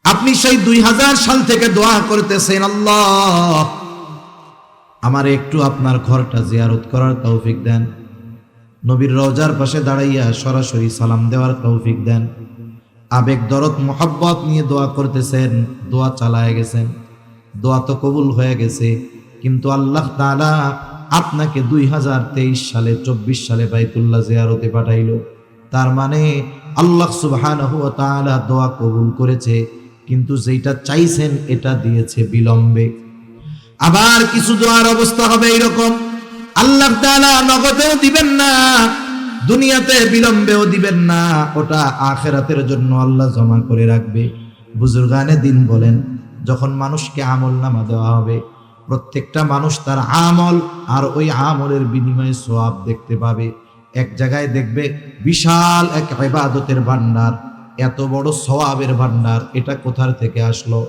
আপনি সেই 2000 সাল থেকে দোয়া করতেছেন, আল্লাহ আমার একটু আপনার ঘরটা জিয়ারত করার তৌফিক দেন, নবীর রওজার পাশে দাঁড়াইয়া সরাসরি সালাম দেওয়ার তৌফিক দেন। আবেগ দরদ মোহাব্বত নিয়ে দোয়া করতেছেন, দোয়া চালায় গেছেন, দোয়া তো কবুল হয়ে গেছে। কিন্তু আল্লাহ তাআলা আপনাকে 2023 সালে 24 সালে বাইতুল্লাহ জিয়ারতে পাঠাইল। তার মানে আল্লাহ সুবহানাহু ওয়া তাআলা দোয়া কবুল করেছে, কিন্তু যেটা চাইছেন এটা দিয়েছে বিলম্বে। আবার কিছু দোয়ার অবস্থা হবে এরকম, আল্লাহ তাআলা নগদেও দিবেন না, দুনিয়াতে বিলম্বেও দিবেন না, ওটা আখিরাতের জন্য আল্লাহ জমা করে রাখবে। বুজুর্গানে দিন বলেন, যখন মানুষকে আমলনামা দেওয়া হবে, প্রত্যেকটা মানুষ তার আমল আর ওই আমলের বিনিময়ে সওয়াব দেখতে পাবে। এক জায়গায় দেখবে বিশাল এক ইবাদতের ভান্ডার, এত বড় সওয়াবের ভান্ডার, এটা কোথার থেকে আসলো?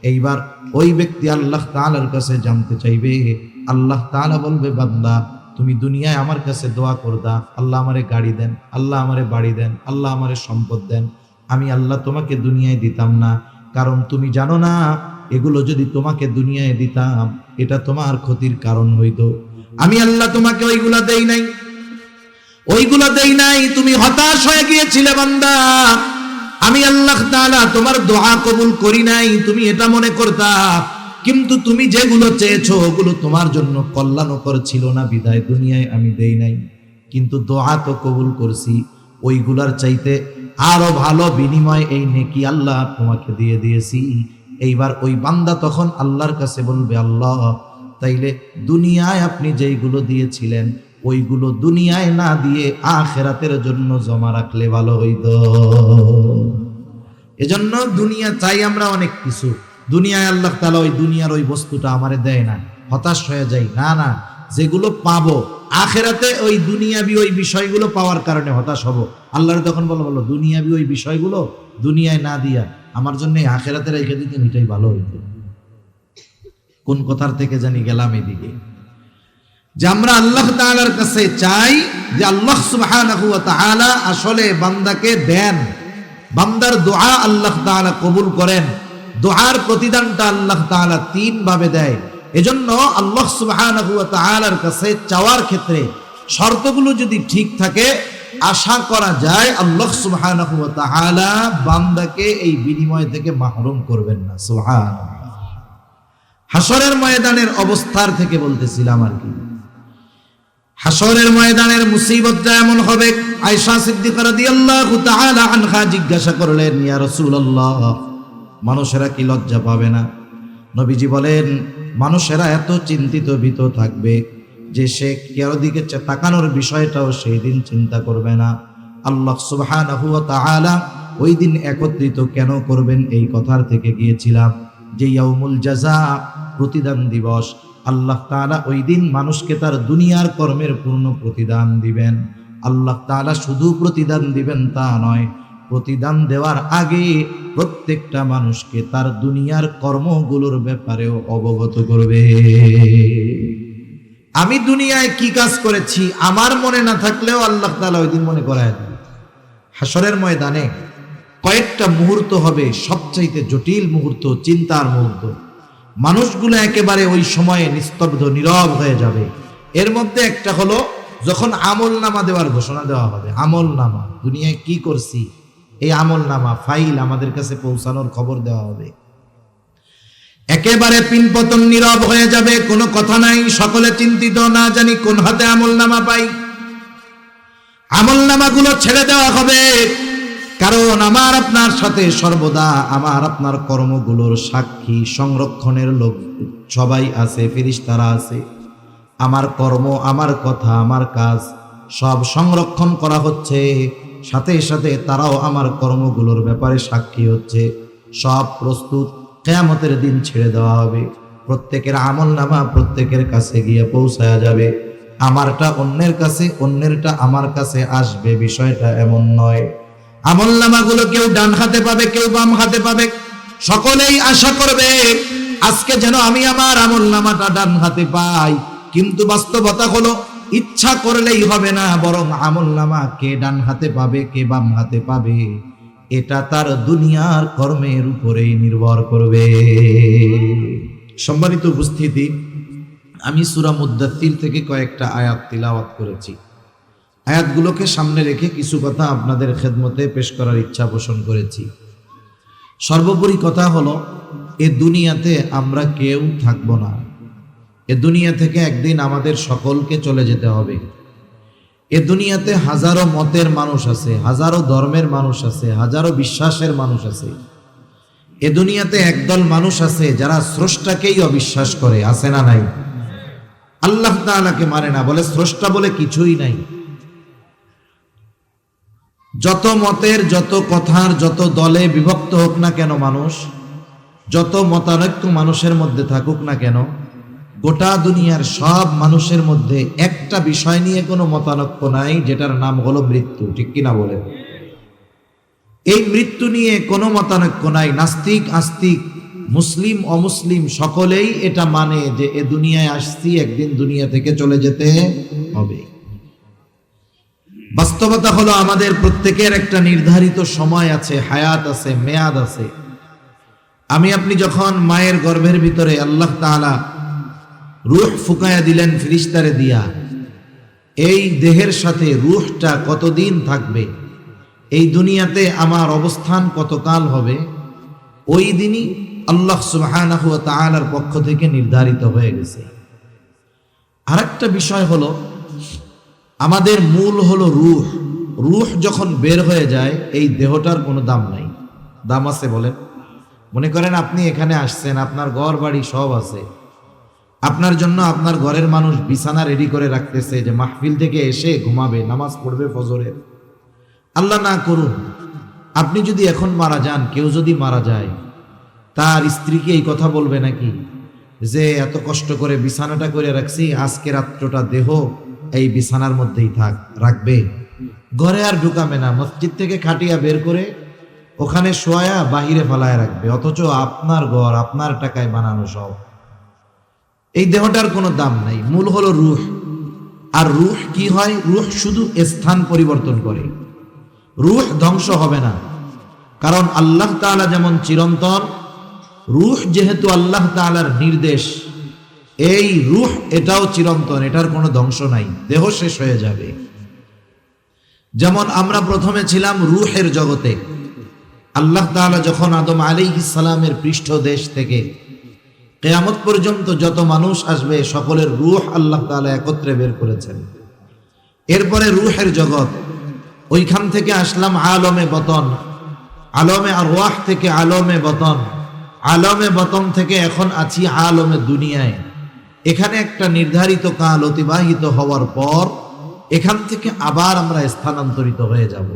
এইবার ওই ব্যক্তি আল্লাহ তাআলার কাছে জানতে চাইবে। আল্লাহ তাআলা বলবে, বান্দা তুমি দুনিয়ায় আমার কাছে দোয়া করদা, আল্লাহ আমারে গাড়ি দেন, আল্লাহ আমারে বাড়ি দেন, আল্লাহ আমারে সম্পদ দেন। আমি আল্লাহ তোমাকে দুনিয়ায় দিতাম না, কারণ তুমি জানো না এগুলো যদি তোমাকে দুনিয়ায় দিতাম এটা তোমার ক্ষতির কারণ হইতো। আমি আল্লাহ তোমাকে ওইগুলা দেই নাই, ওইগুলা দেই নাই, তুমি হতাশ হয়ে গিয়েছিলে বান্দা। আমি আল্লাহ তাআলা তোমার দোয়া কবুল করি নাই, তুমি এটা মনে করতা, কিন্তু তুমি যেগুলো চেয়েছো ওগুলো তোমার জন্য কল্যাণকর ছিল না, বিদায় দুনিয়ায় আমি দেই নাই। কিন্তু দোয়া তো কবুল করছি, ওইগুলার চাইতে আরো ভালো বিনিময় এই নেকি আল্লাহ তোমাকে দিয়ে দিয়েছি। এইবার ওই বান্দা তখন আল্লাহর কাছে বলবে, আল্লাহ তাইলে দুনিয়ায় আপনি যেইগুলো দিয়েছিলেন ওইগুলো দুনিয়ায় না দিয়ে আখিরাতের জন্য জমা রাখলে ভালো হইতো। এজন্য দুনিয়া চাই আমরা অনেক কিছু, দুনিয়ায় আল্লাহ তাআলা ওই দুনিয়ার ওই বস্তুটা আমারে দেয় না, হতাশ হয়ে যাই, না না, যেগুলো পাবো আখিরাতে ওই দুনিয়াবি ওই বিষয়গুলো পাওয়ার কারণে হতাশ হব। আল্লাহর তখন বলো দুনিয়াবি ওই বিষয়গুলো দুনিয়ায় না দিয়া আমার জন্য আখিরাতে রেখে দিতেন, এটাই ভালো হইতো। কোন কথার থেকে জানি গেলাম এদিকে, যে আমরা আল্লাহ তাআলার কাছে চাই যে আল্লাহ সুবহানাহু ওয়া তাআলা আসলে বান্দাকে দেন, বান্দার দোয়া আল্লাহ তাআলা কবুল করেন, দোয়ার প্রতিদানটা আল্লাহ তাআলা 3 ভাবে দেয়। এজন্য আল্লাহ সুবহানাহু ওয়া তাআলার কাছে চাওয়ার ক্ষেত্রে শর্তগুলো যদি ঠিক থাকে, আশা করা যায় আল্লাহ সুবহানাহু ওয়া তাআলা বান্দাকে এই বিনিময় থেকে মাহরুম করবেন না। সুবহানাল্লাহ। হাসরের ময়দানের অবস্থার থেকে বলতেছিলাম আর কি, হাসরের ময়দানের মুসিবতটা এমন হবে। আয়েশা সিদ্দিকা রাদিয়াল্লাহু তাআলা আনহা জিজ্ঞাসা করলেন, ইয়া রাসূলুল্লাহ মানুষেরা কি লজ্জা পাবে না? নবীজি বলেন, মানুষেরা এত চিন্তিত ভীত থাকবে যে সে কারো দিকে তাকানোর বিষয়টাও সেই দিন চিন্তা করবে না। আল্লাহ সুবহানাহু ওয়া তাআলা ওই দিন একত্রিত কেন করবেন এই কথার থেকে গিয়েছিলাম যে ইয়াউমুল জাযা, প্রতিদান দিবস। আল্লাহ তাআলা ওই দিন মানুষকে তার দুনিয়ার কর্মের পূর্ণ প্রতিদান দিবেন। আল্লাহ তাআলা শুধু প্রতিদান দিবেন তা নয়, প্রতিদান দেওয়ার আগে প্রত্যেকটা মানুষকে তার দুনিয়ার কর্মগুলোর ব্যাপারেও অবগত করবে। আমি দুনিয়ায় কি কাজ করেছি আমার মনে না থাকলেও আল্লাহ তাআলা ওই দিন মনে করায় দেন। হাসরের ময়দানে কয়েকটা মুহূর্ত হবে সবচাইতে জটিল মুহূর্ত, চিন্তার মুহূর্ত। মানুষগুলো একেবারে ওই সময়ে নিস্তব্ধ নীরব হয়ে যাবে। এর মধ্যে একটা হলো যখন আমলনামা দেওয়ার ঘোষণা দেওয়া হবে। আমলনামা, দুনিয়ায় কি করছি এই আমলনামা ফাইল আমাদের কাছে পৌঁছানোর খবর দেওয়া হবে। একেবারে পিনপতন নীরব হয়ে যাবে, কোনো কথা নাই, সকলে চিন্তিত, না জানি কোন হাতে আমলনামা পাই। আমলনামাগুলো ছেড়ে দেওয়া হবে, কারণ আমার আপনার সাথে সর্বদা আমার আপনার কর্মগুলোর সাক্ষী সংরক্ষণের লোক সবাই আছে, ফেরেশতারা আছে। আমার কর্ম, আমার কথা, আমার কাজ সব সংরক্ষণ করা হচ্ছে, সাথে সাথে তারাও আমার কর্মগুলোর ব্যাপারে সাক্ষী হচ্ছে। সব প্রস্তুত, কিয়ামতের দিন ছেড়ে দেওয়া হবে। প্রত্যেকের আমলনামা প্রত্যেকের কাছে গিয়ে পৌঁছায়া যাবে। আমারটা অন্যের কাছে, অন্যেরটা আমার কাছে আসবে, বিষয়টা এমন নয়। আমলনামাগুলো কেউ ডান হাতে পাবে, কেউ বাম হাতে পাবে। সকলেই আশা করবে আজকে যেন আমি আমার আমলনামাটা ডান হাতে পাই, কিন্তু বাস্তবতা হলো ইচ্ছা করলেই হবে না, বরং আমলনামা কে ডান হাতে পাবে কে বাম হাতে পাবে এটা তার দুনিয়ার কর্মের উপরেই নির্ভর করবে। সম্মানিত উপস্থিতি, আমি সূরা মুদ্দাথির থেকে কয়েকটা আয়াত তিলাওয়াত করেছি। আয়াতগুলোকে সামনে রেখে কিছু কথা আপনাদের খেদমতে পেশ করার ইচ্ছা পোষণ করেছি। সর্বোপরি কথা হলো, এ দুনিয়াতে আমরা কেউ থাকবো না। এ দুনিয়া থেকে একদিন আমাদের সকলকে চলে যেতে হবে। এ দুনিয়াতে হাজারো মতের মানুষ আছে, হাজারো ধর্মের মানুষ আছে, হাজারো বিশ্বাসের মানুষ আছে। এ দুনিয়াতে একদল মানুষ আছে যারা স্রষ্টাকেই অবিশ্বাস করে, আছে না নাই? আল্লাহ তাআলাকে মানে না, বলে স্রষ্টা বলে কিছুই নাই। যত মতের, যত কথার, যত দলে বিভক্ত হোক না কেন মানুষ, যত মতানৈক্য মানুষের মধ্যে থাকুক না কেন, গোটা দুনিয়ার সব মানুষের মধ্যে একটা বিষয় নিয়ে কোনো মতানৈক্য নাই, যেটার নাম হলো মৃত্যু। ঠিক কিনা বলেন? এই মৃত্যু নিয়ে কোনো মতানৈক্য নাই। নাস্তিক আস্তিক, মুসলিম অমুসলিম সকলেই এটা মানে যে এ দুনিয়ায় আসছি, একদিন দুনিয়া থেকে চলে যেতে হবে। বাস্তবতা হলো আমাদের প্রত্যেকের একটা নির্ধারিত সময় আছে, হায়াত আছে, মেয়াদ আছে। আমি আপনি যখন মায়ের গর্ভের ভিতরে আল্লাহ তাআলা রূহ ফুকায়া দিলেন ফেরেশতারে দিয়া, এই দেহের সাথে রূহটা কতদিন থাকবে, এই দুনিয়াতে আমার অবস্থান কতকাল হবে, ওই দিনই আল্লাহ সুবহানাহু ওয়া তাআলার পক্ষ থেকে নির্ধারিত হয়ে গেছে। আরেকটা বিষয় হলো, আমাদের মূল হলো রূহ। রূহ যখন বের হয়ে যায়, এই দেহটার কোনো দাম নাই। দাম আছে বলেন? মনে করেন আপনি এখানে আসছেন, আপনার ঘর বাড়ি সব আছে, আপনার জন্য আপনার ঘরের মানুষ বিছানা রেডি করে রাখতেছে যে মাহফিল থেকে এসে ঘুমাবে, নামাজ পড়বে ফজরের। আল্লাহ না করুন, আপনি যদি এখন মারা যান, কেউ যদি মারা যায়, তার স্ত্রীকে এই কথা বলবে নাকি যে এত কষ্ট করে বিছানাটা করে রাখছি, আজকে রাত্রটা দেহ এই বিছানার মধ্যেই থাক? রাখবে? ঘরে আর ঢুকাবে না, মসজিদ থেকে খাটিয়া বের করে ওখানে শোয়া বাহিরে ফালায় রাখবে, অথচ আপনার ঘর, আপনার টাকায় বানানো সব। এই দেহটার কোনো দাম নাই। মূল হলো রূহ। আর রূহ কি হয়? রূহ শুধু স্থান পরিবর্তন করে, রূহ ধ্বংস হবে না। কারণ আল্লাহ তাআলা যেমন চিরন্তন, রূহ যেহেতু আল্লাহ তাআলার নির্দেশ, এই রূহ এটাও চিরন্তন, এটার কোনো ধ্বংস নাই, দেহ শেষ হয়ে যাবে। যেমন আমরা প্রথমে ছিলাম রূহের জগতে। আল্লাহ তাআলা যখন আদম আলাইহিস সালামের পৃষ্ঠদেশ থেকে কিয়ামত পর্যন্ত যত মানুষ আসবে, সকলের রূহ আল্লাহ তাআলা একত্রে বের করেছেন। এরপরে রূহের জগৎ, ওইখান থেকে আসলাম আলমে বতন, আলমে আরওয়াহ থেকে আলমে বতন, আলমে বতন থেকে এখন আছি আলমে দুনিয়ায়। এখানে একটা নির্ধারিত কাল অতিবাহিত হওয়ার পর এখান থেকে আবার আমরা স্থানান্তরিত হয়ে যাব।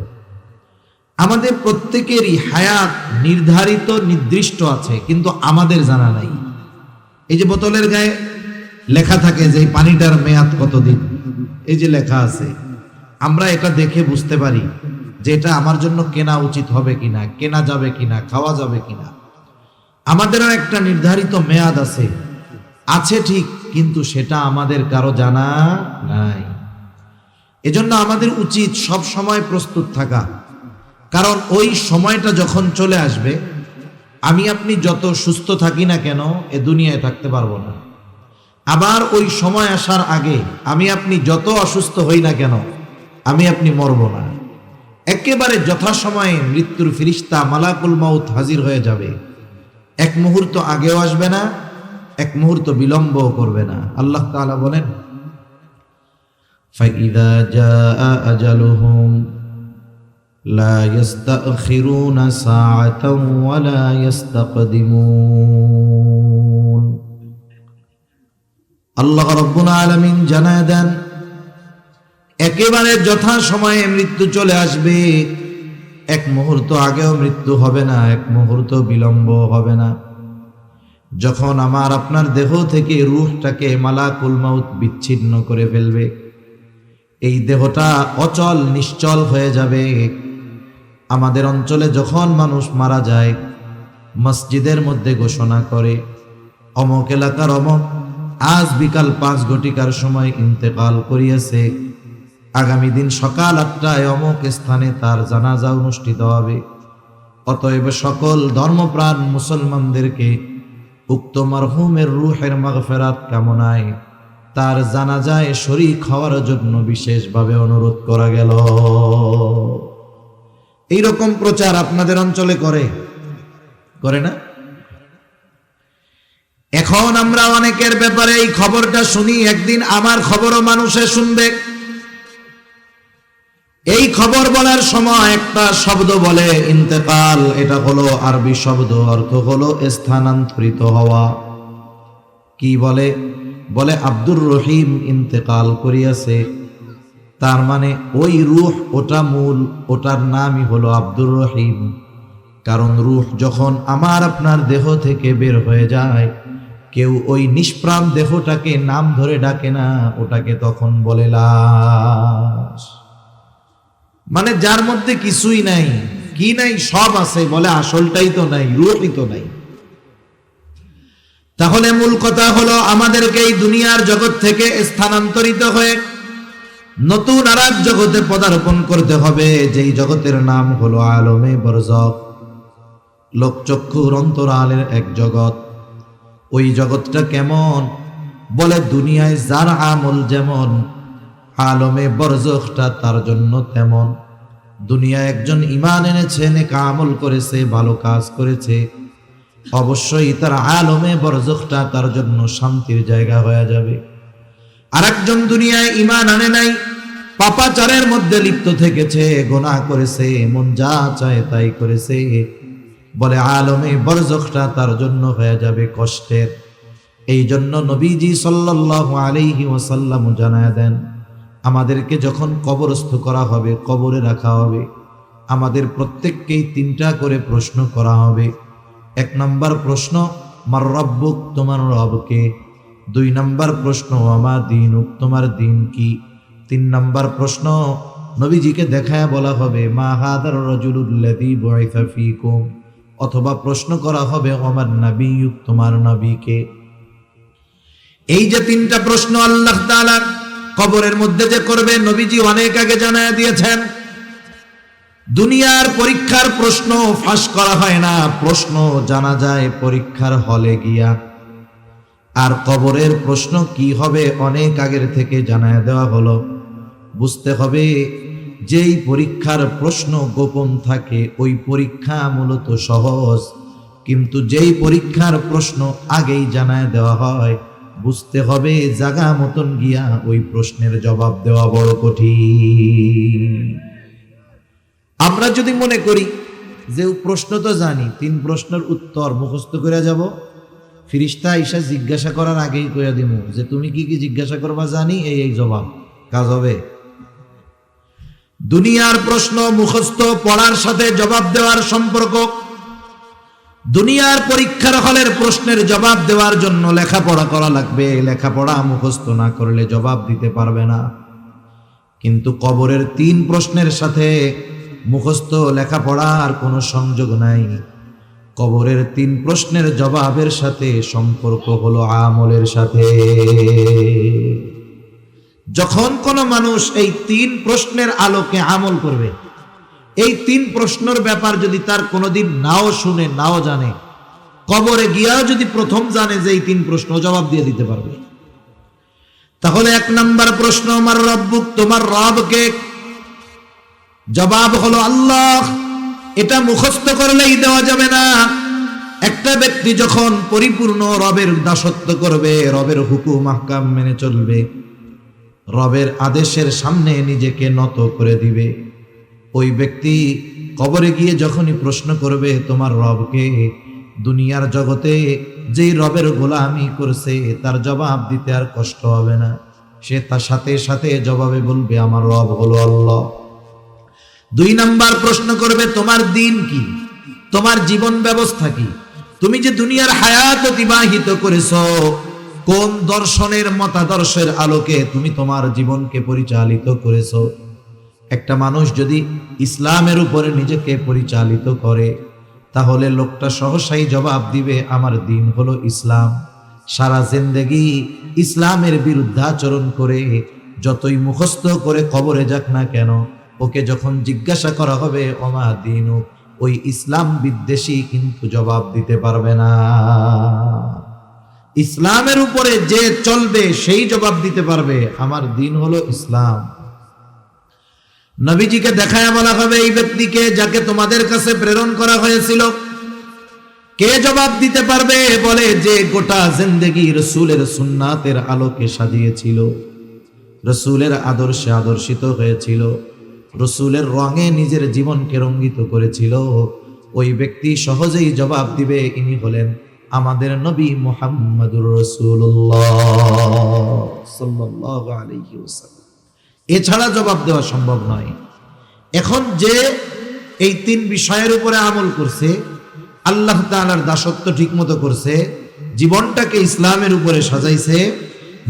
আমাদের প্রত্যেকেরই হায়াত নির্ধারিত, নির্দিষ্ট আছে, কিন্তু আমাদের জানা নাই। এই যে বোতলের গায়ে লেখা থাকে যে এই পানিটার মেয়াদ কতদিন, এই যে লেখা আছে, আমরা এটা দেখে বুঝতে পারি যে এটা আমার জন্য কেনা উচিত হবে কিনা, কেনা যাবে কিনা, খাওয়া যাবে কিনা। আমাদেরও একটা নির্ধারিত মেয়াদ আছে, আছে ঠিক, কিন্তু সেটা আমাদের কারো জানা নাই। এজন্য আমাদের উচিত সব সময় প্রস্তুত থাকা, কারণ ওই সময়টা যখন চলে আসবে, আমি আপনি যত সুস্থ থাকি না কেন এ দুনিয়ায় থাকতে পারবো না। আবার ওই সময় আসার আগে আমি আপনি যত অসুস্থ হই না কেন, আমি আপনি মরব না। একেবারে যথাসময়ে মৃত্যুর ফেরেশতা মালাকুল মাউত হাজির হয়ে যাবে, এক মুহূর্ত আগেও আসবে না, এক মুহূর্ত বিলম্বও করবে না। আল্লাহ তাআলা বলেন, ফাইদা জাআ আজালুহুম লা ইস্তাখিরুনা সাআতাও ওয়া লা ইস্তাকদিমুন। আল্লাহ রাব্বুল আলামিন জানায় দেন, একেবারে যথা সময়ে মৃত্যু চলে আসবে, এক মুহূর্ত আগেও মৃত্যু হবে না, এক মুহূর্ত বিলম্ব হবে না। যখন আমার আপনার দেহ থেকে রূহটাকে মালাকুল মাউত বিচ্ছিন্ন করে ফেলবে, এই দেহটা অচল নিশ্চল হয়ে যাবে। আমাদের অঞ্চলে যখন মানুষ মারা যায়, মসজিদের মধ্যে ঘোষণা করে, অমুক এলাকার অমুক আজ বিকাল 5 ঘটিকার সময় ইন্তেকাল করিয়েছে, আগামী দিন সকাল 8টায় অমুক স্থানে তার জানাজা অনুষ্ঠিত হবে। অতএব সকল ধর্মপ্রাণ মুসলমানদেরকে উক্ত মারহুমের রূহের মাগফিরাত কামনায় তার জানাজায় শরীক হওয়ার জন্য বিশেষভাবে অনুরোধ করা গেল। এইরকম প্রচার আপনাদের অঞ্চলে করে না? এখন আমরা অনেকের ব্যাপারে এই খবরটা শুনি, একদিন আমার খবরও মানুষে শুনবে। এই খবর বলার সময় একটা শব্দ বলে ইন্তেকাল, এটা হলো আরবি শব্দ, অর্থ হলো স্থানান্তরিত হওয়া। কি বলে? বলে আব্দুর রহিম ইন্তেকাল করিয়াছে। তার মানে ওই রূহ, ওটা মূল, ওটার নামই হলো আব্দুর রহিম। কারণ রূহ যখন আমার আপনার দেহ থেকে বের হয়ে যায়, কেউ ওই নিষ্প্রাণ দেহটাকে নাম ধরে ডাকে না, ওটাকে তখন বলে লাশ। মানে যার মধ্যে কিছুই নাই, কি নাই, সব আছে, বলে আসলটাই তো নাই, রূহই তো নাই। তাহলে মূল কথা হলো আমাদেরকে এই দুনিয়ার জগৎ থেকে স্থানান্তরিত হয়ে নতুন আরেক জগতে পদার্পণ করতে হবে, যেই জগতের নাম হলো আলমে বরজখ, লোকচক্ষুর অন্তরালের এক জগৎ। ওই জগৎটা কেমন? বলে দুনিয়ায় যার আমল যেমন, আলমে বরজখটা তার জন্য তেমন। দুনিয়ায় একজন ঈমান এনেছে, নেক আমল করেছে, ভালো কাজ করেছে, অবশ্যই তার আলমে বরজখটা তার জন্য শান্তির জায়গা হয়ে যাবে। আরেকজন দুনিয়ায় ঈমান আনে নাই, পাপাচারের মধ্যে লিপ্ত থেকেছে, গুনাহ করেছে, মন যা চায় তাই করেছে, বলে আলমে বরজখটা তার জন্য হয়ে যাবে কষ্টের। এই জন্য নবীজি সাল্লাল্লাহু আলাইহি ওয়াসাল্লাম জানায় দেন, আমাদেরকে যখন কবরস্থ করা হবে, কবরে রাখা হবে, আমাদের প্রত্যেককেই 3টা করে প্রশ্ন করা হবে। 1 নম্বর প্রশ্ন, মার রব্বুক, তোমার রবকে। 2 নম্বর প্রশ্ন, আমা দীনুক, তোমার দিন কি। 3 নম্বর প্রশ্ন, নবীজিকে দেখায় বলা হবে, মা হাদার রাজুলুল্লাযী বুইসা ফীকুম, অথবা প্রশ্ন করা হবে, আমার নবিয়ুক, তোমার নবীকে। এই যে 3টা প্রশ্ন আল্লাহ তাআলা কবরের মধ্যে যে করবে, নবীজি অনেক আগে জানায় দিয়েছেন। দুনিয়ার পরীক্ষার প্রশ্ন ফাঁস করা হয় না, প্রশ্ন জানা যায় পরীক্ষার হলে গিয়া। আর কবরের প্রশ্ন কি হবে অনেক আগের থেকে জানায় দেওয়া হলো। বুঝতে হবে, যেই পরীক্ষার প্রশ্ন গোপন থাকে ওই পরীক্ষা মূলত সহজ, কিন্তু যেই পরীক্ষার প্রশ্ন আগেই জানায় দেওয়া হয়, বুঝতে হবে জাগা মতন গিয়া ওই প্রশ্নের জবাব দেওয়া বড় কঠিন। আমরা যদি মনে করি যে প্রশ্ন তো জানি, 3 প্রশ্নের উত্তর মুখস্থ করে যাব, ফিরিস্তা আইসা জিজ্ঞাসা করার আগেই কইয়া দিব যে তুমি কি কি জিজ্ঞাসা করবা জানি, এই জবাব, কাজ হবে? দুনিয়ার প্রশ্ন মুখস্থ পড়ার সাথে জবাব দেওয়ার সম্পর্ক। দুনিয়ার পরীক্ষার হলের প্রশ্নের জবাব দেওয়ার জন্য লেখাপড়া করা লাগবে, লেখাপড়া মুখস্থ না করলে জবাব দিতে পারবে না। কিন্তু কবরের 3 প্রশ্নের সাথে মুখস্থ লেখাপড়ার কোনো সংযোগ নাই। কবরের 3 প্রশ্নের জবাবের সাথে সম্পর্ক হলো আমলের সাথে। যখন কোনো মানুষ এই 3 প্রশ্নের আলোকে আমল করবে, এই 3 প্রশ্নের ব্যাপার যদি তার কোনোদিন নাও শুনে, নাও জানে, কবরে গিয়াও যদি প্রথম জানে যে এই 3 প্রশ্ন, জবাব দিয়ে দিতে পারবে। তাহলে 1 নম্বর প্রশ্ন, আমার রব্বুক, তোমার রবকে। জবাব হলো আল্লাহ। এটা মুখস্থ করলেই দেওয়া যাবে না। একটা ব্যক্তি যখন পরিপূর্ণ রবের দাসত্ব করবে, রবের হুকুম আহকাম মেনে চলবে, রবের আদেশের সামনে নিজেকে নত করে দিবে, ওই ব্যক্তি কবরে গিয়ে যখনই প্রশ্ন করবে তোমার রবকে, দুনিয়ার জগতে যেই রবের গোলামি করছে তার জবাব দিতে আর কষ্ট হবে না। সে তার সাথে সাথে জবাবে বলবে আমার রব হলো আল্লাহ। 2 নম্বর প্রশ্ন করবে তোমার দিন কি, তোমার জীবন ব্যবস্থা কি, তুমি যে দুনিয়ার হায়াত অতিবাহিত করেছো, কোন দর্শনের মতাদর্শের আলোকে তুমি তোমার জীবনকে পরিচালিত করেছো। একটা মানুষ যদি ইসলামের উপরে নিজেকে পরিচালিত করে, তাহলে লোকটা সহসাই জবাব দিবে আমার দিন হলো ইসলাম। সারা জিন্দেগি ইসলামের বিরুদ্ধাচরণ করে যতই মুখস্থ করে কবরে যাক না কেন, ওকে যখন জিজ্ঞাসা করা হবে ওমা দিনুক, ওই ইসলাম বিদ্বেষী কিন্তু জবাব দিতে পারবে না। ইসলামের উপরে যে চলবে সেই জবাব দিতে পারবে, আমার দিন হলো ইসলাম। নবীজিকে দেখায় বলা হবে, এই ব্যক্তিকে যাকে তোমাদের কাছে প্রেরণ করা হয়েছিল, কে জবাব দিতে পারবে? বলে যে গোটা জিন্দেগি রসুলের সুন্নাতের আলোকে সাজিয়েছিল, রসুলের আদর্শে আদর্শিত হয়েছিল, রসুলের রঙে নিজের জীবনকে রঙ্গিত করেছিল, ওই ব্যক্তি সহজেই জবাব দিবে, ইনি হলেন আমাদের নবী মুহাম্মদুর রাসূলুল্লাহ সাল্লাল্লাহু আলাইহি ওয়াসাল্লাম। এছাড়া জবাব দেওয়া সম্ভব নয়। এখন যে এই তিন বিষয়ের উপরে আমল করছে, আল্লাহ তাআলার দাসত্ব ঠিকমতো করছে, জীবনটাকে ইসলামের উপরে সাজাইছে,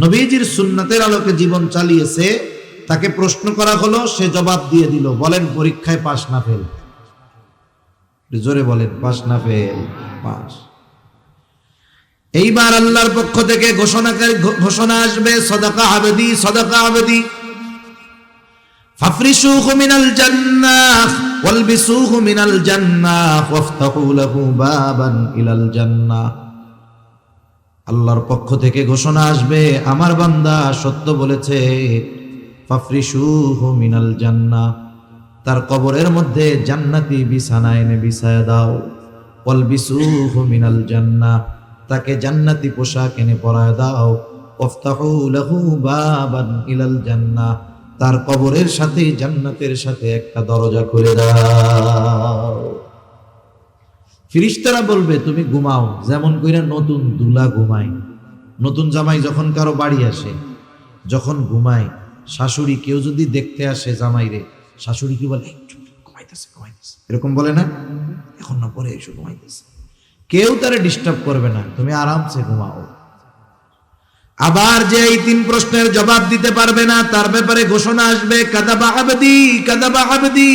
নবীজির সুন্নাতের আলোকে জীবন চালিয়েছে, তাকে প্রশ্ন করা হলো, সে জবাব দিয়ে দিল। বলেন পরীক্ষায় পাস না ফেল? জোরে বলেন, পাস না ফেল? পাস। এইবার আল্লাহর পক্ষ থেকে ঘোষণা আসবে, সাদাকা আবদি, সাদাকা আবদি, ফাফরিশুহু মিনাল জান্নাহ ওয়ালবিসুহু মিনাল জান্নাহ ওয়াফতাহু লাহু বাবান ইলাল জান্নাহ। আল্লাহর পক্ষ থেকে ঘোষণা আসবে, আমার বান্দা সত্য বলেছে, ফাফরিশুহু মিনাল জান্নাহ, তার কবরের মধ্যে জান্নাতি বিছানা এনে বিছায়া দাও, ওয়ালবিসুহু মিনাল জান্নাহ, তাকে জান্নাতি পোশাক এনে পরায় দাও, ওয়াফতাহু লাহু বাবান ইলাল জান্নাহ, তার কবরের সাথে জান্নাতের সাথে একটা দরজা খুলে দাও। ফেরেশতারা বলবে, তুমি ঘুমাও যেমন কইরা নতুন দুলা ঘুমায়। নতুন জামাই যখন কারো বাড়ি আসে, যখন ঘুমায়, শাশুড়ি কেউ যদি দেখতে আসে জামাইরে, শাশুড়ি কি বলে, ঘুমাইতেছে ঘুমাইতেছে, এরকম বলে না? এখন না, পরে এসো, ঘুমাইতেছে। কেউ তারে ডিস্টার্ব করবে না, তুমি আরামসে ঘুমাও। আবার যে এই তিন প্রশ্নের জবাব দিতে পারবে না, তার ব্যাপারে ঘোষণা আসবে, কাযাবা আবদি, কাযাবা আবদি,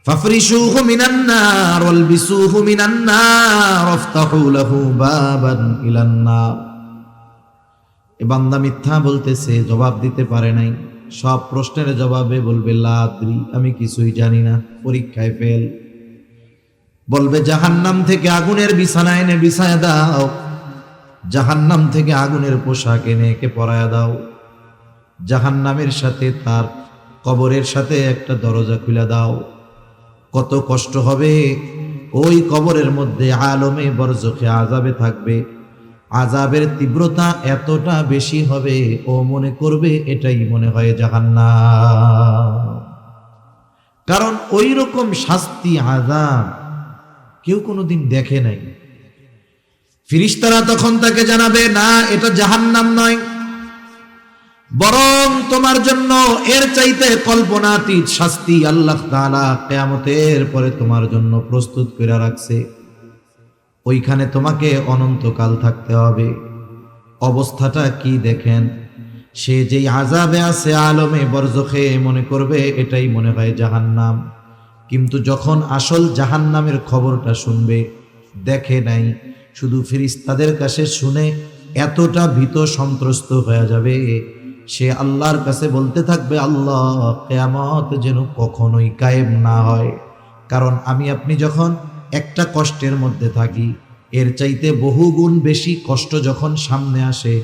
ফাফরিশুহু মিনান নার ওয়ালবিসুহু মিনান নার ওয়াফতাহু লাহু বাবান ইলান নার। এ বান্দা মিথ্যা বলতেছে, জবাব দিতে পারে নাই। সব প্রশ্নের জবাবে বলবে, লা আদরি, আমি কিছুই জানি না, পরীক্ষায় ফেল। বলবে, জাহান্নাম থেকে আগুনের বিছানা এনে বিছায়া দাও, জাহান্নাম থেকে আগুনের পোশাক এনে একে পরায়া দাও, জাহান্নামের সাথে তার কবরের সাথে একটা দরজা খুলে দাও। কত কষ্ট হবে ওই কবরের মধ্যে, আলমে বরজখে আযাবে থাকবে, আযাবের তীব্রতা এতটা বেশি হবে, ও মনে করবে এটাই মনে হয় জাহান্নাম। কারণ ওই রকম শাস্তি, আযাব কেউ কোনোদিন দেখে নাই। ফেরেশতারা তখন তাকে জানাবে, না, এটা জাহান্নাম নয়, বরং তোমার জন্য এর চাইতে কল্পনাতীত শাস্তি আল্লাহ তাআলা কিয়ামতের পরে তোমার জন্য প্রস্তুত করে রাখছে। ওইখানে তোমাকে অনন্তকাল থাকতে হবে। অবস্থাটা কি দেখেন, সে যেই আযাবে আছে আলমে বরজখে, মনে করবে এটাই মনে হয় জাহান্নাম। কিন্তু যখন আসল জাহান্নামের খবরটা শুনবে, দেখে নাই, শুধু ফেরেশতাদের কাছে শুনে এতটা ভীত সন্ত্রস্ত হয়ে যাবে, সে আল্লাহর কাছে বলতে থাকবে, আল্লাহ, কিয়ামত যেন কখনোই কায়েম না হয়। কারণ আমি আপনি যখন একটা কষ্টের মধ্যে থাকি, এর চাইতে বহুগুণ বেশি কষ্ট যখন সামনে আসে,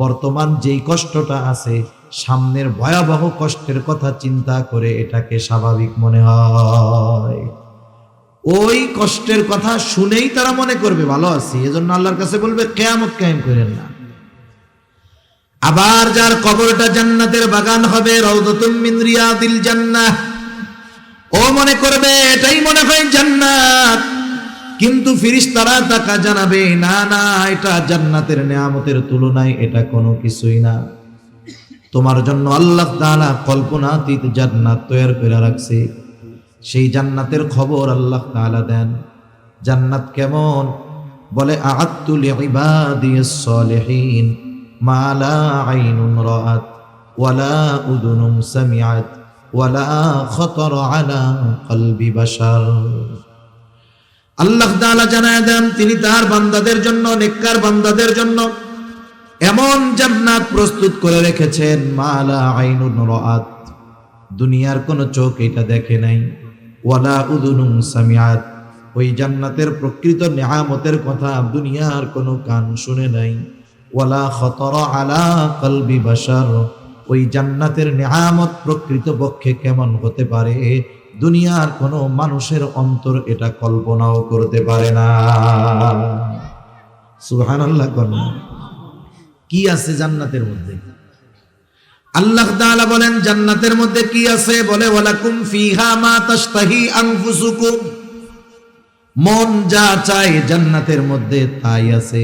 বর্তমান যেই কষ্টটা আছে, সামনের ভয়াবহ কষ্টের কথা চিন্তা করে এটাকে স্বাভাবিক মনে হয়। ওই কষ্টের কথা শুনেই তারা মনে করবে ভালো আছি, এজন্য আল্লাহর কাছে বলবে, কিয়ামত কায়েম করেন না। আবার যার কবরটা জান্নাতের বাগান হবে, রাউদাতুম মিন রিয়াদিল জান্নাহ, ও মনে করবে এটাই মনে হয় জান্নাত। কিন্তু ফেরেশতারা তাকে জানাবে, না না, এটা জান্নাতের নেয়ামতের তুলনায় এটা কোনো কিছুই না। তোমার জন্য আল্লাহ তাআলা কল্পনাতীত জান্নাত তৈরি করে রাখছে। সেই জান্নাতের খবর আল্লাহ তাআলা দেন। জান্নাত কেমন? বলে, আ'আদতু লিইবাদিস সালিহিন মা লা আইনুন রাআত ওয়ালা উযুনুন সামিআত ওয়ালা খাতারা আলা কলবি বাশার। আল্লাহ তাআলা জানায় দেন, তিনি তার বান্দাদের জন্য, নেককার বান্দাদের জন্য এমন জান্নাত প্রস্তুত করে রেখেছেন, মা লা আইনুন রাআত, দুনিয়ার কোন চোখ এটা দেখে নাই, ওয়ালা উযুনুন সামিআত, ওই জান্নাতের প্রকৃত নিয়ামতের কথা দুনিয়ার কোনো কান শুনে নাই। ওয়ালা খাতারা আলা কলবি বাশার, ওই জান্নাতের নিয়ামত প্রকৃতপক্ষে কেমন হতে পারে দুনিয়ার কোনো মানুষের অন্তর এটা কল্পনাও করতে পারে না। সুবহানাল্লাহ। কি আছে জান্নাতের মধ্যে? আল্লাহ তাআলা বলেন জান্নাতের মধ্যে কি আছে? বলে ওয়ালাকুম ফিহা মা তাশতাহি আনফুসুকুম, মন যা চায় জান্নাতের মধ্যে তাই আছে।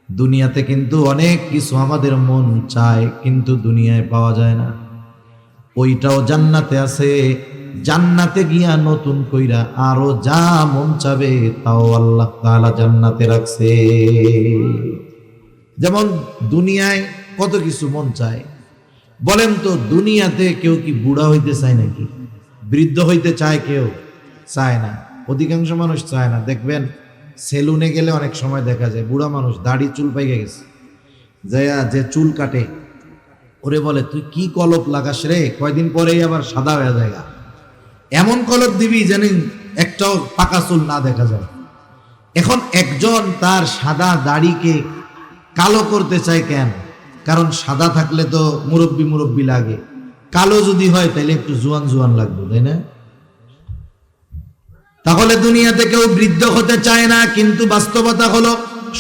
দুনিয়াতে কিন্তু অনেক কিছু আমাদের মন চায় কিন্তু দুনিয়ায় পাওয়া যায় না, ওইটাও জান্নাতে আছে। জান্নাতে গিয়া নতুন কইরা আরো যা মন চাবে তাও আল্লাহ তাআলা জান্নাতে রাখছে। যেমন দুনিয়ায় কত কিছু মন চায়, বলেন তো দুনিয়াতে কেউ কি বুড়া হইতে চায় নাকি? বৃদ্ধ হইতে চায়? কেউ চায় না, অধিকাংশ মানুষ চায় না। দেখবেন সেলুনে গেলে অনেক সময় দেখা যায় বুড়া মানুষ দাড়ি চুল পাইকে গেছে, যে চুল কাটে ওরে বলে তুই কি কলপ লাগাস রে, কয়দিন পরেই আবার সাদা হয়ে যায়। এমন কলপ দিবি জানি একটাও পাকা চুল না দেখা যায়। এখন একজন তার সাদা দাড়িকে কালো করতে চায় কেন? কারণ সাদা থাকলে তো মুরব্বি মুরব্বি লাগে, কালো যদি হয় তাহলে একটু জোয়ান জোয়ান লাগবে, তাই না? তাহলে দুনিয়াতে কেউ বৃদ্ধ হতে চায় না, কিন্তু বাস্তবতা হলো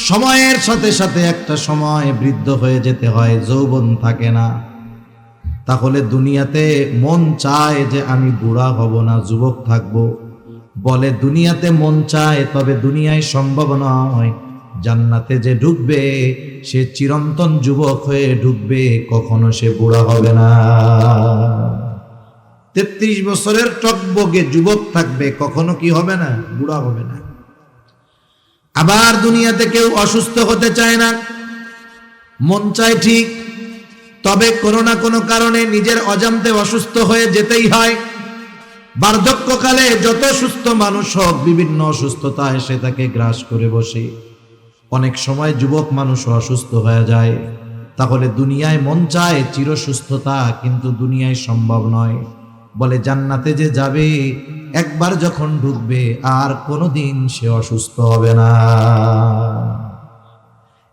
সময়ের সাথে সাথে একটা সময় বৃদ্ধ হয়ে যেতে হয়, যৌবন থাকে না। তাহলে দুনিয়াতে মন চায় যে আমি বুড়া হব না, যুবক থাকবো। বলে দুনিয়াতে মন চায়, তবে দুনিয়ায় সম্ভব নয়। জান্নাতে যে ঢুকবে সে চিরন্তন যুবক হয়ে ঢুকবে, কখনো সে বুড়া হবে না। 33 বছরের টকবগে যুবক থাকবে, কখনো কি হবে না? বুড়া হবে না। আবার দুনিয়াতে কেউ অসুস্থ হতে চায় না, মন চায় ঠিক, তবে কোনো না কোনো কারণে নিজের অজান্তে অসুস্থ হয়ে যেতেই হয়। বার্ধক্যকালে যত সুস্থ মানুষ হোক, বিভিন্ন অসুস্থতা এসে তাকে গ্রাস করে বসে। অনেক সময় যুবক মানুষ অসুস্থ হয়ে যায়। তাহলে দুনিয়ায় মন চায় চির সুস্থতা, কিন্তু দুনিয়ায় সম্ভব নয়। বলে জান্নাতে যে যাবে, একবার যখন ঢুকবে আর কোনোদিন সে অসুস্থ হবে না।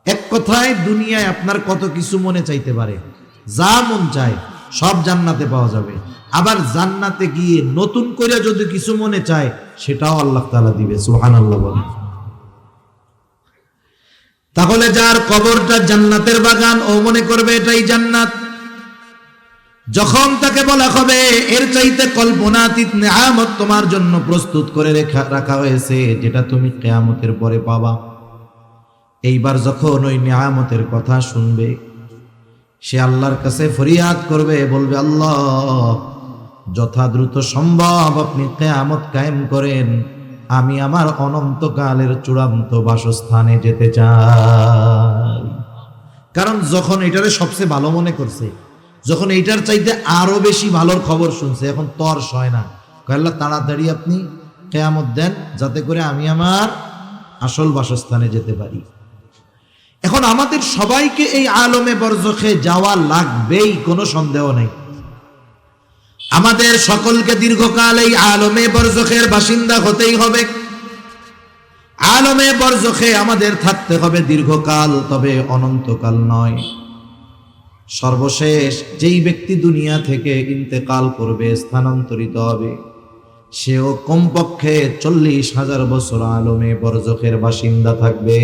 এক কথায় দুনিয়ায় আপনার কত কিছু মনে চাইতে পারে, যা মন চায় সব জান্নাতে পাওয়া যাবে। আবার জান্নাতে গিয়ে নতুন করে যদি কিছু মনে চায় সেটাও আল্লাহ তাআলা দিবে। সুবহানাল্লাহ বলেন। তাহলে যার কবরটা জান্নাতের বাগান, ও মনে করবে এটাই জান্নাত। যখন তাকে বলা হবে এর চাইতে কল্পনাতীত নিয়ামত তোমার জন্য প্রস্তুত করে রাখা হয়েছে, যেটা তুমি কিয়ামতের পরে পাবা, এইবার যখন ওই নিয়ামতের কথা শুনবে, সে আল্লাহর কাছে ফরিয়াদ করবে, বলবে আল্লাহ যথা দ্রুত সম্ভব আপনি কিয়ামত কায়েম করেন, আমি আমার অনন্তকালের চূড়ান্ত বাসস্থানে যেতে চাই। কারণ যখন এটারে সবচেয়ে ভালো মনে করছে, যখন এইটার চাইতে আরো বেশি ভালোর খবর শুনছে, এখন তর সয় না, আল্লাহ তাড়াতাড়ি আপনি কিয়ামত দেন যাতে করে আমি আমার আসল বাসস্থানে যেতে পারি। এখন আমাদের সবাইকে এই আলমে বরজখে যাওয়া লাগবেই, কোনো সন্দেহ নেই। আমাদের সকলকে দীর্ঘকাল এই আলমে বরজখের বাসিন্দা হতেই হবে। আলমে বরজখে আমাদের থাকতে হবে দীর্ঘকাল, তবে অনন্তকাল নয়। সর্বশেষ যেই ব্যক্তি দুনিয়া থেকে ইন্তেকাল করবে, স্থানান্তরিত হবে, সেও কমপক্ষে 40,000 বছর আলমে বরজখের বাসিন্দা থাকবে।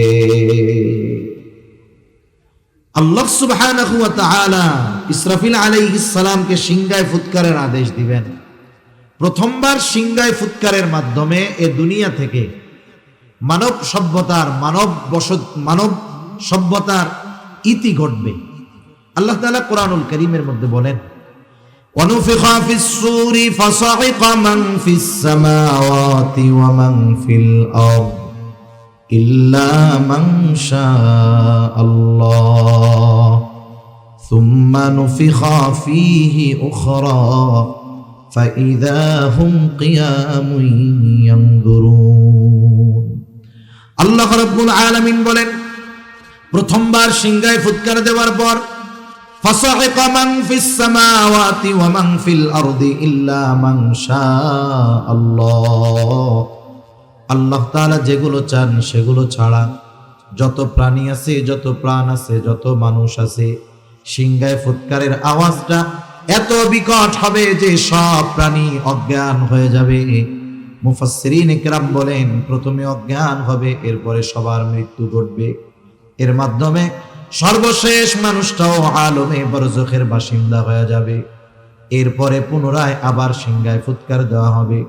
আল্লাহ সুবহানাহু ওয়া তাআলা ইসরাফিল আলাইহিস সালামকে সিংহায় ফুৎকারের আদেশ দিবেন। প্রথমবার সিংহায় ফুৎকারের মাধ্যমে এ দুনিয়া থেকে মানব সভ্যতার ইতি ঘটবে। আল্লাহ তাআলা কোরআনুল কারীমের মধ্যে বলেন, ওয়ানুফিখা ফিস সূরি ফাসাইকা মান ফিস সামাওয়াতি ওয়া মান ফিল আরদ ইল্লা মান শাআল্লাহ সুম্মা নুফিখা ফীহি উখরা ফাইযা হুম কিয়ামুন ইয়ানজুরুন। আল্লাহ রাব্বুল আলামিন বলেন, প্রথমবার সিংহায় ফুৎকার দেওয়ার পর ফাসাইকা মান ফিস সামাওয়াতি ওয়া মান ফিল আরদি ইল্লা মান শাআল্লাহ। আল্লাহ তাআলা যেগুলো চান সেগুলো ছাড়া যত প্রাণী আছে, যত প্রাণ আছে, যত মানুষ আছে, সিংহায় ফুৎকারের আওয়াজটা এত বিকট হবে যে সব প্রাণী অজ্ঞান হয়ে যাবে। মুফাসসিরিন ইকরাম বলেন প্রথমে অজ্ঞান হবে, এরপরে সবার মৃত্যু ঘটবে। এর মাধ্যমে সর্বশেষ মানুষটাও আলমে বরজখের বাসিন্দা হয়ে যাবে। এরপরে পুনরায় আবার সিংহায় ফুৎকার দেওয়া হবে।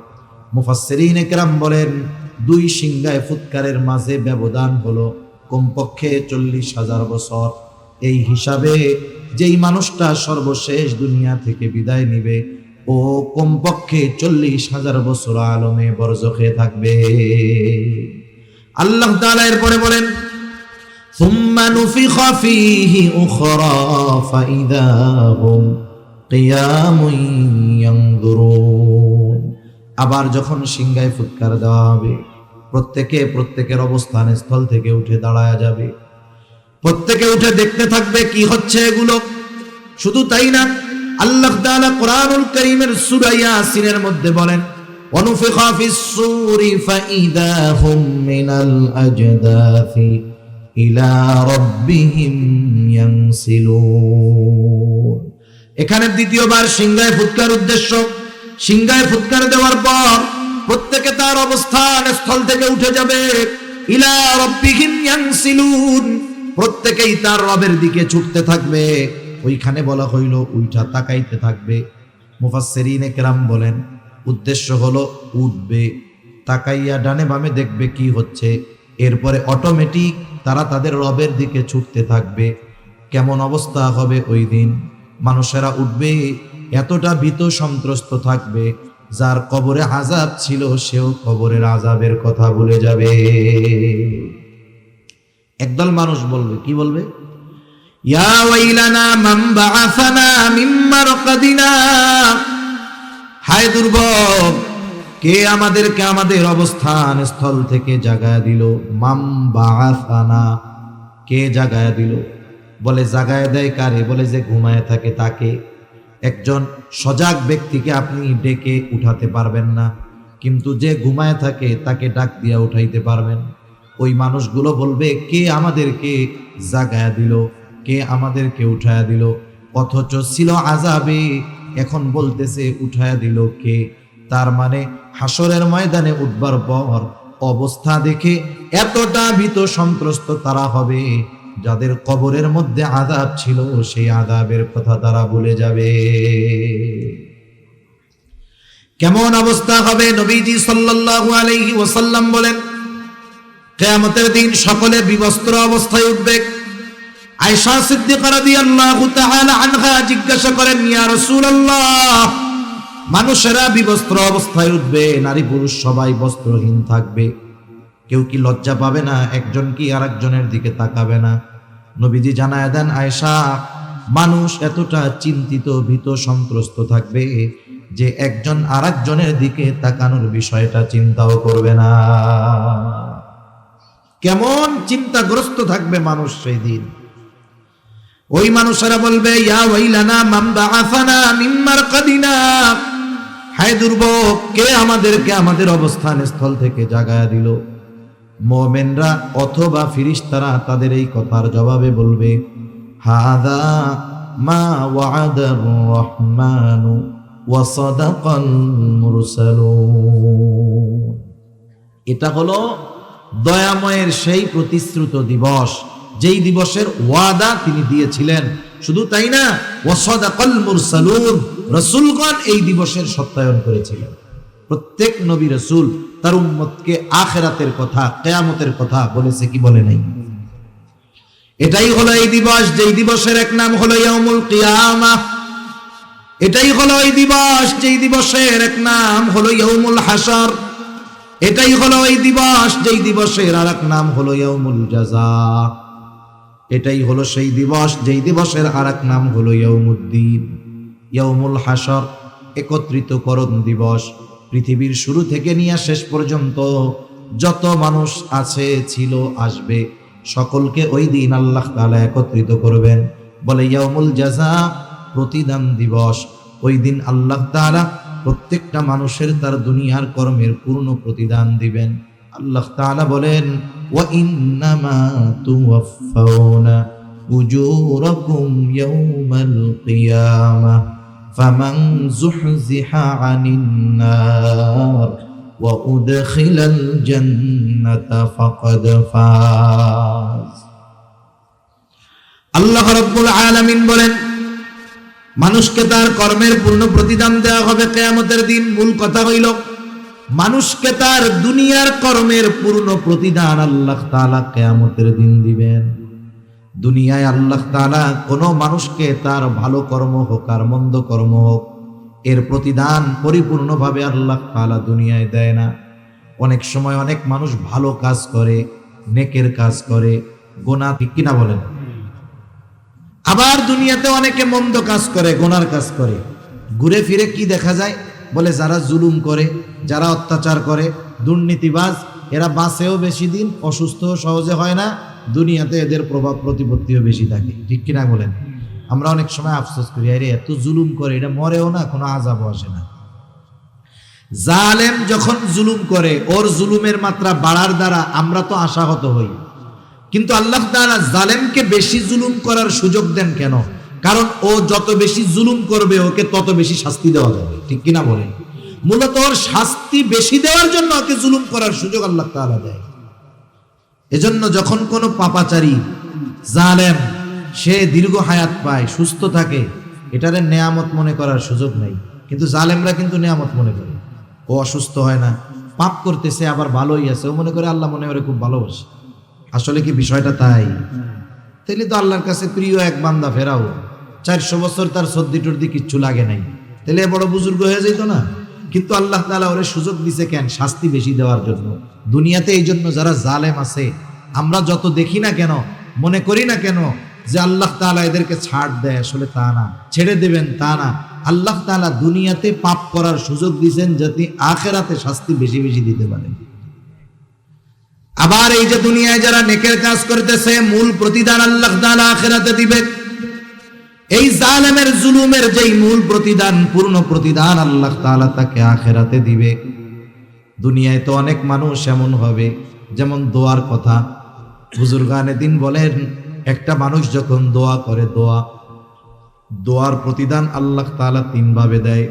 মুফাসসিরিন ইকরাম বলেন দুই সিংহায় ফুৎকারের মাঝে ব্যবধান হলো কমপক্ষে 40,000 বছর। এই হিসাবে যেই মানুষটা সর্বশেষ দুনিয়া থেকে বিদায় নিবে ও কমপক্ষে 40,000 বছর আলমে বরজখে থাকবে। আল্লাহ তাআলা এরপরে বলেন সুম্মা নুফিখা ফীহি উখরা ফাইযা হুম কিয়ামুন ইয়ানজুরুন। আবার যখন সিংহায় ফুৎকার দেওয়া হবে প্রত্যেকের অবস্থান স্থল থেকে উঠে দাঁড়ায়া যাবে। প্রত্যেকে উঠে দেখতে থাকবে কি হচ্ছে এগুলো। শুধু তাই না, আল্লাহ তাআলা কোরআনুল কারীমের সূরা ইয়াসিনের মধ্যে বলেন ওয়ানুফিখা ফিস-সূরি ফাইযা হুম মিনাল আজদাফি ইলা রাব্বিহিম ইয়ানসিলুন। এখানে দ্বিতীয়বার সিংহায় ফুৎকার উদ্দেশ্য। সিংহায় ফুৎকার দেওয়ার পর প্রত্যেকে তার অবস্থান স্থল থেকে উঠে যাবে। ইলা রাব্বিহিম ইয়ানসিলুন, প্রত্যেকেই তার রবের দিকে ছুটতে থাকবে। ওইখানে বলা হইল উইঠা তাকাইতে থাকবে। মুফাসসিরিন ইকরাম বলেন উদ্দেশ্য হলো উঠবে, তাকাইয়া ডানে বামে দেখবে কি হচ্ছে, এরপরে অটোমেটিক তারা তাদের রবের দিকে ছুটতে থাকবে। কেমন অবস্থা হবে ওই দিন? মানুষেরা উঠবে এতটা ভীত সন্ত্রস্ত থাকবে, যার কবরে আযাব ছিল সেও কবরের আযাবের কথা ভুলে যাবে। একদল মানুষ বলবে, কি বলবে? ইয়া ওয়াইলানা মান বাআসানা মিন মারকাদিনা, হায় দুর্ভোগ, কে আমাদেরকে আমাদের অবস্থান স্থল থেকে জাগায়া দিল। মাম বাআসানা, কে জাগায়া দিল? বলে জাগায়া দেয় কারে? বলে যে ঘুমায় থাকে তাকে। একজন সজাগ ব্যক্তিকে আপনি ডেকে উঠাতে পারবেন না, কিন্তু যে ঘুমায় থাকে তাকে ডাক দিয়া উঠাইতে পারবেন। ওই মানুষগুলো বলবে কে আমাদেরকে জাগায়া দিল, কে আমাদেরকে উঠায়া দিল, অথচ ছিল আযাবে, এখন বলতেছে উঠায়া দিল কে। তার মানে হাসরের ময়দানে উঠবার পর অবস্থা দেখে এতটা ভীত সন্ত্রস্ত তারা হবে, যাদের কবরের মধ্যে আযাব ছিল সেই আযাবের কথা তারা ভুলে যাবে। কেমন অবস্থা হবে? নবীজি সাল্লাল্লাহু আলাইহি ওয়াসাল্লাম বলেন কিয়ামতের দিন সকলে বিবস্ত্র অবস্থায় উঠবে। আয়েশা সিদ্দিকা রাদিয়াল্লাহু তাআলা আনহা জিজ্ঞাসা করেন ইয়া রাসূলুল্লাহ, মানুষেরা বিবস্ত্র অবস্থায় উঠবে, নারী পুরুষ সবাই বস্ত্রহীন থাকবে, কেউ কি লজ্জা পাবে না? একজন কি আরেকজনের দিকে তাকাবে না? নবীজি জানায় দেন আয়েশা, মানুষ এতটা চিন্তিত ভীত সন্ত্রস্ত থাকবে যে একজন আরেকজনের দিকে তাকানোর বিষয়টা চিন্তাও করবে না। কেমন চিন্তাগ্রস্ত থাকবে মানুষ সেই দিন। ওই মানুষেরা বলবে ইয়া ওয়াইলানা মান বাআসানা মিন মারকাদিনা, হায় দুর্ভোগ, কে আমাদেরকে আমাদের অবস্থান স্থল থেকে জাগায়া দিল। মুমিনরা অথবা ফেরেশতারা তাদের এই কথার জবাবে বলবে হাযা মা ওয়া'আদার রহমানু ওয়া সাদাকাল মুরসালুন, এটা হলো দয়াময়ের সেই প্রতিশ্রুত দিবস, যেই দিবসের ওয়াদা তিনি দিয়েছিলেন। শুধু তাই না, ওয়া সাদাকাল মুরসালুন, রাসূলগণ এই দিবসের সত্যায়ন করেছিলেন। প্রত্যেক নবী রাসূল তার উম্মতকে আখিরাতের কথা, কিয়ামতের কথা বলেছে কি বলে নাই? এটাই হলো এই দিবস, যেই দিবসের এক নাম হলো ইয়াউমুল কিয়ামা। এটাই হলো এই দিবস, যেই দিবসের এক নাম হলো ইয়াউমুল হাসর। এটাই হলো এই দিবস, যেই দিবসের আরেক নাম হলো ইয়াউমুল জাযা। এটাই হলো সেই দিবস, যেই দিবসের আরেক নাম হলো ইয়াউমুদ্দিন। ইয়াউমুল হাসর, একত্রিতকরণ দিবস। পৃথিবীর শুরু থেকে নিয়ে শেষ পর্যন্ত যত মানুষ আছে, ছিল, আসবে, সকলকে ওই দিন আল্লাহ তাআলা একত্রিত করবেন। বলে ইয়াউমুল জাযা, প্রতিদান দিবস। ওই দিন আল্লাহ তাআলা প্রত্যেকটা মানুষের তার দুনিয়ার কর্মের পূর্ণ প্রতিদান দিবেন। আল্লাহ তাআলা বলেন ওয়া ইন্নামা তুওয়াফাউনা উজুরাকুম ইয়াউমাল কিয়ামাহ ফামান যুহজিহা আনিন নার ওয়া উদখিলাল জান্নাতা ফাকাদ ফাজ। আল্লাহ রাব্বুল আলামিন বলেন মানুষকে তার কর্মের পূর্ণ প্রতিদান দেওয়া হবে কিয়ামতের দিন। মূল কথা হইল মানুষকে তার দুনিয়ার কর্মের পূর্ণ প্রতিদান আল্লাহ তাআলা কিয়ামতের দিন দিবেন। দুনিয়ায় আল্লাহ তাআলা কোনো মানুষকে তার ভালো কর্ম হোক আর মন্দ কর্ম হোক এর প্রতিদান পরিপূর্ণভাবে আল্লাহ তাআলা দুনিয়ায় দেয় না। অনেক সময় অনেক মানুষ ভালো কাজ করে, নেকের কাজ করে, গুনাহ, ঠিক কিনা বলেন? আবার দুনিয়াতে অনেকে মন্দ কাজ করে, গুনার কাজ করে। ঘুরে ফিরে কি দেখা যায়? বলে যারা জুলুম করে, যারা অত্যাচার করে, দুর্নীতিবাজ, এরা বাঁচেও বেশি দিন, অসুস্থও সহজে হয় না, দুনিয়াতে এদের প্রভাব প্রতিপত্তিও বেশি থাকে, ঠিক কিনা বলেন? আমরা অনেক সময় আফসোস করি, আরে এত জুলুম করে, এটা মরেও না, কোনো আযাবও আসে না। জালেম যখন জুলুম করে ওর জুলুমের মাত্রা বাড়ার দ্বারা আমরা তো আশাহত হই, কিন্তু আল্লাহ তাআলা জালেমকে বেশি জুলুম করার সুযোগ দেন কেন? কারণ ও যত বেশি জুলুম করবে ওকে তত বেশি শাস্তি দেওয়া যাবে, ঠিক কিনা বলেন? মূলত ওর শাস্তি বেশি দেওয়ার জন্য ওকে জুলুম করার সুযোগ আল্লাহ তাআলা দেয়। এজন্য যখন কোনো পাপাচারী জালেম সে দীর্ঘ হায়াত পায়, সুস্থ থাকে, এটারে নেয়ামত মনে করার সুযোগ নেই। কিন্তু জালেমরা কিন্তু নেয়ামত মনে করে। ও অসুস্থ হয় না, পাপ করতেছে, আবার ভালোই আছে, ও মনে করে আল্লাহ মনে করে খুব ভালোবাসে। আসলে কি বিষয়টা তাই? তাইলে তো আল্লাহর কাছে প্রিয় এক বান্দা ফেরাও, 400 বছর তার সর্দি টর্দি কিচ্ছু লাগে নাই, তাহলে বড় বুজুর্গ হয়ে যেত না? কিন্তু আল্লাহ তাআলা ওরে সুযোগ দিছে কেন? শাস্তি বেশি দেওয়ার জন্য। দুনিয়াতে এই জন্য যারা জালেম আছে আমরা যত দেখি না কেন, মনে করি না কেন যে আল্লাহ তাআলা এদেরকে ছাড় দেয়, আসলে তা না, ছেড়ে দেবেন তা না। আল্লাহ তাআলা দুনিয়াতে পাপ করার সুযোগ দিয়েছেন যাতে আখিরাতে শাস্তি বেশি বেশি দিতে পারেন। আবার এই যে দুনিয়ায় যারা নেকের কাজ করতেছে মূল প্রতিদান আল্লাহ তাআলা আখিরাতে দিবেন। এই জালেমের জুলুমের যেই মূল প্রতিদান, পূর্ণ প্রতিদান আল্লাহ তাআলা তাকে আখিরাতে দিবে। দুনিয়ায় তো অনেক মানুষ এমন হবে, যেমন দোয়ার কথা বুজুর্গানে দিন বলেন, একটা মানুষ যখন দোয়া করে, দোয়ার প্রতিদান আল্লাহ তাআলা 3 ভাবে দেয়।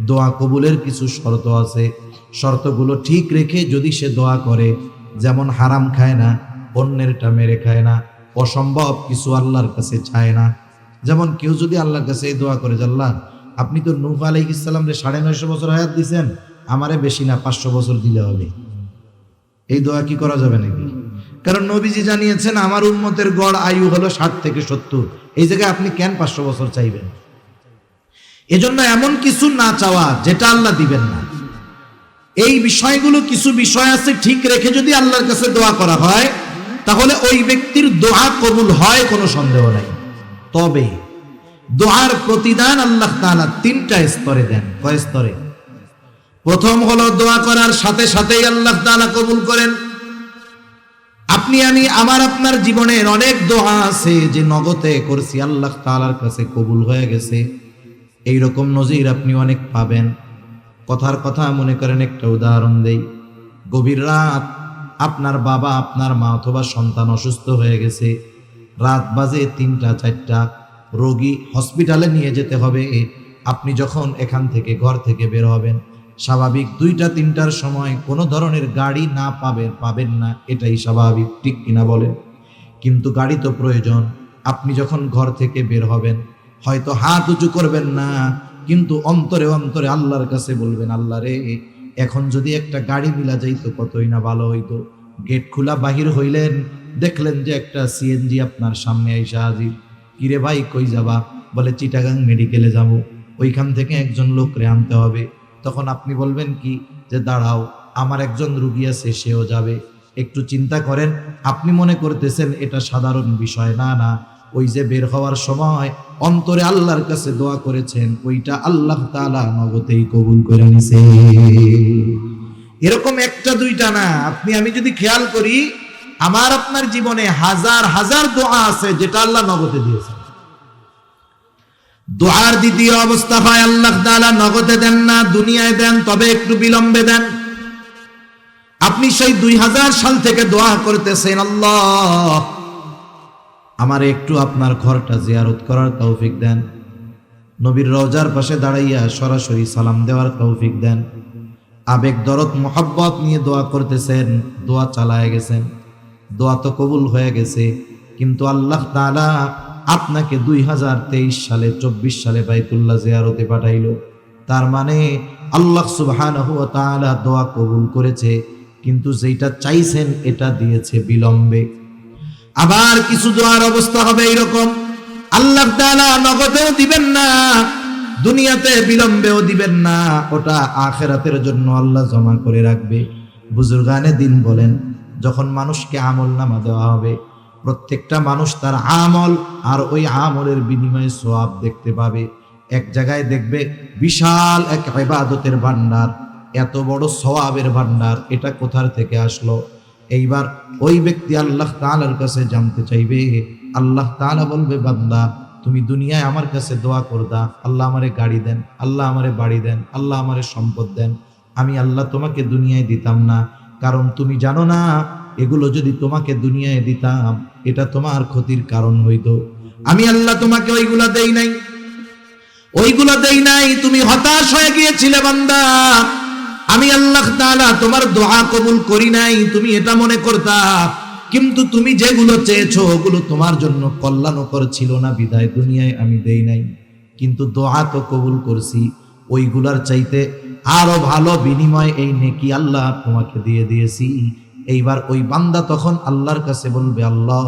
দোয়া কবুলের কিছু শর্ত আছে, শর্তগুলো ঠিক রেখে যদি সে দোয়া করে, যেমন হারাম খায় না, অন্যেরটা মেরে খায় না, অসম্ভব কিছু আল্লাহর কাছে চায় না। যেমন কেউ যদি আল্লাহর কাছে এই দোয়া করে যে আল্লাহ আপনি তো নূহ আলাইহিস সালাম রে 950 বছর হায়াত দিয়েছেন, আমারে বেশি না 500 বছর দিলে হবে, এই দোয়া কি করা যাবে নাকি? কারণ নবীজি জানিয়েছেন আমার উম্মতের গড় আয়ু হলো 60 থেকে 70, এই জায়গায় আপনি কেন 500 বছর চাইবেন? এজন্য এমন কিছু না চাওয়া যেটা আল্লাহ দিবেন না। এই বিষয়গুলো, কিছু বিষয় আছে ঠিক রেখে যদি আল্লাহর কাছে দোয়া করা হয় তাহলে ওই ব্যক্তির দোয়া কবুল হয়, কোনো সন্দেহ নাই। তবে দোয়ার প্রতিদান আল্লাহ তাআলা 3টা স্তরে দেন। কয় স্তরে? প্রথম হলো দোয়া করার সাথে সাথেই আল্লাহ তাআলা কবুল করেন। আপনি আমি আমার আপনার জীবনের অনেক দোয়া আছে যে নগদে করছি, আল্লাহ তাআলার কাছে কবুল হয়ে গেছে। এইরকম নজির আপনি অনেক পাবেন। কথার কথা মনে করেন একটা উদাহরণ দেই। গভীর রাত আপনার বাবা, আপনার মা অথবা সন্তান অসুস্থ হয়ে গেছে, রাত বাজে 3টা 4টা, রোগী হসপিটালে নিয়ে যেতে হবে। আপনি যখন এখান থেকে ঘর থেকে বের হবেন, স্বাভাবিক 2টা 3টার সময় কোনো ধরনের গাড়ি না পাবেন না, এটাই স্বাভাবিক, ঠিক কিনা বলেন? কিন্তু গাড়ি তো প্রয়োজন। আপনি যখন ঘর থেকে বের হবেন হয়তো হাত উঁচু করবেন না, কিন্তু অন্তরে অন্তরে আল্লাহর কাছে বলবেন, আল্লাহ রে এখন যদি একটা গাড়ি মিলা যাইতো কতই না ভালো হইতো। গেট খোলা বাহির হইলেন, দেখলেন যে একটা সিএনজি আপনার সামনে আইসা হাজির। কিরে ভাই কই যাবা? বলে চিটাগাং মেডিকেলে যাব, ওইখান থেকে একজন লোকরে আনতে হবে। তখন আপনি বলবেন কি যে দাঁড়াও, আমার একজন রুগী আছে, সেও যাবে, একটু চিন্তা করেন। আপনি মনে করতেছেন এটা সাধারণ বিষয়, না না, ওই যে বের হওয়ার সময় অন্তরে আল্লাহর কাছে দোয়া করেছেন, ওইটা আল্লাহ তাআলা নগদেই কবুল করে নিছে। এরকম 1টা 2টা না, আপনি আমি যদি খেয়াল করি আমার আপনার জীবনে হাজার হাজার দোয়া আছে যেটা আল্লাহ নগদে দিয়েছেন। দোয়ার দ্বিতীয় অবস্থা হয় আল্লাহ তাআলা নগদে দেন না, দুনিয়ায় দেন, তবে একটু বিলম্বে দেন। আপনি সেই 2000 সাল থেকে দোয়া করতেছেন, আল্লাহ আমার একটু আপনার ঘরটা জিয়ারত করার তৌফিক দেন, নবীর রওজার পাশে দাঁড়াইয়া সরাসরি সালাম দেওয়ার তৌফিক দেন। আবেগ দরদ মোহাব্বত নিয়ে দোয়া করতেছেন, দোয়া চালায় গেছেন, দোয়া তো কবুল হয়ে গেছে, কিন্তু আল্লাহ তাআলা আপনাকে 2023 সালে 24 সালে বাইতুল্লাহ জিয়ারতে পাঠাইলো। তার মানে আল্লাহ সুবহানাহু ওয়া তাআলা দোয়া কবুল করেছে, কিন্তু যেটা চাইছেন এটা দিয়েছে বিলম্বে। আবার কিছু দোয়ার অবস্থা হবে এরকম, আল্লাহ তাআলা নগদেও দিবেন না, দুনিয়াতে বিলম্বেও দিবেন না, ওটা আখিরাতের জন্য আল্লাহ জমা করে রাখবে। বুজুর্গানে দিন বলেন, যখন মানুষকে আমলনামা দেওয়া হবে, প্রত্যেকটা মানুষ তার আমল আর ওই আমলের বিনিময়ে সওয়াব দেখতে পাবে। এক জায়গায় দেখবে বিশাল এক ইবাদতের ভান্ডার, এত বড় সওয়াবের ভান্ডার, এটা কোথা থেকে আসলো? এইবার ওই ব্যক্তি আল্লাহ তাআলার কাছে জানতে চাইবে। আল্লাহ তাআলা বলবে, বান্দা তুমি দুনিয়ায় আমার কাছে দোয়া করদা, আল্লাহ আমারে গাড়ি দেন, আল্লাহ আমারে বাড়ি দেন, আল্লাহ আমারে সম্পদ দেন। আমি আল্লাহ তোমাকে দুনিয়ায় দিতাম না, কারণ তুমি জানো না এগুলো যদি তোমাকে দুনিয়ায় দিতাম এটা তোমার ক্ষতির কারণ হইতো। আমি আল্লাহ তোমাকে ওইগুলা দেই নাই, ওইগুলা দেই নাই, তুমি হতাশ হয়ে গিয়েছিলে বান্দা। আমি আল্লাহ তাআলা তোমার দোয়া কবুল করি নাই, তুমি এটা মনে করতা, কিন্তু তুমি যেগুলো চেয়েছো ওগুলো তোমার জন্য কল্যাণকর ছিল না, বিদায় দুনিয়ায় আমি দেই নাই। কিন্তু দোয়া তো কবুল করছি, ওইগুলার চাইতে আরো ভালো বিনিময় এই নেকি আল্লাহ তোমাকে দিয়ে দিয়েছি। এইবার ওই বান্দা তখন আল্লাহর কাছে বলবে, আল্লাহ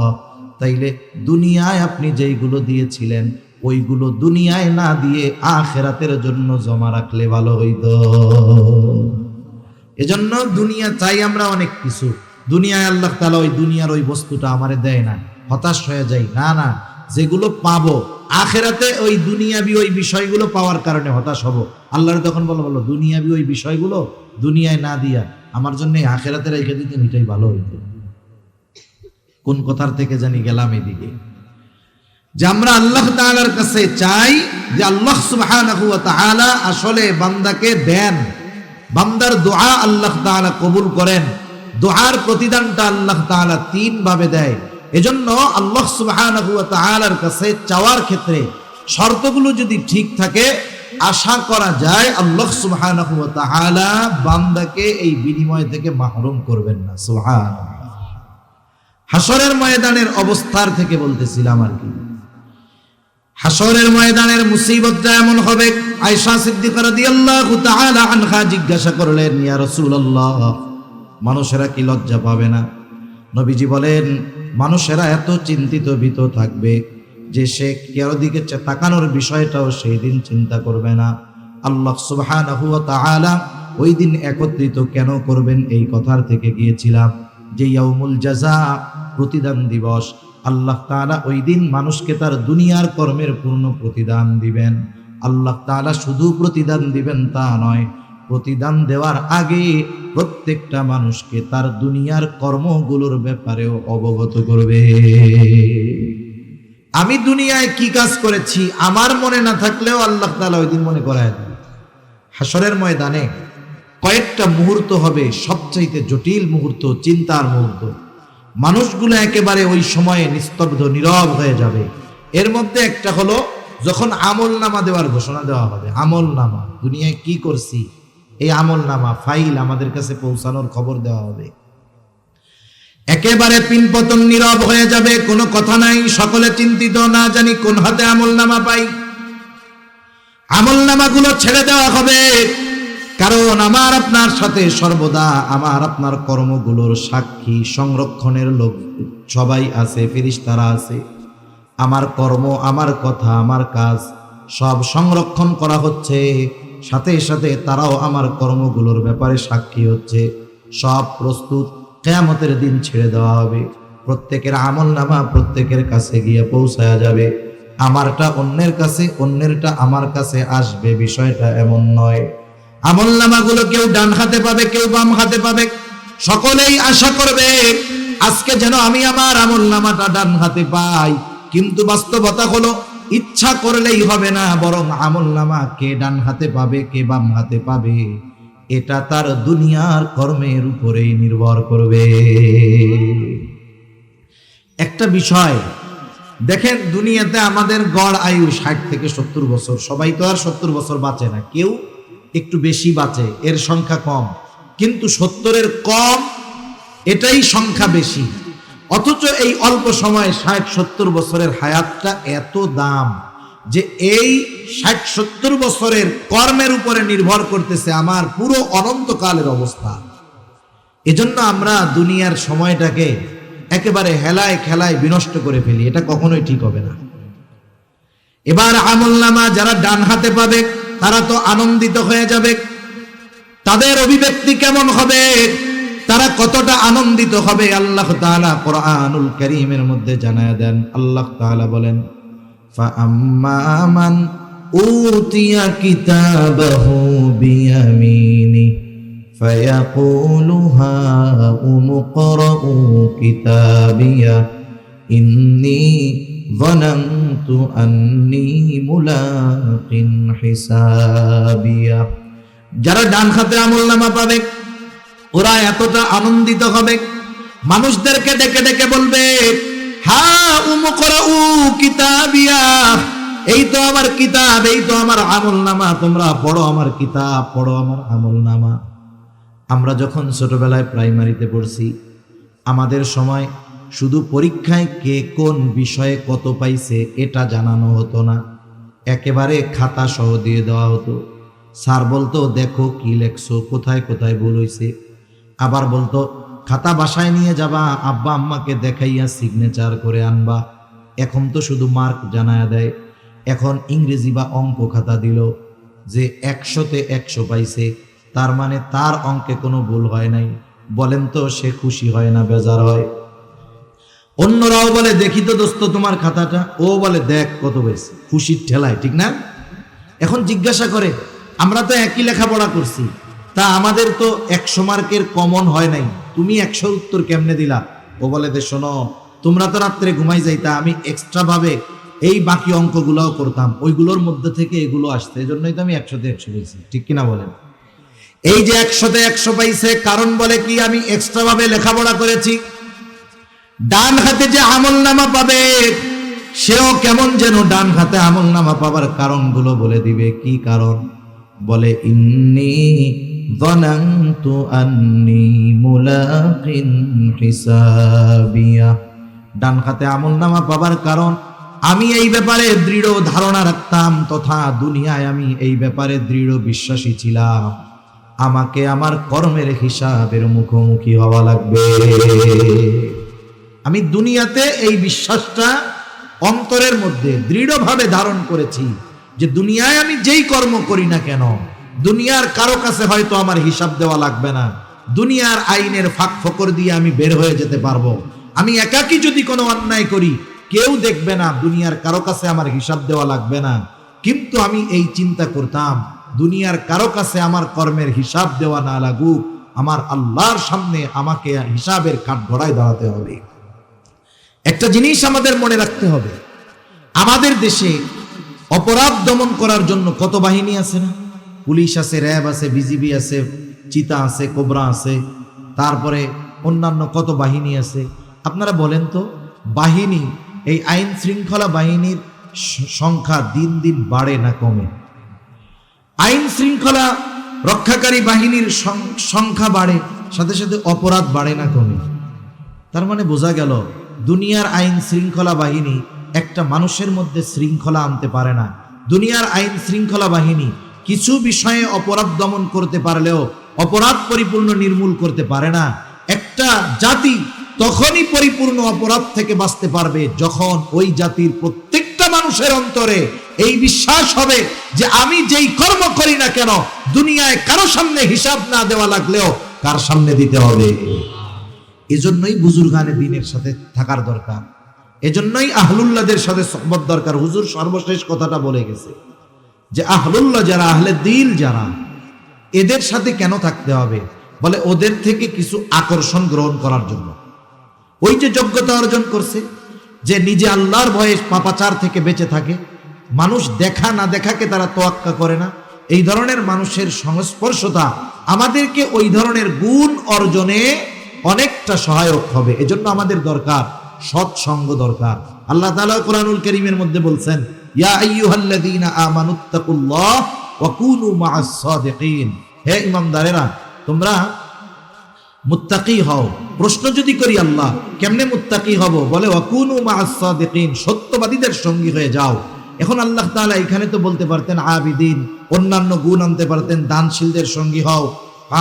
তাইলে দুনিয়ায় আপনি যেইগুলো দিয়েছিলেন ওইগুলো দুনিয়ায় না দিয়ে আখিরাতের জন্য জমা রাখলে ভালো হইতো। এজন্য দুনিয়া চাই আমরা অনেক কিছু, দুনিয়ায় আল্লাহ তাআলা ওই দুনিয়ার ওই বস্তুটা আমারে দেয় না, হতাশ হয়ে যাই, না না, যেগুলো পাবো আখিরাতে ওই দুনিয়াবি ওই বিষয়গুলো পাওয়ার কারণে হতাশ হব। আল্লাহর তখন বলো দুনিয়াবি ওই বিষয়গুলো দুনিয়ায় না দিয়া আমার জন্য আখিরাতে রেখে দিতেন, এটাই ভালো হইতো। কোন কথার থেকে জানি গেলাম এদিকে, যে আমরা আল্লাহ তাআলার কাছে চাই যে আল্লাহ সুবহানাহু ওয়া তাআলা আসলে বান্দাকে দেন, বান্দার দোয়া আল্লাহ তাআলা কবুল করেন, দোয়ার প্রতিদানটা আল্লাহ তাআলা 3 ভাবে দেয়। এজন্য আল্লাহ সুবহানাহু ওয়া তাআলার কাছে চাওয়ার ক্ষেত্রে শর্তগুলো যদি ঠিক থাকে, আশা করা যায় আল্লাহ সুবহানাহু ওয়া তাআলা বান্দাকে এই বিনিময় থেকে মাহরুম করবেন না। সুবহানাল্লাহ। হাসরের ময়দানের অবস্থার থেকে বলতেছিলাম আর কি, হাসরের ময়দানের মুসিবতটা এমন হবে। আয়েশা সিদ্দিকা রাদিয়াল্লাহু তাআলা আনহা জিজ্ঞাসা করলেন, ইয়া রাসূলুল্লাহ মানুষেরা কি লজ্জা পাবে না? নবীজি বলেন, মানুষেরা এত চিন্তিত ভীত থাকবে যে সে কারো দিকে তাকানোর বিষয়টাও সেই দিন চিন্তা করবে না। আল্লাহ সুবহানাহু ওয়া তাআলা ওই দিন একত্রিত কেন করবেন এই কথার থেকে গিয়েছিলাম যে ইয়াউমুল জাযা, প্রতিদান দিবস। আল্লাহ তাআলা ওই দিন মানুষকে তার দুনিয়ার কর্মের পূর্ণ প্রতিদান দিবেন। আল্লাহ তাআলা শুধু প্রতিদান দিবেন তা নয়, প্রতিদান দেওয়ার আগে প্রত্যেকটা মানুষকে তার দুনিয়ার কর্মগুলোর ব্যাপারেও অবগত করবে। আমি দুনিয়ায় কি কাজ করেছি আমার মনে না থাকলেও আল্লাহ তাআলা ওই দিন মনে করায় দেন। হাসরের ময়দানে কয়েকটা মুহূর্ত হবে সবচাইতে জটিল মুহূর্ত, চিন্তার মুহূর্ত। মানুষগুলো একেবারে ওই সময়ে নিস্তব্ধ নীরব হয়ে যাবে। এর মধ্যে একটা হলো যখন আমলনামা দেওয়ার ঘোষণা দেওয়া হবে। আমলনামা, দুনিয়ায় কি করছি এই আমলনামা ফাইল আমাদের কাছে পৌঁছানোর খবর দেওয়া হবে। একেবারে পিনপতন নীরব হয়ে যাবে, কোনো কথা নাই, সকলে চিন্তিত, না জানি কোন হাতে আমলনামা পাই। আমলনামাগুলো ছেড়ে দেওয়া হবে, কারণ আমার আপনার সাথে সর্বদা আমার আপনার কর্মগুলোর সাক্ষী সংরক্ষণের লোক সবাই আছে, ফেরেশতারা আছে। আমার কর্ম, আমার কথা, আমার কাজ সব সংরক্ষণ করা হচ্ছে, সাথে সাথে তারাও আমার কর্মগুলোর ব্যাপারে সাক্ষী হচ্ছে। সব প্রস্তুত, কিয়ামতের দিন ছেড়ে দেওয়া হবে। প্রত্যেকের আমলনামা প্রত্যেকের কাছে গিয়ে পৌঁছায়া যাবে। আমারটা অন্যের কাছে, অন্যেরটা আমার কাছে আসবে, বিষয়টা এমন নয়। আমলনামাগুলো কেউ ডান হাতে পাবে, কেউ বাম হাতে পাবে। সকলেই আশা করবে আজকে যেন আমি আমার আমলনামাটা ডান হাতে পাই, কিন্তু বাস্তবতা হলো ইচ্ছা করলেই হবে না, বরং আমলনামা কে ডান হাতে পাবে কে বাম হাতে পাবে এটা তার দুনিয়ার কর্মের উপরেই নির্ভর করবে। একটা বিষয় দেখেন, দুনিয়াতে আমাদের গড় আয়ু 60 থেকে 70 বছর। সবাই তো আর 70 বছর বাঁচে না, কেউ একটু বেশি বাঁচে, এর সংখ্যা কম। কিন্তু 70-এর কম, এটাই সংখ্যা বেশি। অথচ এই অল্প সময়ে 60-70 বছরের হায়াতটা এত দাম যে এই 60-70 বছরের কর্মের উপরে নির্ভর করতেছে আমার পুরো অনন্তকালের অবস্থা। এজন্য আমরা দুনিয়ার সময়টাকে একেবারে হেলায় খেলায় বিনষ্ট করে ফেলি, এটা কখনোই ঠিক হবে না। এবার আমলনামা যারা ডান হাতে পাবে তারা তো আনন্দিত হয়ে যাবে। তাদের অভিব্যক্তি কেমন হবে, তারা কতটা আনন্দিত হবে, আল্লাহ তাআলা কোরআনুল কারীমের মধ্যে জানায় দেন। আল্লাহ তাআলা বলেন, ফাআম্মা মান উতিয়া কিতাবাহু বিয়ামিনি ফায়াকুলু হাউমু ইকরাউ কিতাবিয়া ইন্নী যানানতু আন্নী মুলাকিন হিসাবিয়া। যারা ডান হাতে আমলনামা পাবে ওরা এতটা আনন্দিত হবে, মানুষদেরকে ডেকে ডেকে বলবে, হা উমকরাউ কিতাবিয়া, এই তো আমার কিতাব, এই তো আমার আমলনামা, তোমরা পড়ো আমার কিতাব, পড়ো আমার আমলনামা। আমরা যখন ছোটবেলায় প্রাইমারিতে পড়ছি, আমাদের সময় শুধু পরীক্ষায় কে কোন বিষয়ে কত পাইছে এটা জানানো হতো না, একেবারে খাতা সহ দিয়ে দেওয়া হতো। স্যার বলতো, দেখো কি লেখছো, কোথায় কোথায় ভুল হয়েছে। আবার বলতো, খাতা বাসায় নিয়ে যাবা, আব্বা আম্মাকে দেখাইয়া সিগনেচার করে আনবা। এখন তো শুধু মার্ক জানায়া দেয়। এখন ইংরেজি বা অঙ্ক খাতা দিল যে 100-তে 100 পাইছে, তার মানে তার অঙ্কে কোনো ভুল হয় নাই। বলেন তো সে খুশি হয় না বেজার হয়? অন্যরাও বলে, দেখি তো দোস্ত তোমার খাতাটা, ও বলে দেখ কত পেয়েছে, খুশির ঠেলায়, ঠিক না? এখন জিজ্ঞাসা করে, আমরা তো একই লেখাপড়া করছি, তা আমাদের তো 100 মার্কের কমন হয় নাই, তুমি 100 উত্তর কেমনে দিলা? ও বলে, দে শোনো, তোমরা তো রাত্রে ঘুমাই যাইতা, আমি এক্সট্রা ভাবে এই বাকি অঙ্কগুলোও করতাম, ওইগুলোর মধ্যে থেকে এগুলো আসছে, এই জন্যই তো আমি 100-তে 100 পেয়েছি, ঠিক কিনা বলেন? এই যে 100-তে 100 পাইছে, কারণ বলে কি, আমি এক্সট্রা ভাবে লেখাপড়া করেছি। ডান হাতে যে আমলনামা পাবে সেও কেমন যেন ডান হাতে আমলনামা পাবার কারণগুলো বলে দিবে। কি কারণ? বলে, ইন্নী যানানতু আন্নী মুলাকিন হিসাবিয়া। ডান হাতে আমলনামা পাবার কারণ, আমি এই ব্যাপারে দৃঢ় ধারণা রাখতাম, তথা দুনিয়ায় আমি এই ব্যাপারে দৃঢ় বিশ্বাসী ছিলাম, আমাকে আমার কর্মের হিসাবের মুখোমুখি হওয়া লাগবে। আমি দুনিয়াতে এই বিশ্বাসটা অন্তরের মধ্যে দৃঢ়ভাবে ধারণ করেছি যে দুনিয়ায় আমি যেই কর্ম করি না কেন, দুনিয়ার কারো কাছে হয়তো আমার হিসাব দেওয়া লাগবে না, দুনিয়ার আইনের ফাঁক ফোকর দিয়ে আমি বের হয়ে যেতে পারবো। আমি একাকী যদি কোনো অন্যায় করি কেউ দেখবে না, দুনিয়ার কারো কাছে আমার হিসাব দেওয়া লাগবে না। কিন্তু আমি এই চিন্তা করতাম, দুনিয়ার কারো কাছে আমার কর্মের হিসাব দেওয়া না লাগুক, আমার আল্লাহর সামনে আমাকে হিসাবের কাঠগড়ায় দাঁড়াতে হবে। একটা জিনিস আমাদের মনে রাখতে হবে, আমাদের দেশে অপরাধ দমন করার জন্য কত বাহিনী আছে না? পুলিশ আছে, র্যাব আছে, বিজিবি আছে, চিতা আছে, কোবরা আছে, তারপরে অন্যান্য কত বাহিনী আছে। আপনারা বলেন তো, বাহিনী, এই আইন শৃঙ্খলা বাহিনীর সংখ্যা দিন দিন বাড়ে না কমে? আইন শৃঙ্খলা রক্ষাকারী বাহিনীর সংখ্যা বাড়ে, সাথে সাথে অপরাধ বাড়ে না কমে? তার মানে বোঝা গেল, দুনিয়ার আইন শৃঙ্খলা বাহিনী একটা মানুষের মধ্যে শৃঙ্খলা আনতে পারে না। দুনিয়ার আইন শৃঙ্খলা বাহিনী কিছু বিষয়ে অপরাধ দমন করতে পারলেও অপরাধ পরিপূর্ণ নির্মূল করতে পারে না। একটা জাতি তখনই পরিপূর্ণ অপরাধ থেকে বাঁচতে পারবে যখন ওই জাতির প্রত্যেকটা মানুষের অন্তরে এই বিশ্বাস হবে যে আমি যেই কর্ম করি না কেন, দুনিয়ায় কারো সামনে হিসাব না দেওয়া লাগলেও কার সামনে দিতে হবে। এজন্যই বুজুর্গানে দ্বীনের সাথে থাকার দরকার, এজন্যই আহলুল্লাহদের সাথে সোহবত দরকার। হুজুর সর্বশেষ কথাটা বলে গেছে যে আহলুল্লাহ যারা, আহলে দিল যারা, এদের সাথে কেন থাকতে হবে? বলে ওদের থেকে কিছু আকর্ষণ গ্রহণ করার জন্য। ওই যে যোগ্যতা অর্জন করছে, যে নিজে আল্লাহর ভয়ে পাপাচার থেকে বেঁচে থাকে, মানুষ দেখা না দেখাকে তারা তোয়াক্কা করে না। এই ধরনের মানুষের সংস্পর্শতা আমাদেরকে ওই ধরনের গুণ অর্জনে অনেকটা সহায়ক হবে। এজন্য আমাদের দরকার সৎসঙ্গ দরকার। আল্লাহ তাআলা কোরআনুল কারীমের মধ্যে বলছেন, ইয়া আইয়ুহাল্লাযীনা আমানুত্তাকুল্লাহ ওয়া কুনু মাআস সাদিকিন। হে ঈমানদারেরা, তোমরা মুত্তাকি হও। প্রশ্ন যদি করি আল্লাহ কেমনে মুত্তাকি হব, বলে ওয়া কুনু মাআস সাদিকিন, সত্যবাদীদের সঙ্গী হয়ে যাও। এখন আল্লাহ তাআলা এখানে তো বলতে পারতেন আবিদিন, অন্যান্য গুণ আনতে পারতেন, দানশীলদের সঙ্গী হও,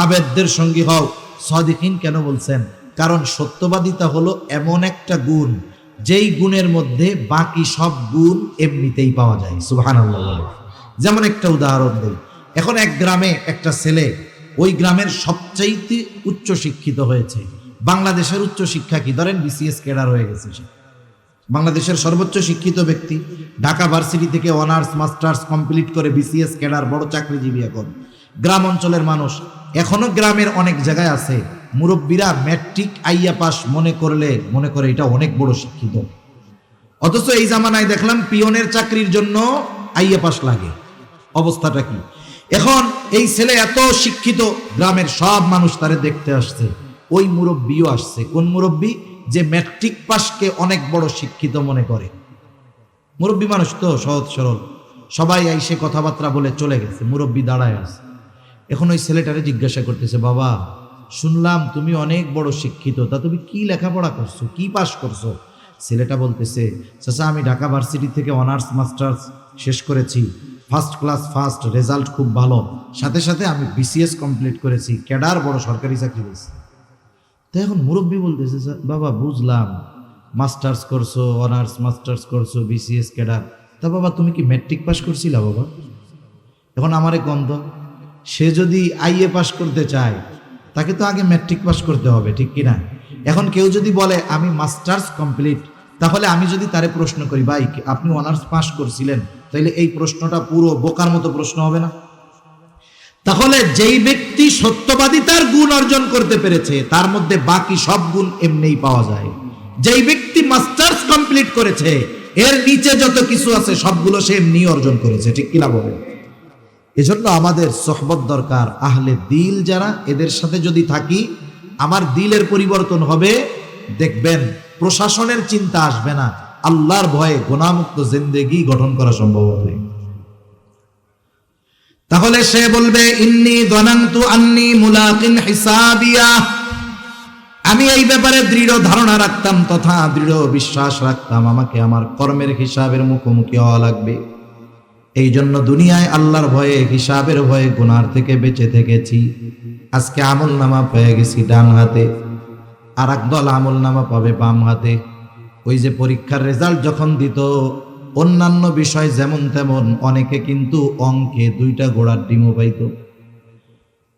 আবেদদের সঙ্গী হও। সাদিকিন কেন বলছেন? কারণ সত্যবাদিতা হলো এমন একটা গুণ যেই গুণের মধ্যে বাকি সব গুণ এমনিতেই পাওয়া যায়। সুবহানাল্লাহ। যেমন একটা উদাহরণ দেই, এখন এক গ্রামে একটা ছেলে ওই গ্রামের সবচাইতে উচ্চ শিক্ষিত হয়েছে। বাংলাদেশের উচ্চ শিক্ষা কি, ধরেন বিসিএস ক্যাডার হয়ে গেছে সে, বাংলাদেশের সর্বোচ্চ শিক্ষিত ব্যক্তি। ঢাকা ভার্সিটি থেকে অনার্স মাস্টার্স কমপ্লিট করে বিসিএস ক্যাডার, বড় চাকরিজীবী। এখন গ্রাম অঞ্চলের মানুষ, এখনো গ্রামের অনেক জায়গায় আছে মুরব্বীরা ম্যাট্রিক আইয়া পাস মনে করে এটা অনেক বড় শিক্ষিত। অথচ এই জামানায় দেখলাম পিয়নের চাকরির জন্য আইয়া পাস লাগে। অবস্থাটা কি? এখন এই ছেলে এত শিক্ষিত, গ্রামের সব মানুষ তারে দেখতে আসছে। ওই মুরব্বীও আসছে। কোন মুরব্বী? যে ম্যাট্রিক পাসকে অনেক বড় শিক্ষিত মনে করে। মুরব্বী মানুষ তো সহজ সরল, সবাই আইসে কথাবার্তা বলে চলে গেছে। মুরব্বী দাঁড়ায় আছে। এখন ওই ছেলেটারে জিজ্ঞাসা করতেছে, বাবা শুনলাম তুমি অনেক বড় শিক্ষিত, তা তুমি কি লেখাপড়া করছো, কি পাস করছো? ছেলেটা বলতেছে, চাচা আমি ঢাকা ভার্সিটি থেকে অনার্স মাস্টার্স শেষ করেছি, ফার্স্ট ক্লাস ফার্স্ট, রেজাল্ট খুব ভালো, সাথে সাথে আমি বিসিএস কমপ্লিট করেছি, ক্যাডার, বড় সরকারি চাকরি পেয়েছি। তো এখন মুরব্বী বলতেছে, বাবা বুঝলাম মাস্টার্স করছো, অনার্স মাস্টার্স করছো, বিসিএস ক্যাডার, তা বাবা তুমি কি ম্যাট্রিক পাস করছিলা বাবা? এখন আমারে গন্ধ, সে যদি আইএ পাস করতে চায় তাকে তো আগে ম্যাট্রিক পাস করতে হবে, ঠিক কিনা? এখন কেউ যদি বলে আমি মাস্টার্স কমপ্লিট, তাহলে আমি যদি তারে প্রশ্ন করি, ভাই আপনি অনার্স পাস করছিলেন, তাইলে এই প্রশ্নটা পুরো বোকার মতো প্রশ্ন হবে না? তাহলে যেই ব্যক্তি সত্যবাদিতার গুণ অর্জন করতে পেরেছে তার মধ্যে বাকি সব গুণ এমনিই পাওয়া যায়। যেই ব্যক্তি মাস্টার্স কমপ্লিট করেছে এর নিচে যত কিছু আছে সবগুলো সে এমনি অর্জন করেছে, ঠিক কিনা বলেন? এজন্য আমাদের সোহবত দরকার। আহলে দিল যারা, এদের সাথে যদি থাকি আমার দিলের পরিবর্তন হবে। দেখবেন প্রশাসনের চিন্তা আসবে না, আল্লাহর ভয়ে গুনাহমুক্ত জিন্দেগি গঠন করা সম্ভব হবে। তাহলে সে বলবে, ইন্নী যানানতু আন্নী মুলাকিন হিসাবিয়া, আমি এই ব্যাপারে দৃঢ় ধারণা রাখতাম তথা দৃঢ় বিশ্বাস রাখতাম আমাকে আমার কর্মের হিসাবের মুখোমুখি হওয়া লাগবে। এই জন্য দুনিয়ায় আল্লাহর ভয়ে, হিসাবের ভয়ে গুনার থেকে বেঁচে থেকেছি। আজকে আমল নামা পেয়ে গেছি ডান হাতে, আর একদল আমল নামা পাবে বাম হাতে। ওই যে পরীক্ষার রেজাল্ট যখন দিত, অন্যান্য বিষয় যেমন তেমন, অনেকে কিন্তু অঙ্কে 2টা ঘোড়ার ডিমও পাইত।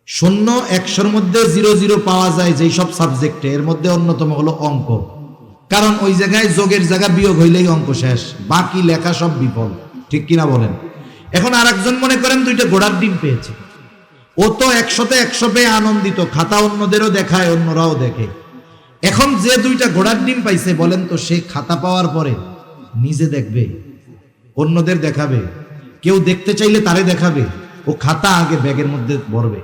0 100-র মধ্যে 0 পাওয়া যায় যেই সব সাবজেক্টে, এর মধ্যে অন্যতম হলো অঙ্ক। কারণ ওই জায়গায় যোগের জায়গা বিয়োগ হইলেই অঙ্ক শেষ, বাকি লেখা সব বিফল, ঠিক কিনা বলেন? এখন আর একজন মনে করেন 2টা ঘোড়ার ডিম পেয়েছে, ও তো 100-তে 100 পেয়ে আনন্দিত, খাতা অন্যদেরও দেখায়, অন্যরাও দেখে। এখন যে 2টা ঘোড়ার ডিম পাইছে, বলেন তো সে খাতা পাওয়ার পরে নিজে দেখবে, অন্যদের দেখাবে? কেউ দেখতে চাইলে তারে দেখাবে? ও খাতা আগে ব্যাগের মধ্যে ভরবে,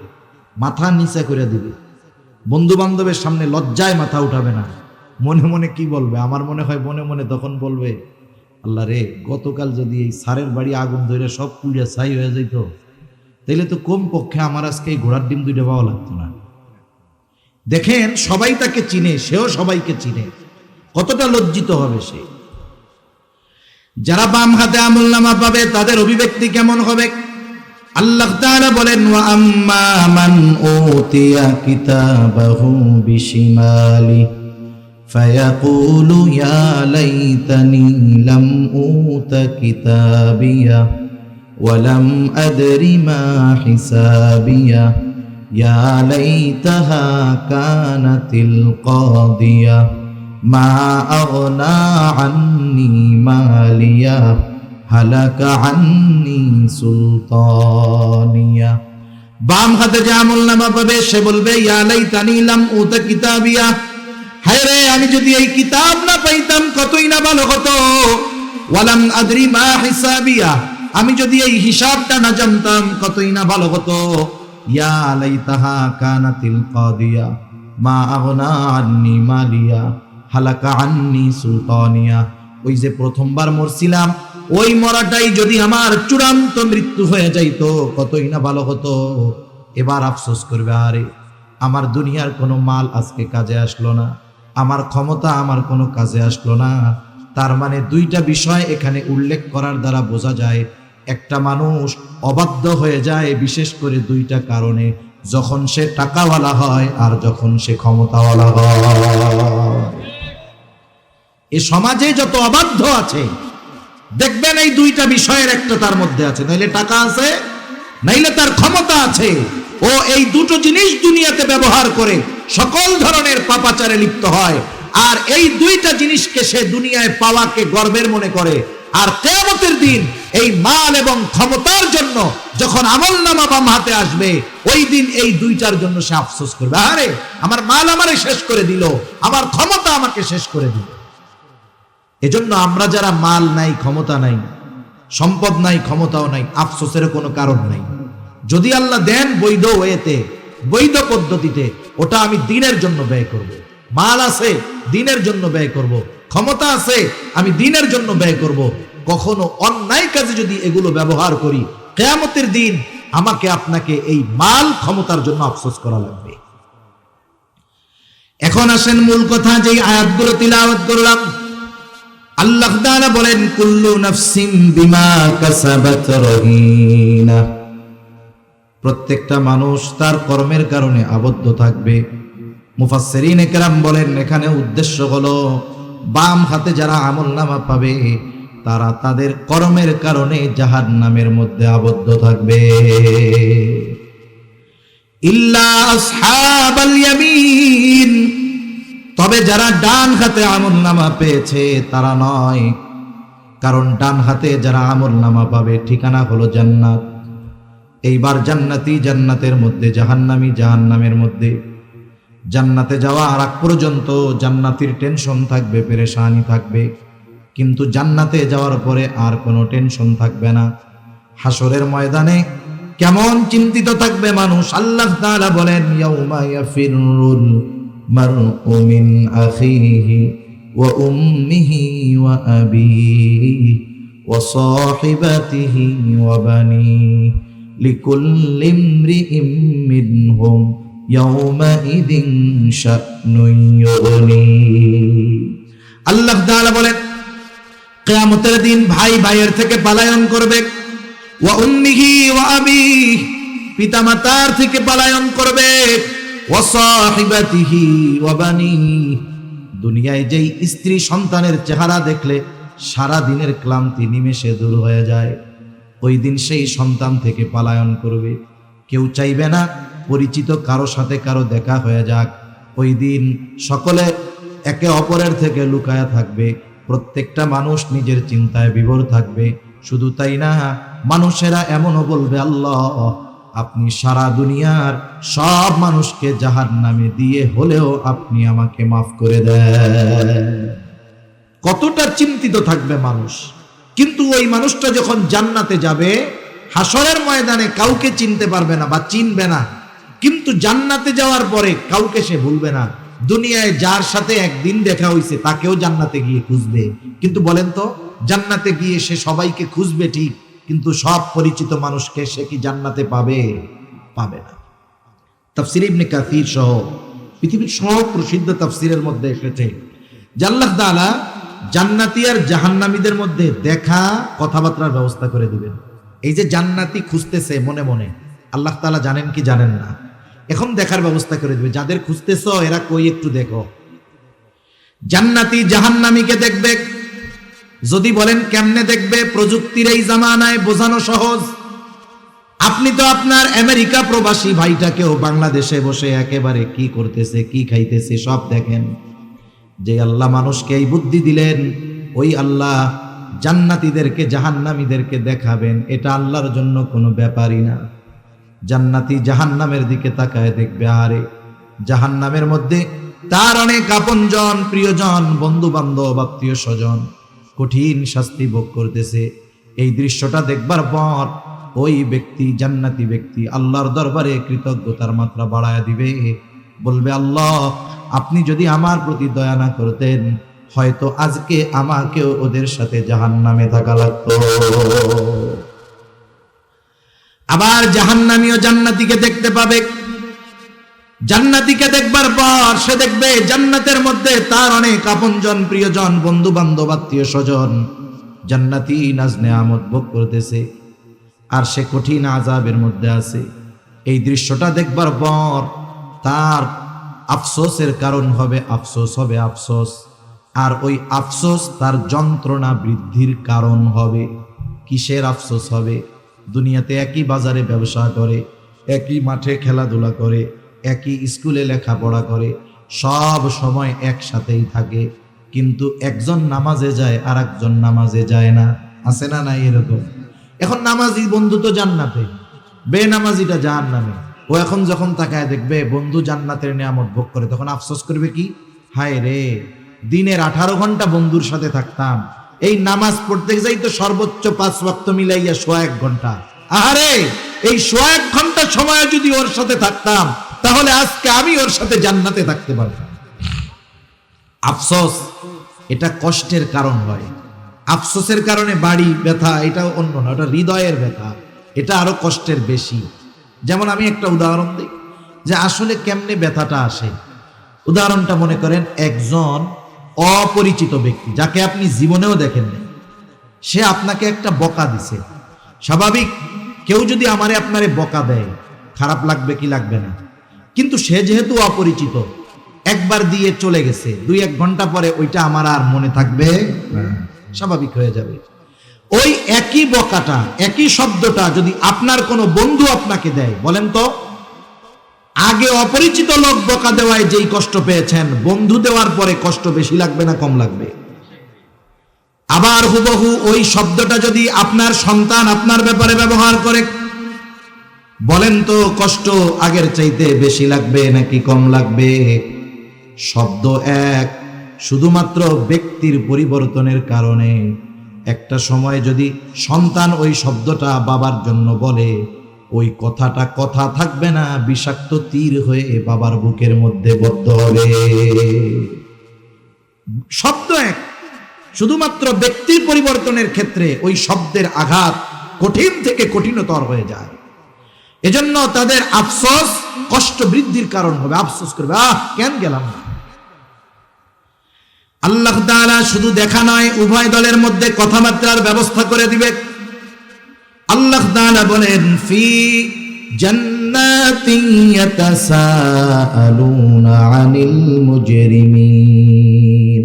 মাথা নিচে করে দিবে, বন্ধু বান্ধবের সামনে লজ্জায় মাথা উঠাবে না। মনে মনে কি বলবে? আমার মনে হয় মনে মনে তখন বলবে, আল্লাহ রে, গতকাল যদি এই সারের বাড়ি আগুন ধরে সব পুড়িয়া ছাই হয়ে যেত, তাইলে তো কম পক্ষে আমার আজকে এই ঘোড়ার ডিম 2টা পাওয়া লাগতো না। দেখেন সবাই তাকে চিনে, সেও সবাইকে চিনে, কতটা লজ্জিত হবে সে। যারা বাম হাতে আমল নামা পাবে তাদের অভিব্যক্তি কেমন হবে? আল্লাহ তাআলা বলেন, ওয়া আম্মা মান উতিয়া কিতাবাহু বিশিমালি ফায়াকুলু ইয়া লাইতানি লাম উতা কিতাবিয়া ওয়া লাম আদরি মা হিসাবিয়া ইয়া লাইতাহা কানাতিল কাদিয়া মা আগনা আন্নি মালিয়া হালাকা আন্নি সুলতানিয়া। বাম হাতে যে আমল নামা পাবে সে বলবে, ইয়া লাইতানি লাম উতা কিতাবিয়া, হায় রে আমি যদি এই কিতাব না পাইতাম কতই না ভালো হতো। ওয়ালাম আদরি মা হিসাবিয়া, আমি যদি এই হিসাবটা না জানতাম কতই না ভালো হতো। ইয়া লাইতাহা কানাতিল কাদিয়া মা আগনা আন্নি মালিয়া হালাকা আন্নি সুলতানিয়া। ওই যে প্রথমবার মরছিলাম, ওই মরাটাই যদি আমার চূড়ান্ত মৃত্যু হয়ে যাইতো কতই না ভালো হতো। এবার আফসোস করবে, আরে আমার দুনিয়ার কোনো মাল আজকে কাজে আসলো না, আমার ক্ষমতা আমার কোনো কাজে আসলো না। তার মানে দুইটা বিষয় এখানে উল্লেখ করার দ্বারা বোঝা যায় একটা মানুষ অবাধ্য হয়ে যায় বিশেষ করে দুইটা কারণে, যখন সে টাকাওয়ালা হয় আর যখন সে ক্ষমতাওয়ালা হয়। এই সমাজে যত অবাধ্য আছে দেখবেন এই দুইটা বিষয়ের একটা তার মধ্যে আছে, নাইলে টাকা আছে নাইলে তার ক্ষমতা আছে। ও এই দুটো জিনিস দুনিয়াতে ব্যবহার করে সকল ধরনের পাপাচারে লিপ্ত হয়, আর এই দুইটা জিনিসকে সে দুনিয়ায় পাওয়াকে গর্বের মনে করে। আর কিয়ামতের দিন এই মাল এবং ক্ষমতার জন্য যখন আমলনামা বাম হাতে আসবে, ওই দিন এই দুইটার জন্য সে আফসোস করবে, আরে আমার মাল আমারে শেষ করে দিল, আমার ক্ষমতা আমাকে শেষ করে দিল। এজন্য আমরা যারা মাল নাই, ক্ষমতা নাই, সম্পদ নাই, ক্ষমতাও নাই, আফসোসের কোনো কারণ নাই। যদি আল্লাহ দেন বৈধ ওয়েতে, বৈধ পদ্ধতিতে, ওটা আমি দ্বীনের জন্য ব্যয় করব। মাল আছে দ্বীনের জন্য ব্যয় করব, ক্ষমতা আছে আমি দ্বীনের জন্য ব্যয় করব। কখনো অন্যায় কাজে যদি এগুলো ব্যবহার করি, কিয়ামতের দিন আমাকে আপনাকে এই মাল ক্ষমতার জন্য আফসোস করা লাগবে। এখন আসেন মূল কথা, যে আয়াতগুলো তিলাওয়াত করলাম। আল্লাহ তাআলা বলেন কুল্লু নাফসিম বিমা কাসাবাত রহিনা, প্রত্যেকটা মানুষ তার কর্মের কারণে আবদ্ধ থাকবে। মুফাসসিরিনে কেরাম বলেন এখানে উদ্দেশ্য হলো বাম হাতে যারা আমলনামা পাবে তারা তাদের কর্মের কারণে জাহান্নামের মধ্যে আবদ্ধ থাকবে। ইল্লা আসহাবাল ইয়ামিন, তবে যারা ডান হাতে আমলনামা পেয়েছে তারা নয়, কারণ ডান হাতে যারা আমলনামা পাবে ঠিকানা হলো জান্নাত। এইবার জান্নাতি জান্নাতের মধ্যে, জাহান্নামী জাহান্নামের মধ্যে। জান্নাতে যাওয়ার আগ পর্যন্ত জান্নাতীর টেনশন থাকবে, পেরেশানি থাকবে, কিন্তু জান্নাতে যাওয়ার পরে আর কোনো টেনশন থাকবে না। হাসরের ময়দানে কেমন চিন্তিত থাকবে মানুষ। আল্লাহ তাআলা বলেন ইয়াউমা ইয়াফিরুল মারউ মিন আখিহি ওয়া উম্মিহি ওয়া আবিহি ওয়া সাহিবাতিহি ওয়া বানিহি লিকুল্লি ইমরিইম মিনহুম ইয়াউমাইযিন শা'নুন ইউগনি। আল্লাহ তাআলা বলেন কিয়ামতের দিন ভাই ভাইয়ের থেকে পলায়ন করবে। ওয়া উম্মিহি ওয়া আবিহি, পিতামাতার থেকে পলায়ন করবে। ওয়া সাহিবাতিহি ওয়া বানিহি, দুনিয়ায় যেই স্ত্রী সন্তানের চেহারা দেখলে সারা দিনের ক্লান্তি নিমেষে দূর হয়ে যায়, ওই দিন সেই সন্তান থেকে পলায়ন করবে। কেউ চাইবে না পরিচিত কারো সাথে কারো দেখা হয়ে যাক। ওই দিন সকলে একে অপরের থেকে লুকায়া থাকবে, প্রত্যেকটা মানুষ নিজের চিন্তায় বিভোর থাকবে। শুধু তাই না, মানুষেরা এমনও বলবে আল্লাহ আপনি সারা দুনিয়ার সব মানুষকে জাহান্নামে দিয়ে হলেও আপনি আমাকে মাফ করে দেন। কতটা চিন্তিত থাকবে মানুষ। কিন্তু ওই মানুষটা যখন জান্নাতে যাবে, হাসরের ময়দানে কাউকে চিনতে পারবে না বা চিনবে না, কিন্তু জান্নাতে যাওয়ার পরে কাউকে সে ভুলবে না। দুনিয়ায় যার সাথে একদিন দেখা হইছে তাকেও জান্নাতে গিয়ে খুঁজবে, কিন্তু বলেন তো জান্নাতে গিয়ে সে সবাইকে খুঁজবে ঠিক, কিন্তু সব পরিচিত মানুষকে সে কি জান্নাতে পাবে? পাবে না। তাফসীর ইবনে কাসির সহ পৃথিবীর সব প্রসিদ্ধ তাফসীরের মধ্যে এসেছে যে আল্লাহ তাআলা জান্নাতি আর জাহান্নামীদের মধ্যে দেখা কথাবার্তার ব্যবস্থা করে দিবেন। এই যে জান্নাতি খুঁজতেছে মনে মনে, আল্লাহ তাআলা জানেন কি জানেন না, এখন দেখার ব্যবস্থা করে দিবে। যাদের খুঁজতেছ এরা কই একটু দেখো। জান্নাতি জাহান্নামীকে দেখবে। যদি বলেন কেমনে দেখবে, প্রযুক্তির এই জামানায় বোঝানো সহজ। আপনি তো আপনার আমেরিকা প্রবাসী ভাইটাকেও বাংলাদেশে বসে একেবারে কি করতেছে কি খাইতেছে সব দেখেন। যে আল্লাহ মানুষকে এই বুদ্ধি দিলেন, ওই আল্লাহ জান্নাতীদেরকে জাহান্নামীদেরকে দেখাবেন, এটা আল্লাহর জন্য কোনো ব্যাপারই না। জান্নাতি জাহান্নামের দিকে তাকায় দেখবে, আরে জাহান্নামের মধ্যে তার অনেক আপনজন, প্রিয়জন, বন্ধু বান্ধব, আত্মীয় স্বজন, কঠিন শাস্তি ভোগ করতেছে। এই দৃশ্যটা দেখবার পর ওই ব্যক্তি, জান্নাতি ব্যক্তি, আল্লাহর দরবারে কৃতজ্ঞতার মাত্রা বাড়ায় দিবে, বলবে, আল্লাহ আপনি যদি আমার প্রতি দয়া না করতেন, হয়তো আজকে আমাকেও ওদের সাথে জাহান্নামে থাকা লাগতো। আবার জাহান্নামীও জান্নাতীকে দেখতে পাবে। জান্নাতীকে দেখবার পর সে দেখবে জান্নাতের মধ্যে তার অনেক আপনজন, প্রিয়জন, বন্ধু বান্ধব, আত্মীয় স্বজন জান্নাতি নাজ নেয়ামত ভোগ করতেছে, আর সে কঠিন আযাবের মধ্যে আছে। এই দৃশ্যটা দেখবার পর তার আফসোসের কারণ হবে, আফসোস হবে, আফসোস। আর ওই আফসোস তার যন্ত্রণা বৃদ্ধির কারণ হবে। কিসের আফসোস হবে? দুনিয়াতে একই বাজারে ব্যবসা করে, একই মাঠে খেলাধুলা করে, একই স্কুলে লেখাপড়া করে, সব সময় একসাথেই থাকে, কিন্তু একজন নামাজে যায় আর একজন নামাজে যায় না। আছে না নাই এরকম? এখন নামাজি বন্ধু তো জান্নাতে, বেনামাজিটা জাহান্নামে। ও এখন যখন তাকায় দেখবে বন্ধু জান্নাতের নিয়ামত ভোগ করে, তখন আফসোস করবে কি, হায় রে, দিনের 18 ঘন্টা বন্ধুর সাথে থাকতাম, এই নামাজ পড়তে যাই তো সর্বোচ্চ 5 ওয়াক্ত মিলাইয়া 1 ঘন্টা, আরে এই 1 ঘন্টা সময় যদি ওর সাথে থাকতাম, তাহলে আজকে আমি ওর সাথে জান্নাতে থাকতে পারতাম। আফসোস এটা কষ্টের কারণ হয়। আফসোসের কারণে বাড়ি ব্যথা, এটা অন্য না, ওটা হৃদয়ের ব্যথা, এটা আরো কষ্টের বেশি। যেমন আমি একটা উদাহরণ দিই যে আসলে কেমনে ব্যথাটা আসে। উদাহরণটা মনে করেন, একজন অপরিচিত ব্যক্তি যাকে আপনি জীবনেও দেখেন নাই, সে আপনাকে একটা বকা দিছে। স্বাভাবিক, কেউ যদি আমারে আপনারে বকা দেয় খারাপ লাগবে কি লাগবে না? কিন্তু সে যেহেতু অপরিচিত, একবার দিয়ে চলে গেছে, 2-1 ঘন্টা পরে ওইটা আমার আর মনে থাকবে না, স্বাভাবিক হয়ে যাবে। ওই একই বকাটা, একই শব্দটা যদি আপনার কোনো বন্ধু আপনাকে দেয়, বলেন তো আগে অপরিচিত লোক বকা দেওয়ায় যেই কষ্ট পেয়েছেন, বন্ধু দেওয়ার পরে কষ্ট বেশি লাগবে না কম লাগবে? আবার হুবহু ওই শব্দটা যদি আপনার সন্তান আপনার ব্যাপারে ব্যবহার করে, বলেন তো কষ্ট আগের চাইতে বেশি লাগবে নাকি কম লাগবে? শব্দ এক, শুধুমাত্র ব্যক্তির পরিবর্তনের কারণে একটা সময় যদি সন্তান ওই শব্দটা বাবার জন্য বলে, ওই কথাটা কথা থাকবে না, বিষাক্ত তীর হয়ে বাবার বুকের মধ্যে বদ্ধ হবে। শব্দ এক, শুধুমাত্র ব্যক্তির পরিবর্তনের ক্ষেত্রে ওই শব্দের আঘাত কঠিন থেকে কঠিনতর হয়ে যায়। এজন্য তাদের আফসোস কষ্ট বৃদ্ধির কারণ হবে, আফসোস করবে, কেন গেলাম না। আল্লাহ তাআলা শুধু দেখা নয়, উভয় দলের মধ্যে কথাবার্তার ব্যবস্থা করে দিবে। আল্লাহ তাআলা বলেন, ফি জান্নাতিন ইয়াতাসাআলুনা আনিল মুজরিমিন।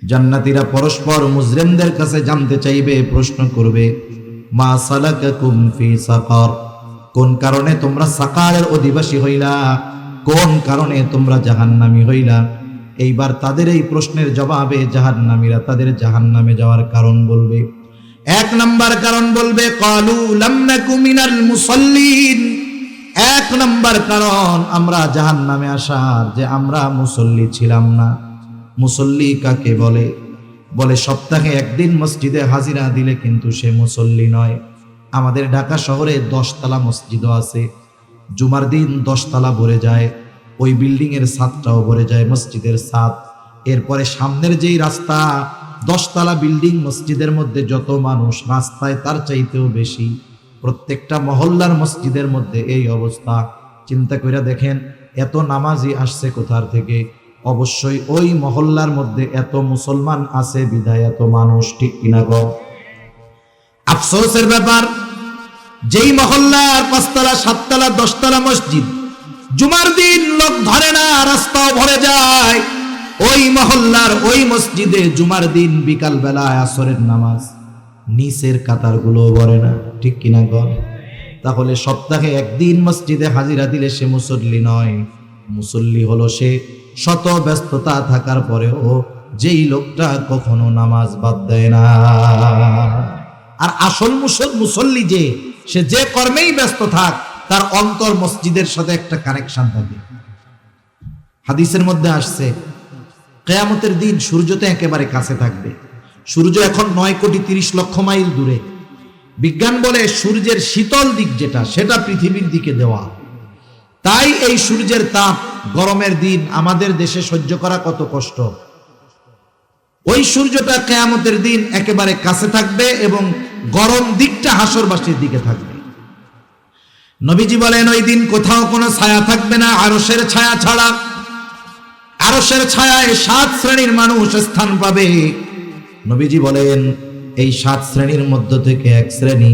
জান্নাতীরা পরস্পর মুজরিমদের কাছে জানতে চাইবে, প্রশ্ন করবে, মা সালাকাকুম ফি সাকার, কোন কারণে তোমরা সাকারের অধিবাসী হইলা, কোন কারণে তোমরা জাহান্নামী হইলা। এইবার তাদের এই প্রশ্নের জবাবে জাহান্নামীরা তাদের জাহান্নামে যাওয়ার কারণ বলবে। 1 নাম্বার কারণ বলবে, ক্বালু লাম নাকু মিনাল মুসাল্লিন। 1 নাম্বার কারণ আমরা জাহান্নামে আসার, যে আমরা মুসল্লি ছিলাম না। মুসল্লি কাকে বলে? বলে সপ্তাহে 1 দিন মসজিদে হাজিরা দিলে কিন্তু সে মুসল্লি নয়। আমাদের ঢাকা শহরে 10 তলা মসজিদও আছে, জুমার দিন 10 তলা ভরে যায়, ওই বিল্ডিং এর ছাদটাও ভরে যায়, মসজিদের ছাদ। এরপরে সামনের যেই রাস্তা, 10 তলা বিল্ডিং, মসজিদের মধ্যে যত মানুষ, রাস্তায় তার চাইতেও বেশি। প্রত্যেকটা মহল্লার মসজিদের মধ্যে এই অবস্থা। চিন্তা করে দেখেন, এত নামাজি আসছে কোথার থেকে? অবশ্যই ওই মহল্লার মধ্যে এত মুসলমান আছে বিধায় এত মানুষ, ঠিক কিনা গো? আফসোসের ব্যাপার, যেই মহল্লার 5 তলা 7 তলা 10 তলা মসজিদ, জুমার দিন লোক ধরে না, রাস্তাও ভরে যায়, ওই মহল্লার ওই মসজিদে জুমার দিন বিকাল বেলায় আসরের নামাজ, নিচের কাতারগুলো ভরে না, ঠিক কিনা গো? তাহলে সপ্তাহে 1 দিন মসজিদে হাজিরা দিলে সে মুসল্লি নয়। মুসল্লি হলো সে শত ব্যস্ততা থাকার পরেও যেই লোকটা কখনো নামাজ বাদ দেয় না। আর আসল মুসল্লি যে, সে যে কর্মেই ব্যস্ত থাক, তার অন্তর মসজিদের সাথে একটা কানেকশন থাকে। হাদিসের মধ্যে আসছে, কিয়ামতের দিন সূর্য তো একেবারে কাছে থাকবে, সূর্য এখন 9,30,00,000 মাইল দূরে। বিজ্ঞান বলে সূর্যের শীতল দিক যেটা, সেটা পৃথিবীর দিকে দেওয়া। তাই এই সূর্যের তাপ গরমের দিন আমাদের দেশে সহ্য করা কত কষ্ট। ওই সূর্যটা কিয়ামতের দিন একেবারে কাছে থাকবে এবং গরম দিকটা হাসরবাসীর দিকে থাকবে। নবীজি বলেন ওই দিন কোথাও কোনো ছায়া থাকবে না আরশের ছায়া ছাড়া। আরশের ছায়ায় 7 শ্রেণীর মানুষ স্থান পাবে। নবীজি বলেন এই 7 শ্রেণীর মধ্য থেকে এক শ্রেণী,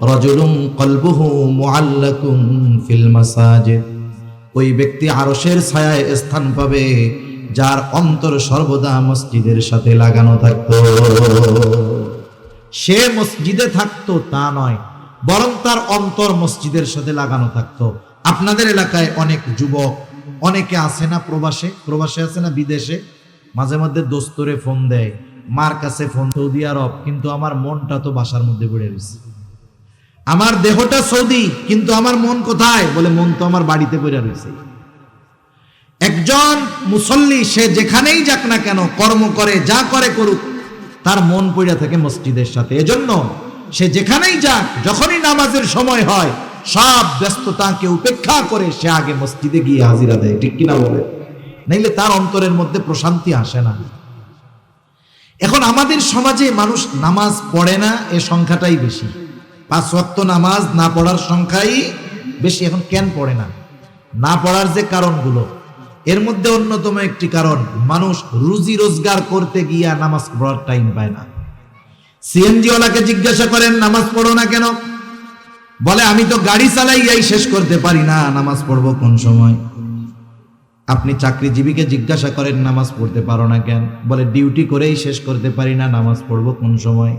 রাজুলুন কলবুহু মুআল্লাকুন ফিল মাসাজিদ। ওই ব্যক্তি আরশের ছায়ায় স্থান পাবে যার অন্তর সর্বদা মসজিদের সাথে লাগানো থাকতো। সে মসজিদে থাকতো তা নয়, বরং তার অন্তর মসজিদের সাথে লাগানো থাকতো। আপনাদের এলাকায় অনেক যুবক, অনেকে আছে না প্রবাসে আছে না বিদেশে, মাঝে মধ্যে দোস্তরে ফোন দেয়, মার কাছে ফোন সৌদি আরব, কিন্তু আমার মনটা তো বাসার মধ্যে পড়ে রয়েছে। আমার দেহটা সৌদি, কিন্তু আমার মন কোথায়? বলে মন তো আমার বাড়িতে পড়ে রয়েছে। একজন মুসল্লি সে যেখানেই যাক না কেন, কর্ম করে যা করে করুক, তার মন পড়ে থাকে মসজিদের সাথে। এজন্য সে যেখানেই যাক, যখনই নামাজের সময় হয়, সব ব্যস্ততাকে উপেক্ষা করে সে আগে মসজিদে গিয়ে হাজিরা দেয়। ঠিক কিনা বলে? নাইলে তার অন্তরের মধ্যে প্রশান্তি আসে না। এখন আমাদের সমাজে মানুষ নামাজ পড়ে না, এ সংখ্যাটাই বেশি। 5 ওয়াক্ত নামাজ না পড়ার সংখ্যাই বেশি। এখন কেন পড়ে না? না পড়ার যে কারণগুলো, এর মধ্যে অন্যতম একটি কারণ, মানুষ রুজি রোজগার করতে গিয়া নামাজ পড়ার টাইম পায় না। সিএনজি ওয়ালাকে জিজ্ঞাসা করেন নামাজ পড়ো না কেন? বলে আমি তো গাড়ি চালাইয়াই শেষ করতে পারি না, নামাজ পড়বো কোন সময়? আপনি চাকরিজীবীকে জিজ্ঞাসা করেন নামাজ পড়তে পারো না কেন? বলে ডিউটি করেই শেষ করতে পারি না, নামাজ পড়বো কোন সময়?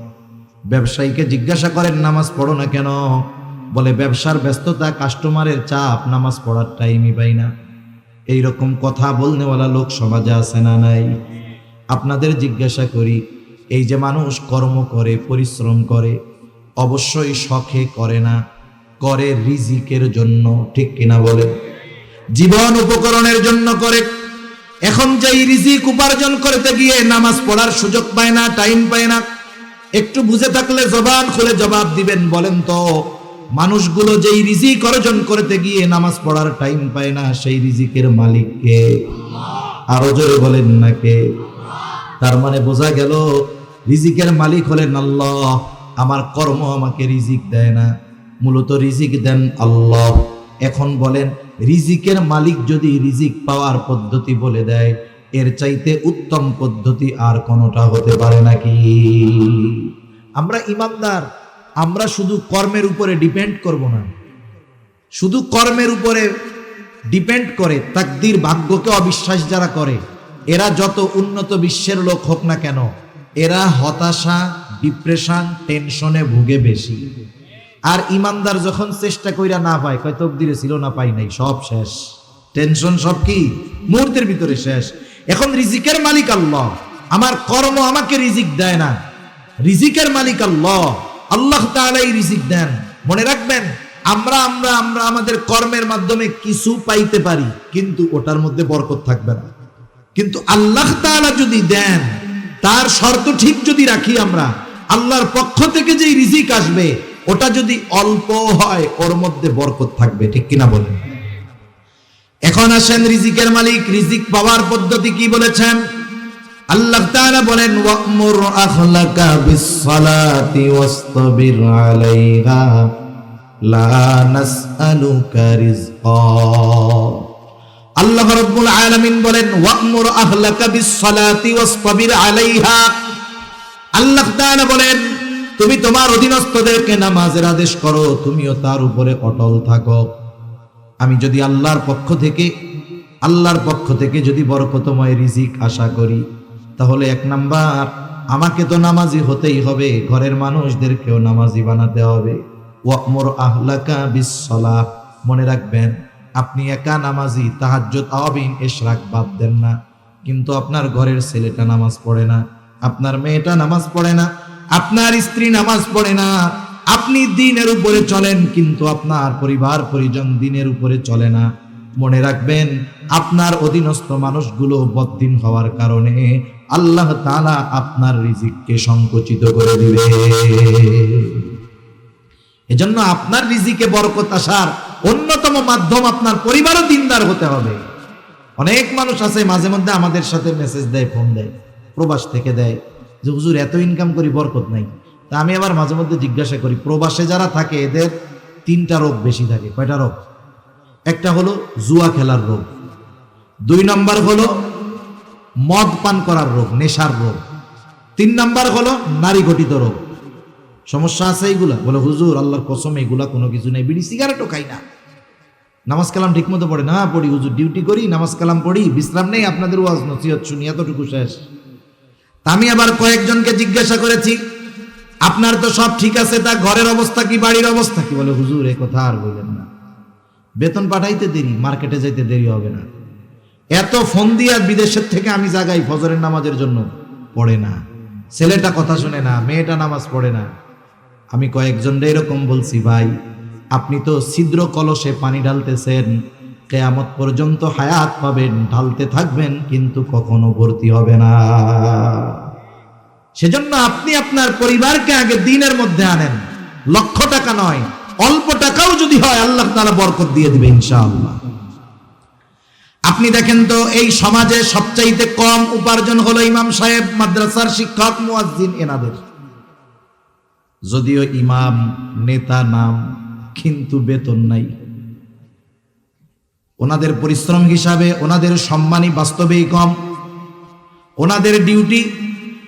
ব্যবসায়ীকে জিজ্ঞাসা করেন নামাজ পড়ো না কেন? বলে ব্যবসার ব্যস্ততা, কাস্টমারের চাপ, নামাজ পড়ার টাইমই পাই না। এইরকম কথা বলনেওয়ালা লোক সমাজে আছে না নাই? আপনাদের জিজ্ঞাসা করি, এই যে মানুষ কর্ম করে, পরিশ্রম করে, অবশ্যই শখে করে না, করে রিজিকের জন্য। ঠিক কিনা বলে? জীবন উপকরণের জন্য করে। এখন যেই রিজিক উপার্জন করতে গিয়ে নামাজ পড়ার সুযোগ পায় না, টাইম পায় না, একটু বুঝে থাকলে জবান খুলে জবাব দিবেন। বলেন তো, মানুষগুলো যেই রিজিক অর্জন করতে গিয়ে নামাজ পড়ার টাইম পায় না, সেই রিজিকের মালিক কে? আরো জোরে বলেন না কে? তার মানে বোঝা গেল রিজিকের মালিক হলেন আল্লাহ। আমার কর্ম আমাকে রিজিক দেয় না, মূলত রিজিক দেন আল্লাহ। এখন বলেন, রিজিকের মালিক যদি রিজিক পাওয়ার পদ্ধতি বলে দেয়, এর চাইতে উত্তম পদ্ধতি আর কোনটা হতে পারে নাকি? আমরা ইমানদার, আমরা শুধু কর্মের উপরে ডিপেন্ড করব না। শুধু কর্মের উপরে ডিপেন্ড করে তাকদীর, ভাগ্যকে অবিশ্বাস যারা করে, এরা যত উন্নত বিশ্বের লোক হোক না কেন, এরা হতাশা, ডিপ্রেশন, টেনশনে ভুগে বেশি। আর ইমানদার যখন চেষ্টা কইরা না পায়, কয় তকদিরে ছিল না, পাই নাই, সব শেষ। টেনশন সব কি মুহূর্তের ভিতরে শেষ। এখন রিজিকের মালিক আল্লাহ, আমার কর্ম আমাকে রিজিক দেয় না, রিজিকের মালিক আল্লাহ। আল্লাহ তাআলাই রিজিক দেন। মনে রাখবেন, আমরা আমরা আমরা আমাদের কর্মের মাধ্যমে কিছু পাইতে পারি, কিন্তু ওটার মধ্যে বরকত থাকবে না। কিন্তু আল্লাহ তাআলা যদি দেন, তার শর্ত ঠিক যদি রাখি আমরা, আল্লাহর পক্ষ থেকে যেই রিজিক আসবে, ওটা যদি অল্প হয়, ওর মধ্যে বরকত থাকবে। ঠিক কিনা বলেন? এখন আসেন, রিজিকের মালিক রিজিক পাওয়ার পদ্ধতি কি বলেছেন? আল্লাহ তাআলা বলেন, ওয়া'মুর আখলাকা বিস-সালাতি ওয়াসতাবির আলাইহা লা নাসআলুকা রিজকা। আল্লাহ রাব্বুল আলামিন বলেন, ওয়া'মুর আখলাকা বিস-সালাতি ওয়াসতাবির আলাইহা। আল্লাহ তাআলা বলেন, তুমি তোমার অধীনস্থদেরকে নামাজের আদেশ করো, তুমিও তার উপরে অটল থাকো। আমি যদি আল্লাহর পক্ষ থেকে যদি বরকতময় রিজিক আশা করি, তাহলে 1 নাম্বার, আমাকে তো নামাজি হতেই হবে, ঘরের মানুষদেরকেও নামাজি বানাতে হবে। ওয়া'মুর আহলাকা বিস-সালাহ। মনে রাখবেন, আপনি একা নামাজি, তাহাজ্জুদ, তাওয়াবিন, ইশরাক বাদ দেন না, কিন্তু আপনার ঘরের ছেলেটা নামাজ পড়ে না, আপনার মেয়েটা নামাজ পড়ে না, আপনার স্ত্রী নামাজ পড়ে না। আপনি দ্বীনের উপরে চলেন, কিন্তু আপনার পরিবার পরিজন দ্বীনের উপরে চলে না। মনে রাখবেন, আপনার অধীনস্থ মানুষগুলো বদ্দীন হওয়ার কারণে আল্লাহ তাআলা আপনার রিজিককে সংকুচিত করে দিবে। এজন্য আপনার রিজিকে বরকত আসার অন্যতম মাধ্যম আপনার পরিবারও দিনদার হতে হবে। অনেক মানুষ আছে মাঝে মধ্যে আমাদের সাথে মেসেজ দেয়, ফোন দেয়, প্রবাস থেকে দেয় যে হুজুর এত ইনকাম করি বরকত নাই। তা আমি আবার মাঝে মধ্যে জিজ্ঞাসা করি, প্রবাসে যারা থাকে এদের 3টা রোগ বেশি থাকে। কয়টা রোগ? একটা হলো জুয়া খেলার রোগ, 2 নম্বর হলো মদ পান করার রোগ, নেশার রোগ, 3 নম্বর হলো নারী ঘটিত রোগ। সমস্যা আছে এইগুলা? বলে হুজুর আল্লাহর কসম এগুলা কোনো কিছু নেই, বিড়ি সিগারেটও খাই না, নামাজ কালাম ঠিক মতো পড়ে না। পড়ি হুজুর, ডিউটি করি, নামাজ কালাম পড়ি, বিশ্রাম নেই, আপনাদের ওয়াজ নসিহত শুনি, এতটুকু শেষ। তা আমি আবার কয়েকজনকে জিজ্ঞাসা করেছি, আপনার তো সব ঠিক আছে, তা ঘরের অবস্থা কি, বাড়ির অবস্থা কি? বলে হুজুর এ কথা আর বললেন না, বেতন পাঠাইতে দেরি, মার্কেটে যাইতে দেরি হবে না, এত ফোন দিয়া বিদেশের থেকে আমি জাগাই ফজরের নামাজের জন্য, পড়ে না, ছেলেটা কথা শুনে না, মেয়েটা নামাজ পড়ে না। আমি কয়েকজনরে এরকম বলছি, ভাই আপনি তো ছিদ্র কলসে পানি ঢালতেছেন, কিয়ামত পর্যন্ত হায়াত পাবেন, ঢালতে থাকবেন, কিন্তু কখনো ভর্তি হবে না। সেজন্য আপনি আপনার পরিবারকে আগে দ্বীনের মধ্যে আনেন, লক্ষ টাকা নয়, অল্প টাকাও যদি হয় আল্লাহ তাআলা বরকত দিয়ে দিবে ইনশাআল্লাহ। আপনি দেখেন তো এই সমাজে সবচাইতে কম উপার্জন হলো ইমাম সাহেব, মাদ্রাসার শিক্ষক, মুয়াজ্জিন, এনাদের। যদিও ইমাম নেতা নাম, কিন্তু বেতন নাই। ওনাদের পরিশ্রম হিসাবে ওনাদের সম্মানই বাস্তবেই কম। ওনাদের ডিউটি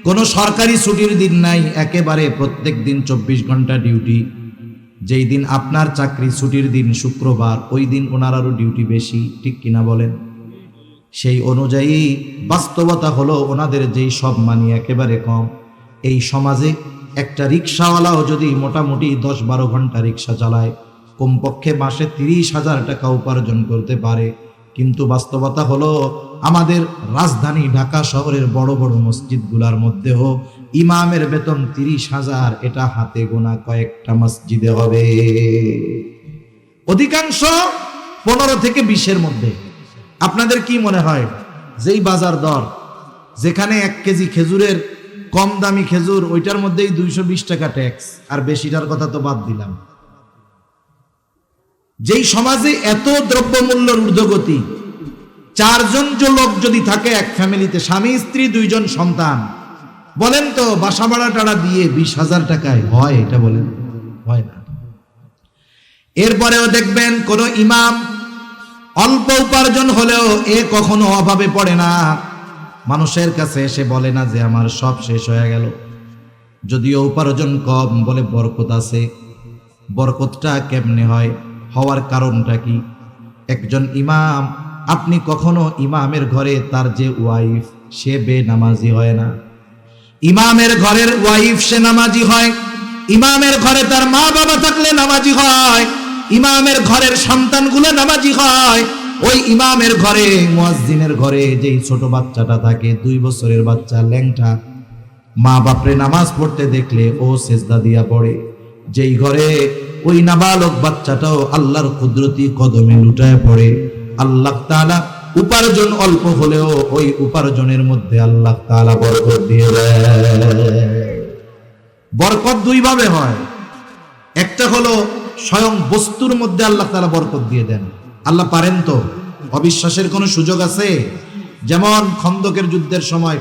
কোনো সরকারি ছুটির দিন নাই, একেবারে প্রত্যেক দিন 24 ঘন্টা ডিউটি। যেই দিন আপনার চাকরি ছুটির দিন শুক্রবার, ওই দিন ওনারারও ডিউটি বেশি, ঠিক কিনা বলেন? সেই অনুযায়ী বাস্তবতা হলো ওনাদের যেই সম্মানই একেবারে কম। এই সমাজে একটা রিক্সাওয়ালাও যদি মোটামুটি 10-12 ঘন্টা রিক্সা চালায়, কমপক্ষে মাসে 30,000 টাকা উপার্জন করতে পারে। কিন্তু বাস্তবতা হলো আমাদের রাজধানী ঢাকা শহরের বড় বড় মসজিদগুলোর মধ্যেও ইমামের বেতন 30,000, এটা হাতে গোনা কয়েকটা মসজিদে হবে, অধিকাংশ 15 থেকে 20-এর মধ্যে। আপনাদের কি মনে হয় যেই বাজার দর, যেখানে 1 কেজি খেজুরের কম দামি খেজুর, ওইটার মধ্যেই 220 টাকা ট্যাক্স, আর বেশিটার কথা তো বাদ দিলাম। যেই সমাজে এত দ্রব্যমূল্যের ঊর্ধ্বগতি, 4 জন লোক যদি থাকে এক ফ্যামিলিতে, স্বামী স্ত্রী 2 জন সন্তান, বলেন তো বাসা ভাড়া টাড়া দিয়ে 20,000 টাকায় হয়? এটা বলেন, হয় না। এরপরেও দেখবেন কোন ইমাম অল্প উপার্জন হলেও এ কখনো অভাবে পড়ে না। মানুষের কাছে এসে বলে না যে আমার সব শেষ হয়ে গেল। যদিও উপার্জন কম, বলে বরকত আছে। বরকতটা কেমনে হয়, হওয়ার কারণটা কি? একজন ইমাম, আপনি কখনো ইমামের ঘরে তার যে ওয়াইফ, সে বেনামাজি হয় না। ইমামের ঘরের ওয়াইফ সে নামাজি হয়। ইমামের ঘরে তার মা বাবা থাকলে নামাজি হয়। ইমামের ঘরের সন্তানগুলো নামাজি হয়। ওই ইমামের ঘরে, মুয়াজ্জিনের ঘরে যেই ছোট বাচ্চাটা থাকে, 2 বছরের বাচ্চা, ল্যাংটা, মা বাপরে নামাজ পড়তে দেখলে ও সেজদা দিয়া পড়ে। যেই ঘরে ওই নাবালক বাচ্চাটাও আল্লাহর কুদরতি কদমে লুটায় পড়ে, আল্লাহ তাআলা উপার্জন অল্প হলেও ওই উপার্জনের মধ্যে আল্লাহ তাআলা বরকত দিয়ে দেয়। বরকত 2 ভাবে হয়। একটা হলো স্বয়ং বস্তুর মধ্যে আল্লাহ তাআলা বরকত দিয়ে দেন। আল্লাহ পারেন তো, অবিশ্বাসের কোনো সুযোগ আছে? যেমন খন্দকের যুদ্ধের সময়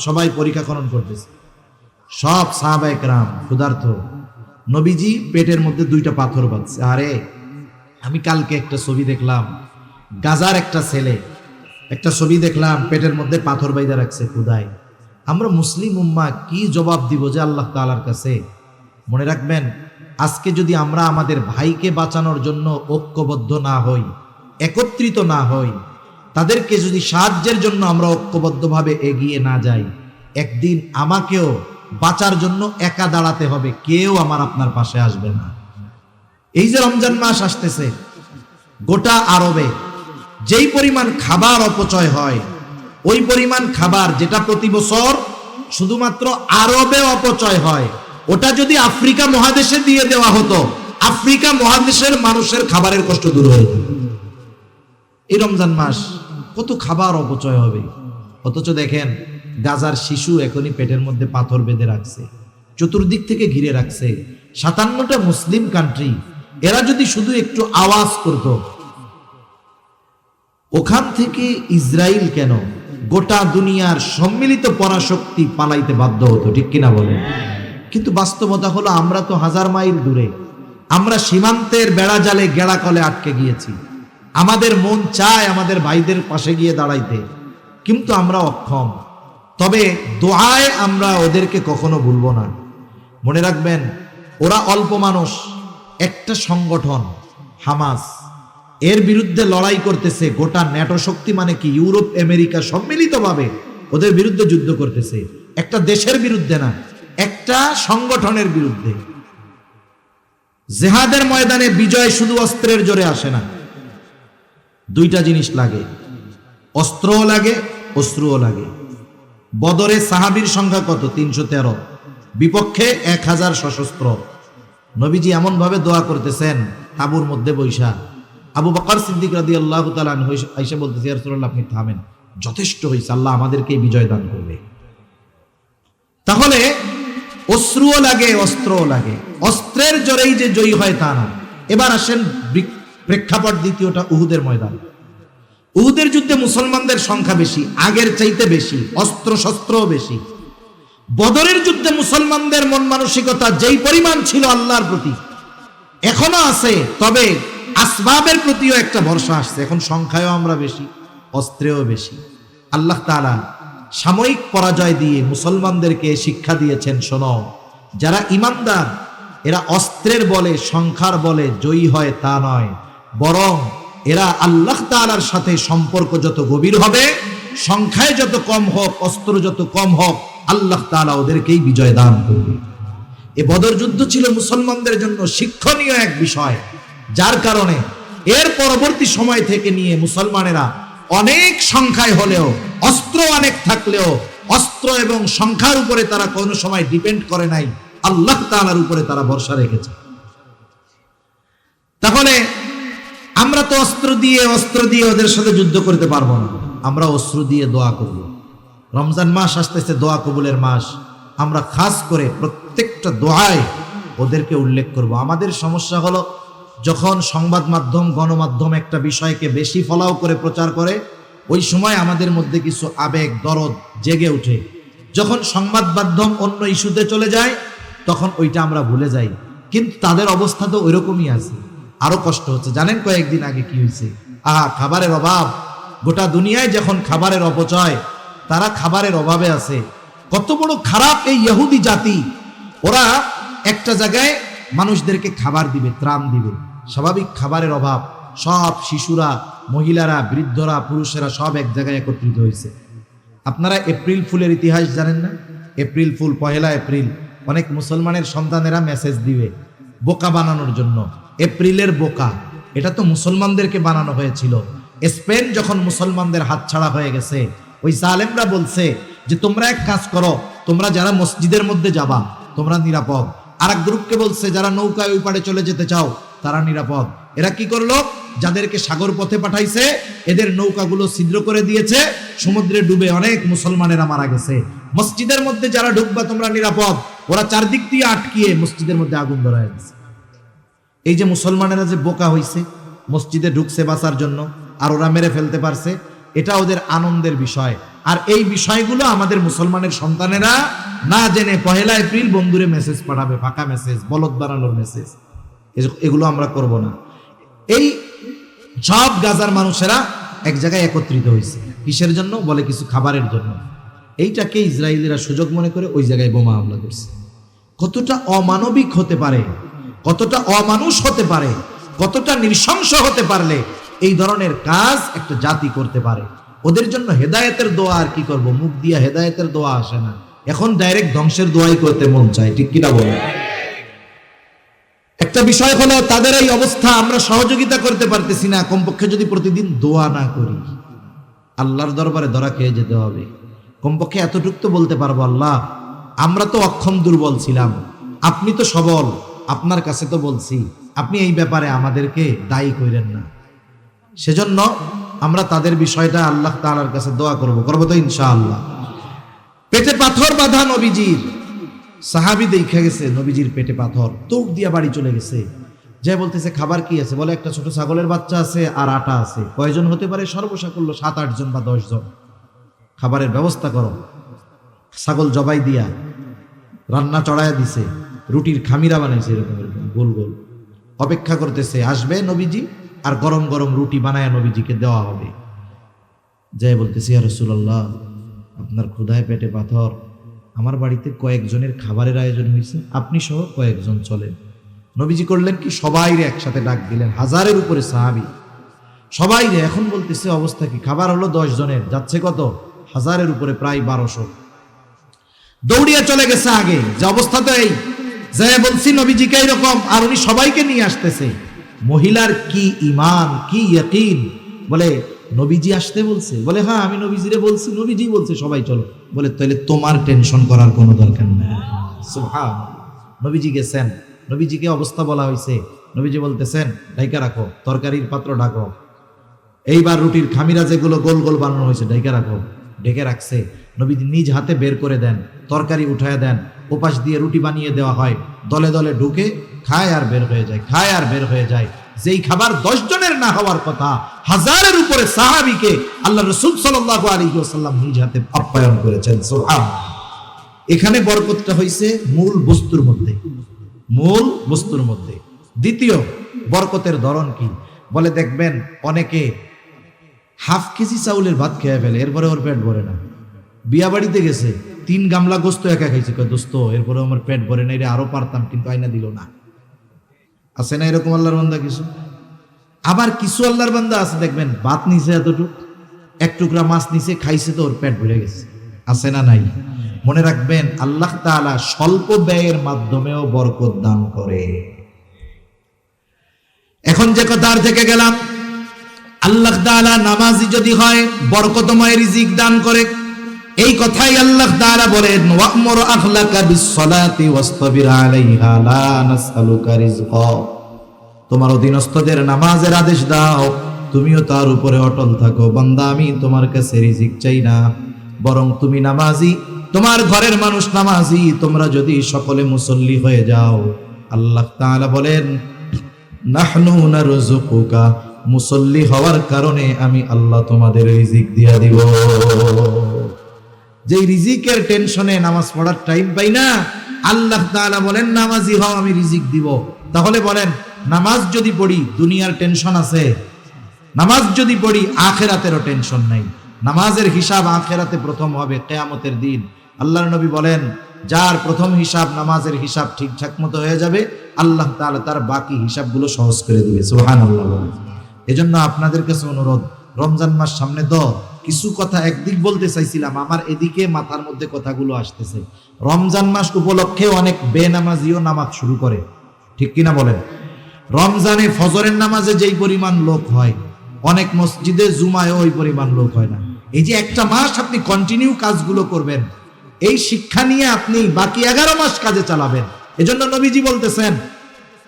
সবাই পরীক্ষা খনন করতেছে, সব সাহাবায়ে কেরাম ক্ষুধার্ত, নবীজি পেটের মধ্যে 2টা পাথর বাঁধছে। আরে আমি কালকে একটা ছবি দেখলাম, গাজার একটা ছেলে, একটা ছবি দেখলাম, পেটের মধ্যে পাথর বাইদা রাখছে ক্ষুধায়। আমরা মুসলিম উম্মাহ কি জবাব দিব যে আল্লাহ তাআলার কাছে? মনে রাখবেন, আজকে যদি আমরা আমাদের ভাইকে বাঁচানোর জন্য ঐক্যবদ্ধ না হই, একত্রিত না হই, তাদেরকে যদি সাহায্যের জন্য আমরা ঐক্যবদ্ধভাবে এগিয়ে না যাই, একদিন আমাকেও বাঁচার জন্য একা দাঁড়াতে হবে, কেউ আমার আপনার পাশে আসবে না। এই যে রমজান মাস আসতেছে, গোটা আরবে যেই পরিমাণ খাবার অপচয় হয়, ওই পরিমাণ খাবার যেটা প্রতি বছর শুধুমাত্র আরবে অপচয় হয়, ওটা যদি আফ্রিকা মহাদেশে দিয়ে দেওয়া হতো, আফ্রিকা মহাদেশের মানুষের খাবারের কষ্ট দূর হয়ে যেত। এই রমজান মাস কত খাবার অপচয় হবে। অথচ দেখেন গাজার শিশু এখনই পেটের মধ্যে পাথর বেঁধে রাখছে, চতুর্দিক থেকে ঘিরে রাখছে। 57টা মুসলিম কান্ট্রি, এরা যদি শুধু একটু আওয়াজ করত, ওখান থেকে ইসরায়েল কেন গোটা দুনিয়ার সম্মিলিত পরাশক্তি পালাইতে বাধ্য হতো, ঠিক কিনা বলেন? কিন্তু বাস্তবতা হলো আমরা তো 1000 মাইল দূরে, আমরা সীমান্তের বেড়া জালে গেড়া কলে আটকে গিয়েছি। আমাদের মন চায় আমাদের ভাইদের পাশে গিয়ে দাঁড়াইতে, কিন্তু আমরা অক্ষম। তবে দোয়ায় আমরা ওদেরকে কখনো ভুলবো না। মনে রাখবেন, ওরা অল্প মানুষ, একটা সংগঠন হামাস, এর বিরুদ্ধে লড়াই করতেছে গোটা ন্যাটো শক্তি, মানে কি ইউরোপ আমেরিকা সম্মিলিতভাবে ওদের বিরুদ্ধে যুদ্ধ করতেছে। একটা দেশের বিরুদ্ধে না, একটা সংগঠনের বিরুদ্ধে। জিহাদের ময়দানে বিজয় শুধু অস্ত্রের জোরে আসে না, দুইটা জিনিস লাগে, অস্ত্রও লাগে, অশ্রুও লাগে। বদরে সাহাবীর সংখ্যা কত? 313, বিপক্ষে 1000 সশস্ত্র। নবীজি এমন ভাবে দোয়া করতেছেন তাঁবুর মধ্যে বৈশা। আবু বকর সিদ্দিক রাদিয়াল্লাহু তাআলা আনহু আয়েশা বলতেছে, ইয়া রাসূলুল্লাহ আপনি থামেন, যথেষ্ট হয়েছে, আল্লাহ আমাদেরকে বিজয় দান করবে। তাহলে অশ্রুও লাগে, অস্ত্রও লাগে। অস্ত্রের জোরেই যে জয়ী হয় তা না। এবার আসেন প্রেক্ষাপট দ্বিতীয়টা, উহুদের ময়দান। উহুদের যুদ্ধে মুসলমানদের সংখ্যা বেশি, আগের চাইতে বেশি, অস্ত্র শস্ত্রও বেশি। বদরের যুদ্ধে মুসলমানদের মন মানসিকতা যেই পরিমাণ ছিল আল্লাহর প্রতি, এখনো আছে, তবে আসবাবের প্রতিও একটা ভরসা আসছে। এখন সংখ্যায়ও আমরা বেশি, অস্ত্রেও বেশি। আল্লাহ তাআলা সাময়িক পরাজয় দিয়ে মুসলমানদেরকে শিক্ষা দিয়েছেন, শোনো, যারা ইমানদার এরা অস্ত্রের বলে, সংখ্যার বলে জয়ী হয় তা নয়, বরং এরা আল্লাহ তাআলার সাথে সম্পর্ক যত গভীর হবে, সংখ্যায় যত কম হোক, অস্ত্র যত কম হোক, আল্লাহ তাআলা ওদেরকেই বিজয় দান করবে। এ বদর যুদ্ধ ছিল মুসলমানদের জন্য শিক্ষণীয় এক বিষয়, যার কারণে এর পরবর্তী সময় থেকে নিয়ে মুসলমানেরা অনেক সংখ্যায় হলেও, অস্ত্র অনেক থাকলেও, অস্ত্র এবং সংখ্যার উপরে তারা কোনো সময় ডিপেন্ড করে নাই, আল্লাহ তাআলার উপরে তারা ভরসা রেখেছে। তাহলে আমরা তো অস্ত্র দিয়ে ওদের সাথে যুদ্ধ করতে পারবো না, আমরা অস্ত্র দিয়ে দোয়া করব। রমজান মাস আসতেছে, দোয়া কবুলের মাস, আমরা খাস করে প্রত্যেকটা দোয়ায় ওদেরকে উল্লেখ করব। আমাদের সমস্যা হলো, যখন সংবাদ মাধ্যম, গণমাধ্যম একটা বিষয়কে বেশি ফলাও করে প্রচার করে, ওই সময় আমাদের মধ্যে কিছু আবেগ, দরদ জেগে ওঠে। যখন সংবাদ মাধ্যম অন্য ইস্যুতে চলে যায়, তখন ওইটা আমরা ভুলে যাই। কিন্তু তাদের অবস্থা তো ওইরকমই আছে, আরো কষ্ট হচ্ছে। জানেন কয়েকদিন আগে কি হয়েছে? খাবারের অভাব, গোটা দুনিয়ায় যখন খাবারের অপচয়, তারা খাবারের অভাবে আছে। কত বড় খারাপ এই ইহুদি জাতি! ওরা একটা জায়গায় মানুষদেরকে খাবার দিবে, ত্রাণ দিবে, স্বাভাবিক খাবারের অভাব, সব শিশুরা, মহিলারা, বৃদ্ধরা, পুরুষেরা সব এক জায়গায় একত্রিত হয়েছে। আপনারা এপ্রিল ফুলের ইতিহাস জানেন না? এপ্রিল ফুল, 1 এপ্রিল, অনেক মুসলমানের সন্তানেরা মেসেজ দিবে বোকা বানানোর জন্য। এপ্রিলের বোকা, এটা তো মুসলমানদেরকে বানানো হয়েছিল। স্পেন যখন মুসলমানদের হাতছাড়া হয়ে গেছে, ওই জালেমরা বলছে যে তোমরা এক কাজ করো, তোমরা যারা মসজিদের মধ্যে যাবা তোমরা নিরাপদ। আর এক গ্রুপকে বলছে যারা নৌকায় ওই পাড়ে চলে যেতে চাও তারা নিরাপদ। এরা কি করলো? যাদেরকে সাগর পথে পাঠাইছে এদের নৌকাগুলো ছিদ্র করে দিয়েছে, সমুদ্রে ডুবে অনেক মুসলমানেরা মারা গেছে। মসজিদের মধ্যে যারা ঢুকবা তোমরা নিরাপদ, ওরা চারদিক দিয়ে আটকিয়ে মসজিদের মধ্যে আগুন ধরায় দিয়েছে। এই যে মুসলমানেরা যে বোকা হইছে, মসজিদে ঢুকছে বাঁচার জন্য, আর ওরা মেরে ফেলতে পারছে, এটা ওদের আনন্দের বিষয়। আর এই বিষয়গুলো আমাদের মুসলমানের সন্তানেরা না জেনে 1 এপ্রিল বন্ধুরে মেসেজ পাঠাবে, ফাঁকা মেসেজ, বলদ বানানোর মেসেজ, এগুলো আমরা করব না। এই সব গাজার মানুষেরা এক জায়গায় একত্রিত হয়েছে, কিসের জন্য? বলে কিছু খাবারের জন্য। এইটাকে ইসরায়েলিরা সুযোগ মনে করে ওই জায়গায় বোমা হামলা করছে। কতটা অমানবিক হতে পারে, কতটা অমানুষ হতে পারে, কতটা নৃশংস হতে পারলে এই ধরনের কাজ একটা জাতি করতে পারে। ওদের জন্য হেদায়েতের দোয়া আর কি করব, মুখ দিয়া হেদায়েতের দোয়া আসে না, এখন ডাইরেক্ট ধ্বংসের দোয়াই করতে মন চায়, ঠিক কিনা বলে? একটা বিষয় হলো তাদের এই অবস্থা, আমরা সহযোগিতা করতে পারতেছি না, কমপক্ষে যদি প্রতিদিন দোয়া না করি, আল্লাহর দরবারে ধরা খেয়ে যেতে হবে। কমপক্ষে এতটুকু তো বলতে পারবো, আল্লাহ আমরা তো অক্ষম, দুর্বল ছিলাম, আপনি তো সবল, আপনার কাছে তো বলছি, আপনি এই ব্যাপারে আমাদেরকে দায়ী করেন না। সেজন্য আমরা তাদের বিষয়টা আল্লাহ তাআলার কাছে দোয়া করব তো ইনশাআল্লাহ। পেটে পাথর বাঁধা নবীজির। সাহাবী দেখা গেছে নবীজির পেটে পাথর, দৌড় দিয়া বাড়ি চলে গেছে। যে বলতেছে খাবার কি আছে? বলে একটা ছোট ছাগলের বাচ্চা আছে আর আটা আছে। কয়জন হতে পারে? সর্বসাকুল্য 7-8 জন বা 10 জন। খাবারের ব্যবস্থা করো। ছাগল জবাই দিয়া রান্না চড়াইয়া দিছে, রুটির খামিরা বানাইছে এরকম এরকম গোল গোল। অপেক্ষা করতেছে আসবে নবীজি, আর গরম গরম রুটি বানায়া নবীজিকে দেওয়া হবে। যে বলতেছে ইয়া রাসূলুল্লাহ, আপনার ক্ষুধায় পেটে পাথর, আমার বাড়িতে কয়েকজনের খাবারের আয়োজন হয়েছে, আপনি সহ কয়েকজন চলেন। নবীজি করলেন কি, সবাইরে একসাথে ডাক দিলেন। 1000-এর উপরে সাহাবী, সবাইরে। এখন বলতেছে অবস্থা কি? খাবার হলো 10 জনের, যাচ্ছে কত? 1000-এর উপরে, প্রায় 1200। দৌড়িয়া চলে গেছে আগে, যে অবস্থা তো এই। যে বলছি নবীজিকে এইরকম, আর উনি সবাইকে নিয়ে আসতেছে। মহিলার কি ঈমান, কি ইয়াকিন! বলে নবীজি আসতে বলছে? বলে হ্যাঁ, আমি নবীজিরে বলছি, নবীজি বলছে সবাই চলো। বলে তাহলে তোমার টেনশন করার কোনো দরকার নেই। সুবহানাল্লাহ। নবীজি গেছেন, নবীজিকে অবস্থা বলা হয়েছে। নবীজি বলতেছেন ঢাইকা রাখো, তরকারির পাত্র ঢাকো। এইবার রুটির খামিরা যেগুলো গোল গোল বানানো হয়েছে ঢেকে রাখো। ঢেকে রাখছে। নবীজি নিজ হাতে বের করে দেন, তরকারি উঠায় দেন, ওপাশ দিয়ে রুটি বানিয়ে দেওয়া হয়। দলে দলে ঢুকে খায় আর বের হয়ে যায়, খায় আর বের হয়ে যায়। যেই খাবার 10 জনের না হওয়ার কথা, 1000-এর উপরে সাহাবীকে আল্লাহ রাসূল সাল্লাল্লাহু আলাইহি ওয়াসাল্লাম নিজ হাতে আপ্যায়ন করেছেন। সুবহানাল্লাহ। এখানে বরকতটা হইছে মূল বস্তুর মধ্যে, মূল বস্তুর মধ্যে। দ্বিতীয় বরকতের ধরন কি? বলে দেখবেন অনেকে হাফ কেজি চাউলের ভাত খেয়ে ফেলে, এরপরে ওর পেট ভরে না। বিয়া বাড়িতে গেছে, 3 গামলা গোস্ত একা খাইছে, কয় দোস্ত এরপরে আমার পেট ভরে না, এটা আরো পারতাম কিন্তু আইনা দিল না। আছে না এরকম আল্লাহর বান্দা কিছু? আবার কিছু আল্লাহর বান্দা আছে দেখবেন ভাত নিছে এতটুক, 1 টুকরা মাছ নিছে, খাইছে তো ওর পেট ভরে গেছে। আছে না নাই? মনে রাখবেন আল্লাহ তাআলা স্বল্প ব্যয়ের মাধ্যমেও বরকত দান করে। এখন যে কথার থেকে গেলাম, আল্লাহ তাআলা নামাজি যদি হয় বরকতময় রিজিক দান করে। এই কথাই আল্লাহ তাআলা বলেন ওয়া'মুর আখলাকা বিস-সালাতি ওয়াসতাবির আলাইহা লা নাসআলুকা রিজকা। তোমার অধীনস্থদের নামাজের আদেশ দাও, তুমিও তার উপরে অটল থাকো। বান্দা আমি তোমার কাছে রিজিক চাই না, বরং তুমি নামাজি, তোমার ঘরের মানুষ নামাজি, তোমরা যদি সকলে মুসল্লি হয়ে যাও, আল্লাহ তাআলা বলেন নাহনু নারযুকুকা, মুসল্লি হওয়ার কারণে আমি আল্লাহ তোমাদের রিজিক দিয়া দিব। যে রিজিকের টেনশনে নামাজ পড়ার টাইম পাই না, আল্লাহ তাআলা বলেন নামাজি হও, আমি রিজিক দিব। তাহলে বলেন নামাজ যদি পড়ি দুনিয়ার টেনশন আছে? নামাজ যদি পড়ি আখিরাতেরও টেনশন নাই। নামাজের হিসাব আখিরাতে প্রথম হবে কিয়ামতের দিন। আল্লাহর নবী বলেন যার প্রথম হিসাব নামাজের হিসাব ঠিকঠাক মতো হয়ে যাবে, আল্লাহ তাআলা তার বাকি হিসাবগুলো সহজ করে দিবে। সুবহানাল্লাহ। এজন্য আপনাদের কাছে অনুরোধ, রমজান মাস সামনে তো কিছু কথা একদিক বলতে চাইছিলাম, আমার এদিকে মাথার মধ্যে কথাগুলো আসতেছে। রমজান মাস উপলক্ষে অনেক বেনামাজিও নামাজ শুরু করে, ঠিক কিনা বলেন? রমজানে ফজরের নামাজে যেই পরিমাণ লোক হয়, অনেক মসজিদে জুমায়ও ওই পরিমাণ লোক হয় না। এই যে একটা মাস আপনি কন্টিনিউ কাজগুলো করবেন, এই শিক্ষা নিয়ে আপনি বাকি 11 মাস কাজে চালাবেন। এজন্য নবীজি বলতেছেন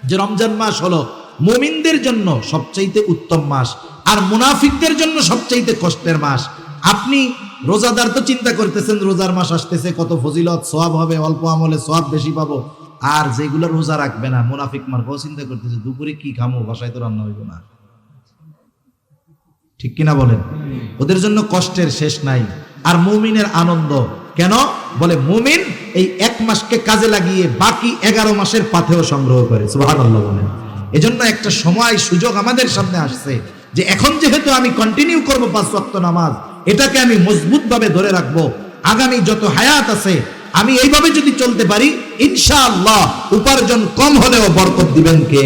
যে রমজান মাস হলো মুমিনদের জন্য সবচাইতে উত্তম মাস, আর মুনাফিকদের জন্য সবচাইতে কষ্টের মাস। আপনি রোজাদার তো চিন্তা করতেছেন রোজার মাস আসতেছে, কত ফজিলত সওয়াব হবে, অল্প আমলে সওয়াব বেশি পাবো। আর যেগুলো রোজা রাখবে না মুনাফিক মার্কাও চিন্তা করতেছে দুপুরে কি খামো, বাসায় তো রান্না হইব না, ঠিক কিনা বলেন? ওদের জন্য কষ্টের শেষ নাই। আর মুমিনের আনন্দ কেন? বলে মুমিন এই 1 মাসকে কাজে লাগিয়ে বাকি 11 মাসের পাথেয় সংগ্রহ করে। সুবহানাল্লাহ বলেন। এজন্য একটা সময় সুযোগ আমাদের সামনে আসছে যে এখন যেহেতু আমি কন্টিনিউ করব 5 ওয়াক্ত নামাজ, এটাকে আমি মজবুত ভাবে ধরে রাখবো। আগামী যত হায়াত আছে আমি এইভাবে যদি চলতে পারি, ইনশাআল্লাহ উপার্জন কম হলেও বরকত দিবেন কে?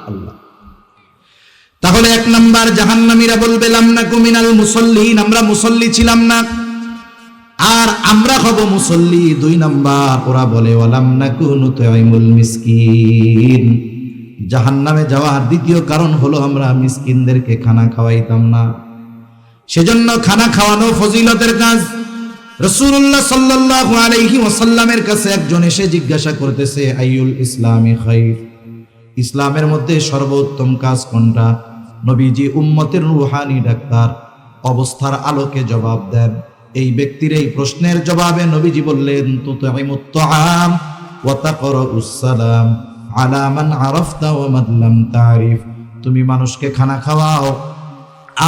আল্লাহ। তাহলে 1 নাম্বার জাহান্নামীরা বলবে লামনাকু মিনাল মুসাল্লিন, আমরা মুসল্লি ছিলাম না, আর আমরা হব মুসল্লি। 2 নাম্বার ওরা বলে ওয়ালামনাকু নুতঈমুল মিসকিন, জাহান্নামে যাওয়ার দ্বিতীয় কারণ হলো আমরা মিসকিনদেরকে খানা খাওয়াইতাম না। সেজন্য খানা খাওয়ানো ফজিলতের কাজ। রাসূলুল্লাহ সাল্লাল্লাহু আলাইহি ওয়াসাল্লামের কাছে একজন এসে জিজ্ঞাসা করতেছে আইয়ুল ইসলামি খায়র, ইসলামের মধ্যে সর্বোত্তম কাজ কোনটা? নবীজি উম্মতের রূহানি ডাক্তার, অবস্থার আলোকে জবাব দেন এই ব্যক্তির এই প্রশ্নের জবাবে নবীজি বললেন, তুতঈমুত তাআম ওয়া তাকরাউস সালাম আলা মান আরাফতা ওয়া মান লাম তারিফ। তুমি মানুষকে খানা খাওয়াও,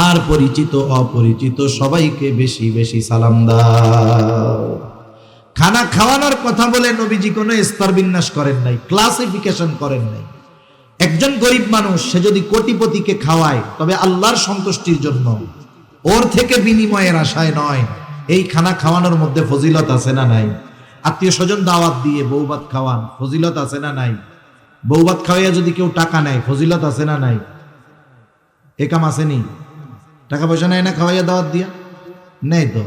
আর পরিচিত অপরিচিত সবাইকে বেশি বেশি সালাম দাও। খানা খাওয়ানোর কথা বলে নবীজি কোনো স্তর বিন্যাস করেন নাই, ক্লাসিফিকেশন করেন নাই। একজন গরিব মানুষ সে যদি কোটিপতিকে খাওয়ায় তবে আল্লাহর সন্তুষ্টির জন্য, ওর থেকে বিনিময়ের আশায় নয়। এই খানা খাওয়ানোর মধ্যে ফজিলত আছে না নাই? আত্মীয় স্বজন দাওয়াত দিয়ে বৌভাত খাওয়ান, ফজিলত আছে না নাই? বৌভাত খাওয়াইয়া যদি কেউ টাকা নেয়, ফজিলত আছে না নাই? এ কাম আসেনি? টাকা পয়সা নেয় না খাওয়াইয়া দাওয়াত দিয়া? নেই তো।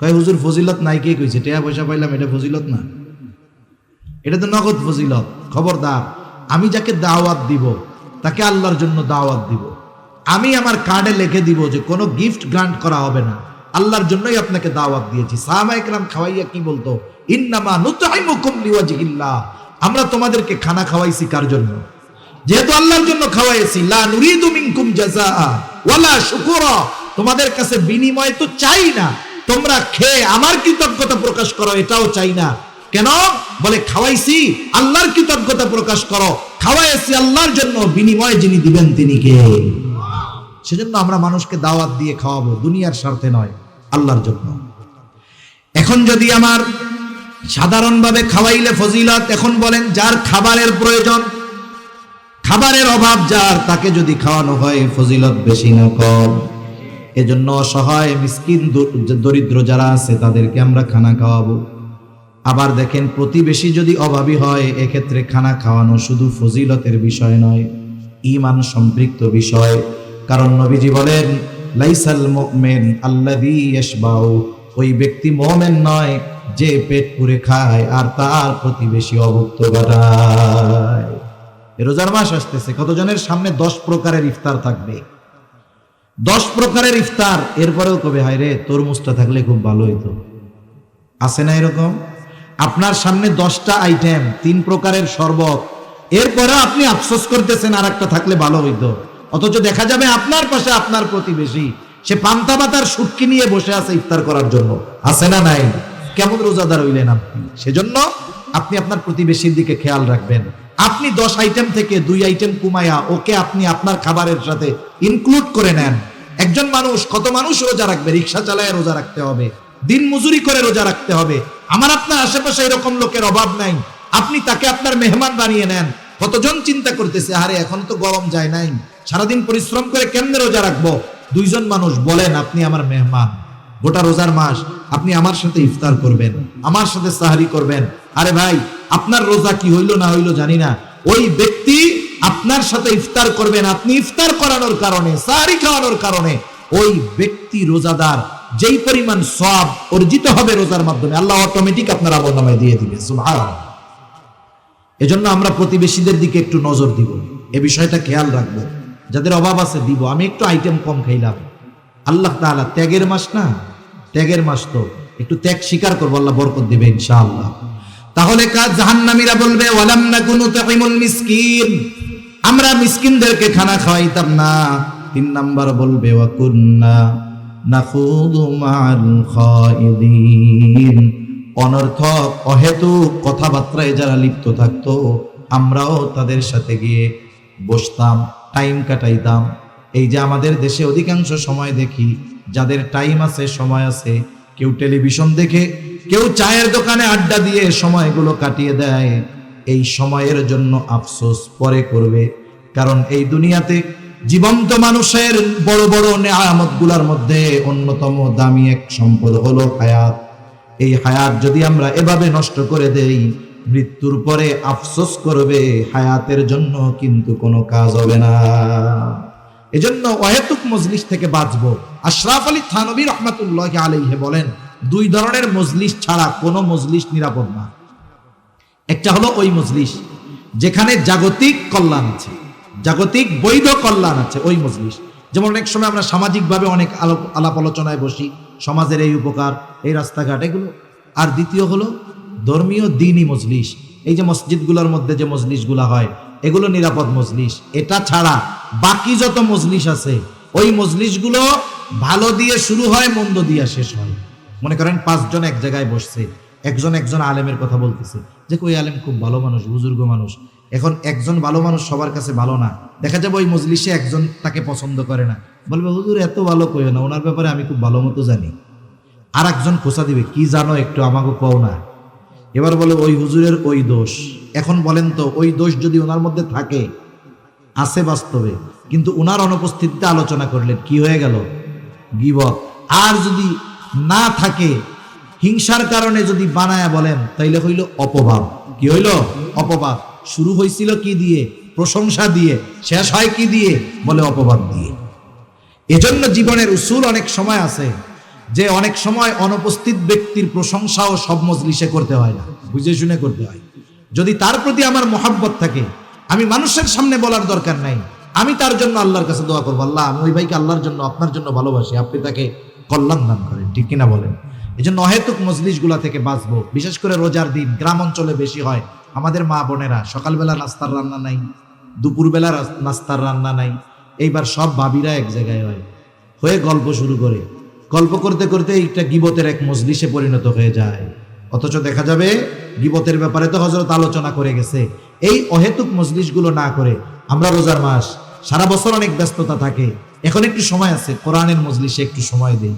কয় হুজুর ফজিলত নাই, কে কইছে? টাকা পয়সা পাইলাম এটা ফজিলত না, এটা তো নগদ ফজিলত। খবরদার, আমি যাকে দাওয়াত দিব তাকে আল্লাহর জন্য দাওয়াত দিব। আমি আমার কার্ডে লিখে দিব যে কোনো গিফট গ্রান্ট করা হবে না, আল্লাহর জন্যই আপনাকে দাওয়াত দিয়েছি। সাহাবায়ে কেরাম খাওয়াইয়া কি বলতো? ইন্নামা নুতঈমুকুম লিওয়াজহিল্লাহ, আমরা তোমাদেরকে খানা খাওয়াইছি কার জন্য? যেহেতু আল্লাহর জন্য খাওয়াইছি। লা নুরিদু মিনকুম জাযাআ ওয়ালা শুকুরা, তোমাদের কাছে বিনিময় তো চাই না, তোমরা খেয়ে আমার কৃতজ্ঞতা প্রকাশ করো এটাও চাই না। কেন? বলে খাওয়াইছি আল্লাহর কৃতজ্ঞতা প্রকাশ করো, খাওয়াইছি আল্লাহর জন্য, বিনিময় যিনি দিবেন তিনি কে? সেজন্য আমরা মানুষকে দাওয়াত দিয়ে খাওয়াবো, দুনিয়ার স্বার্থে নয়, আল্লাহর জন্য। এখন যদি আমার সাধারণভাবে খাওয়াইলে ফজিলত, এখন বলেন যার খাবারের প্রয়োজন, খাবারের অভাব যার, তাকে যদি খাওয়ানো হয় ফজিলত বেশি না কম? এজন্য অসহায় মিসকিন দরিদ্র যারা আছে তাদেরকে আমরা খানা খাওয়াবো। আবার দেখেন প্রতিবেশী যদি অভাবী হয়, এক্ষেত্রে খানা খাওয়ানো শুধু ফজিলতের বিষয় নয়, ঈমান সম্পৃক্ত বিষয়। কারণ নবীজি বলেন, লাইসাল মুমিন আল্লাযী ইয়াশবাউ, ওই ব্যক্তি মুমিন নয় যে পেট পুরে খায় আর তার প্রতিবেশী অভুক্ত ঘটায়। রোজার মাস আসতেছে, কতজনের সামনে 10 প্রকারের ইফতার থাকবে? 10 প্রকারের ইফতার। এরপরেও কবে হায় রে তরমুজটা থাকলে খুব ভালো হইতো। আছে না এরকম? আপনার সামনে 10টা আইটেম, 3 প্রকারের শরবত, এরপরে আপনি আফসোস করতেছেন আর একটা থাকলে ভালো হইতো। অথচ দেখা যাবে আপনার পাশে আপনার প্রতিবেশী, সে পান্তা ভাতার শুটকি নিয়ে বসে আছে ইফতার করার জন্য। আছে না নাই? কেমন রোজাদার হইলেন আপনি? সেজন্য আপনি আপনার প্রতিবেশীর দিকে খেয়াল রাখবেন। আপনি 10 আইটেম থেকে 2 আইটেম কমায়া ওকে আপনি আপনার খাবারের সাথে ইনক্লুড করে নেন। একজন মানুষ, কত মানুষ রোজা রাখবে? রিক্সা চালায় রোজা রাখতে হবে, দিন মজুরি করে রোজা রাখতে হবে। আমার আপনার আশেপাশে এরকম লোকের অভাব নাই, আপনি তাকে আপনার মেহমান বানিয়ে নেন। কতজন চিন্তা করতেছে, আরে এখন তো গরম যায় নাই, সারাদিন পরিশ্রম করে কেমনে রোজা রাখবো? 2 জন মানুষ বলেন আপনি আমার মেহমান, গোটা রোজার মাস আপনি আমার সাথে ইফতার করবেন, আমার সাথে সাহারি করবেন। আরে ভাই, আপনার রোজা কি হইলো না হইলো জানি না, ওই ব্যক্তি আপনার সাথে ইফতার করবেন, আপনি ইফতার করানোর কারণে, সাহারি খাওয়ানোর কারণে ওই ব্যক্তি রোজাদার। যেই পরিমাণ সওয়াব অর্জিত হবে রোজার মাধ্যমে, আল্লাহ অটোমেটিক আপনার আমলনামায় দিয়ে দিবে। সুবহানাল্লাহ। এজন্য আমরা প্রতিবেশীদের দিকে একটু নজর দিব, এই বিষয়টা খেয়াল রাখবো। যাদের অভাব আছে দিব। আমি একটু আইটেম কম খাইলাম, আল্লাহ তাআলা ত্যাগের মাস না, ত্যাগের মাস তো একটু ত্যাগ স্বীকার করবো, আল্লাহ বরকত দিবে ইনশাআল্লাহ। তাহলে কাজ জাহান্নামীরা বলবে ওয়ালাম নাকুনু তুতিমুল মিসকিন, আমরা মিসকিনদেরকে খানা খাওয়াইতাম না। 3 নাম্বার বলবে ওয়া কুন্না নাখুদু মা'আল খাইদিন, অনর্থক অহেতুক কথাবার্তায় যারা লিপ্ত থাকতো আমরাও তাদের সাথে গিয়ে বসতাম, টাইম কাটাইতাম। এই যে আমাদের দেশে অধিকাংশ সময় দেখি যাদের টাইম আছে, সময় আছে, কেউ টেলিভিশন দেখে, কেউ চায়ের দোকানে আড্ডা দিয়ে সময়গুলো কাটিয়ে দেয়। এই সময়ের জন্য আফসোস পরে করবে, কারণ এই দুনিয়াতে জীবন্ত মানুষের বড় বড় নেয়ামতগুলোর মধ্যে অন্যতম দামি এক সম্পদ হলো হায়াত। এই হায়াত যদি আমরা এভাবে নষ্ট করে দেই, মৃত্যুর পরে আফসোস করবে, হায়াতের জন্য কিন্তু কোনো কাজ হবে না। এজন্য অহেতুক মজলিস থেকে বাঁচবো। আশরাফ আলী থানভী রহমাতুল্লাহি আলাইহি বলেন, 2 ধরনের মজলিস ছাড়া কোনো মজলিস নিরাপদ না। একটা হলো ওই মজলিস যেখানে জাগতিক কল্যাণ আছে, জাগতিক বৈধ কল্যাণ আছে, ওই মজলিস। যেমন অনেক সময় আমরা সামাজিকভাবে অনেক আলাপ আলোচনায় বসি, সমাজের এই উপকার, এই রাস্তাঘাট, এগুলো। আর দ্বিতীয় হলো ধর্মীয় দ্বীনি মজলিস। এই যে মসজিদগুলোর মধ্যে যে মজলিসগুলো হয়, এগুলো নিরাপদ মজলিস। এটা ছাড়া বাকি যত মজলিস আছে, ওই মজলিসগুলো ভালো দিয়ে শুরু হয়, মন্দ দিয়ে শেষ হয়। মনে করেন 5 জন এক জায়গায় বসছে, একজন আলেমের কথা বলতেছে যে ওই আলেম খুব ভালো মানুষ, বুজুর্গ মানুষ। এখন একজন ভালো মানুষ সবার কাছে ভালো না, দেখা যাবে ওই মজলিসে একজন তাকে পছন্দ করে না, বলবে হুজুর এত ভালো কইও না, ওনার ব্যাপারে আমি খুব ভালো মতো জানি। আর একজন খোঁচা দিবে, কি জানো একটু আমাকে কও না। এবার বলে ওই হুজুরের ওই দোষ। এখন বলেন তো ওই দোষ যদি ওনার মধ্যে থাকে, আছে বাস্তবে, কিন্তু ওনার অনুপস্থিতিতে আলোচনা করলেন, কি হয়ে গেল? গীবত। আর যদি না থাকে, হিংসার কারণে যদি বানায়া বলেন, তাইলে হইল অপবাদ। কি হইল? অপবাদ। শুরু হয়েছিল কি দিয়ে? প্রশংসা দিয়ে। শেষ হয় কি দিয়ে? বলে অপবাদ দিয়ে। এজন্য জীবনের উসুল অনেক সময় আছে যে অনেক সময় অনুপস্থিত ব্যক্তির প্রশংসাও সব মজলিসে করতে হয় না, বুঝে শুনে করতে হয়। যদি তার প্রতি আমার মহাব্বত থাকে, আমি মানুষের সামনে বলার দরকার নাই, আমি তার জন্য আল্লাহর কাছে দোয়া করবো, আল্লাহ আমি ওই ভাইকে আল্লাহর জন্য আপনার জন্য ভালোবাসি, আপনি তাকে কল্যাণ দান করেন, ঠিক কিনা বলেন? এই জন্য অহেতুক মজলিসগুলা থেকে বাঁচবো। বিশেষ করে রোজার দিন গ্রাম অঞ্চলে বেশি হয়। আমাদের মা বোনেরা সকালবেলা নাস্তার রান্না নাই, দুপুরবেলা নাস্তার রান্না নাই, এইবার সব ভাবিরা এক জায়গায় হয়ে গল্প শুরু করে, গল্প করতে করতে এইটা গীবতের এক মজলিসে পরিণত হয়ে যায়। অথচ দেখা যাবে গীবতের ব্যাপারে তো হযরত আলোচনা করে গেছে। এই অহেতুক মজলিসগুলো না করে, আমরা রোজার মাস, সারা বছর অনেক ব্যস্ততা থাকে, এখন একটু সময় আছে, কোরআনের মজলিসে একটু সময় দেই।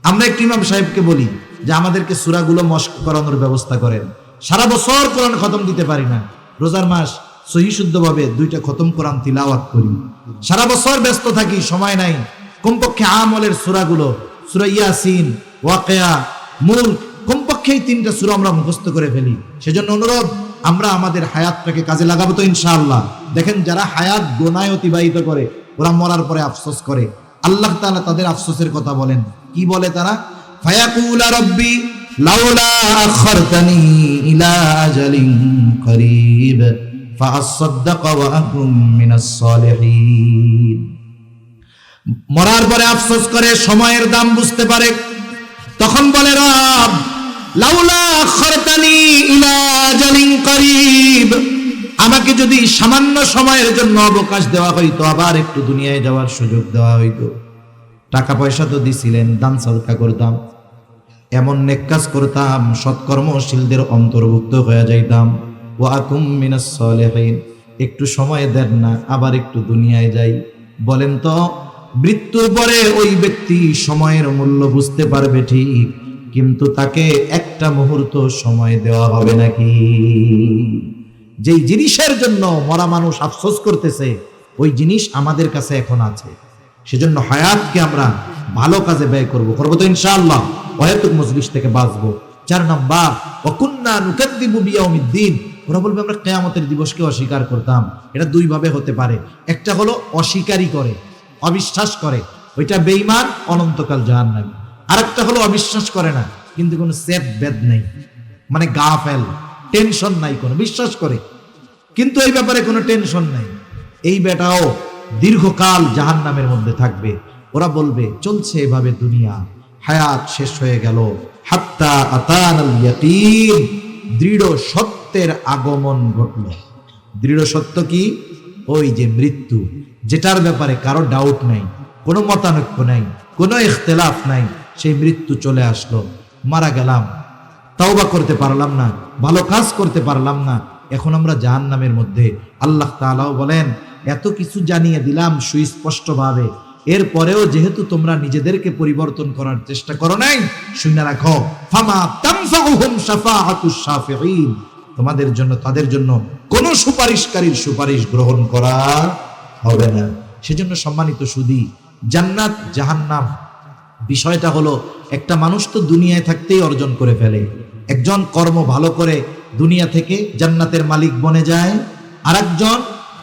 আমরা একটু ইমাম সাহেবকে বলি যে আমাদেরকে সূরাগুলো মস্ক করানোর ব্যবস্থা করেন। সারা বছর কোরআন খতম দিতে পারি না, রোজার মাস সহি শুদ্ধভাবে 2টা খতম কোরআন তিলাওয়াত করি। সারা বছর ব্যস্ত থাকি, সময় নাই, কমপক্ষে আমলের সূরাগুলো, সূরা ইয়াসিন, ওয়াকিয়া, মুলক, কমপক্ষে এই 3টা সূরা আমরা মুখস্থ করে ফেলি। সেজন্য অনুরোধ, আমরা আমাদের হায়াতটাকে কাজে লাগাবো তো ইনশাআল্লাহ। দেখেন যারা হায়াত গোনায় অতিবাহিত করে, ওরা মরার পরে আফসোস করে। আল্লাহ তাআলা তাদের আফসোসের কথা বলেন, কি বলে তারা? ফায়াকুলা রাব্বি লাউলা আখারতানি ইলা আজালিন করিব ফাআসাদদাক ওয়া আকুম মিনাস সালিহিন। মরার পরে আফসোস করে, সময়ের দাম বুঝতে পারে, তখন বলে রব লাউলা আখারতানি ইলা আজালিন করিব, আমাকে যদি সামান্য সময়ের জন্য অবকাশ দেওয়া হইতো, আবার একটু দুনিয়ায় যাওয়ার সুযোগ দেওয়া হইতো, টাকা পয়সা তো দিছিলেন, দান সদকা করতাম, এমন নেক কাজ করতাম, সৎকর্মশীলদের অন্তর্ভুক্ত হয়ে যাইতাম, ওয়া আকুম মিনাস সালিহিন। একটু সময় দেন না, আবার একটু দুনিয়ায় যাই। বলেন তো মৃত্যুর পরে ওই ব্যক্তি সময়ের মূল্য বুঝতে পারবে ঠিক, কিন্তু তাকে একটা মুহূর্ত সময় দেওয়া হবে নাকি? যেই জিনিসের জন্য মরা মানুষ আফসোস করতেছে, ওই জিনিস আমাদের কাছে এখন আছে। সেজন্য হায়াতকে আমরা ভালো কাজে ব্যয় করবো তো ইনশাআল্লাহ। অহেতুক মজলিস থেকে বাঁচবো। 4 নাম্বার, ওয়াকুন্না নুকাদ্দিবু বিয়াউমিদ্দিন। ওরা বলবে আমরা কিয়ামতের দিবসকে অস্বীকার করতাম। এটা 2 ভাবে হতে পারে। একটা হলো অস্বীকারই করে, অবিশ্বাস করে, ওইটা বেঈমান, অনন্তকাল জাহান্নামী। আরেকটা হলো অবিশ্বাস করে না, কিন্তু কোনো সেফ বেদ নেই, মানে গাফেল, টেনশন নাই, কোনো বিশ্বাস করে কিন্তু এই ব্যাপারে কোনো টেনশন নাই, এই বেটাও দীর্ঘকাল জাহান্নামের মধ্যে থাকবে। ওরা বলবে চলছে এভাবে দুনিয়া, হায়াত শেষ হয়ে গেল, হাত্তা আতানাল ইয়াকিন, দৃঢ় সত্যের আগমন ঘটল। দৃঢ় সত্য কি? ওই যে মৃত্যু, যেটার ব্যাপারে কারো ডাউট নাই, কোনো মতানৈক্য নাই, কোনো ইখতিলাফ নাই, সেই মৃত্যু চলে আসলো। মারা গেলাম, তাওবা করতে পারলাম না, ভালো কাজ করতে পারলাম না, এখন আমরা জাহান্নামের মধ্যে। আল্লাহ তাআলাও বলেন এত কিছু জানিয়ে দিলাম সুস্পষ্টভাবে, এরপরেও যেহেতু তোমরা নিজেদেরকে পরিবর্তন করার চেষ্টা করো নাই, শুনে রাখো ফামা তানফাউহুম শাফাআতুশ শাফিঈন, তোমাদের জন্য, তাদের জন্য কোনো সুপারিশকারীর সুপারিশ গ্রহণ করা হবে না। সেজন্য সম্মানিত সুধী, জান্নাত জাহান্নাম বিষয়টা হলো, একটা মানুষ তো দুনিয়ায় থাকতেই অর্জন করে ফেলে। একজন কর্ম ভালো করে দুনিয়া থেকে জান্নাতের মালিক বনে যায়, আরেকজন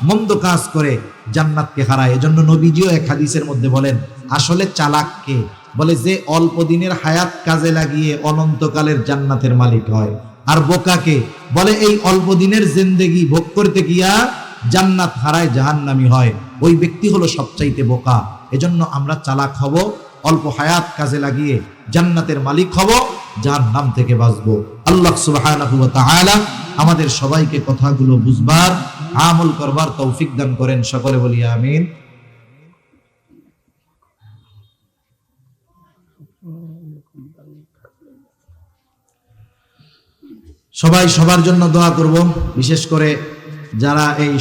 মন্দ কাজ করে জান্নাতকে হারায়। এজন্য নবীজিও এক হাদিসের মধ্যে বলেন, আসলে চালাককে বলে যে অল্প দিনের হায়াত কাজে লাগিয়ে অনন্তকালের জান্নাতের মালিক হয়, আর বোকাকে বলে এই অল্প দিনের জিন্দেগি ভোগ করতে গিয়া জান্নাত হারায়, জাহান্নামী হয়। ওই ব্যক্তি হলো সবচাইতে বোকা। এজন্য আমরা চালাক হব, অল্প হায়াত কাজে লাগিয়ে জান্নাতের মালিক হব, জাহান্নাম থেকে বাঁচবো। আল্লাহ সুবহানাহু ওয়া তাআলা আমাদের সবাইকে কথাগুলো বুঝবার, আমল করবার তৌফিক দান করেন। সকলে বলি আমিন। সবাই সবার জন্য দোয়া করব, বিশেষ করে যারা এই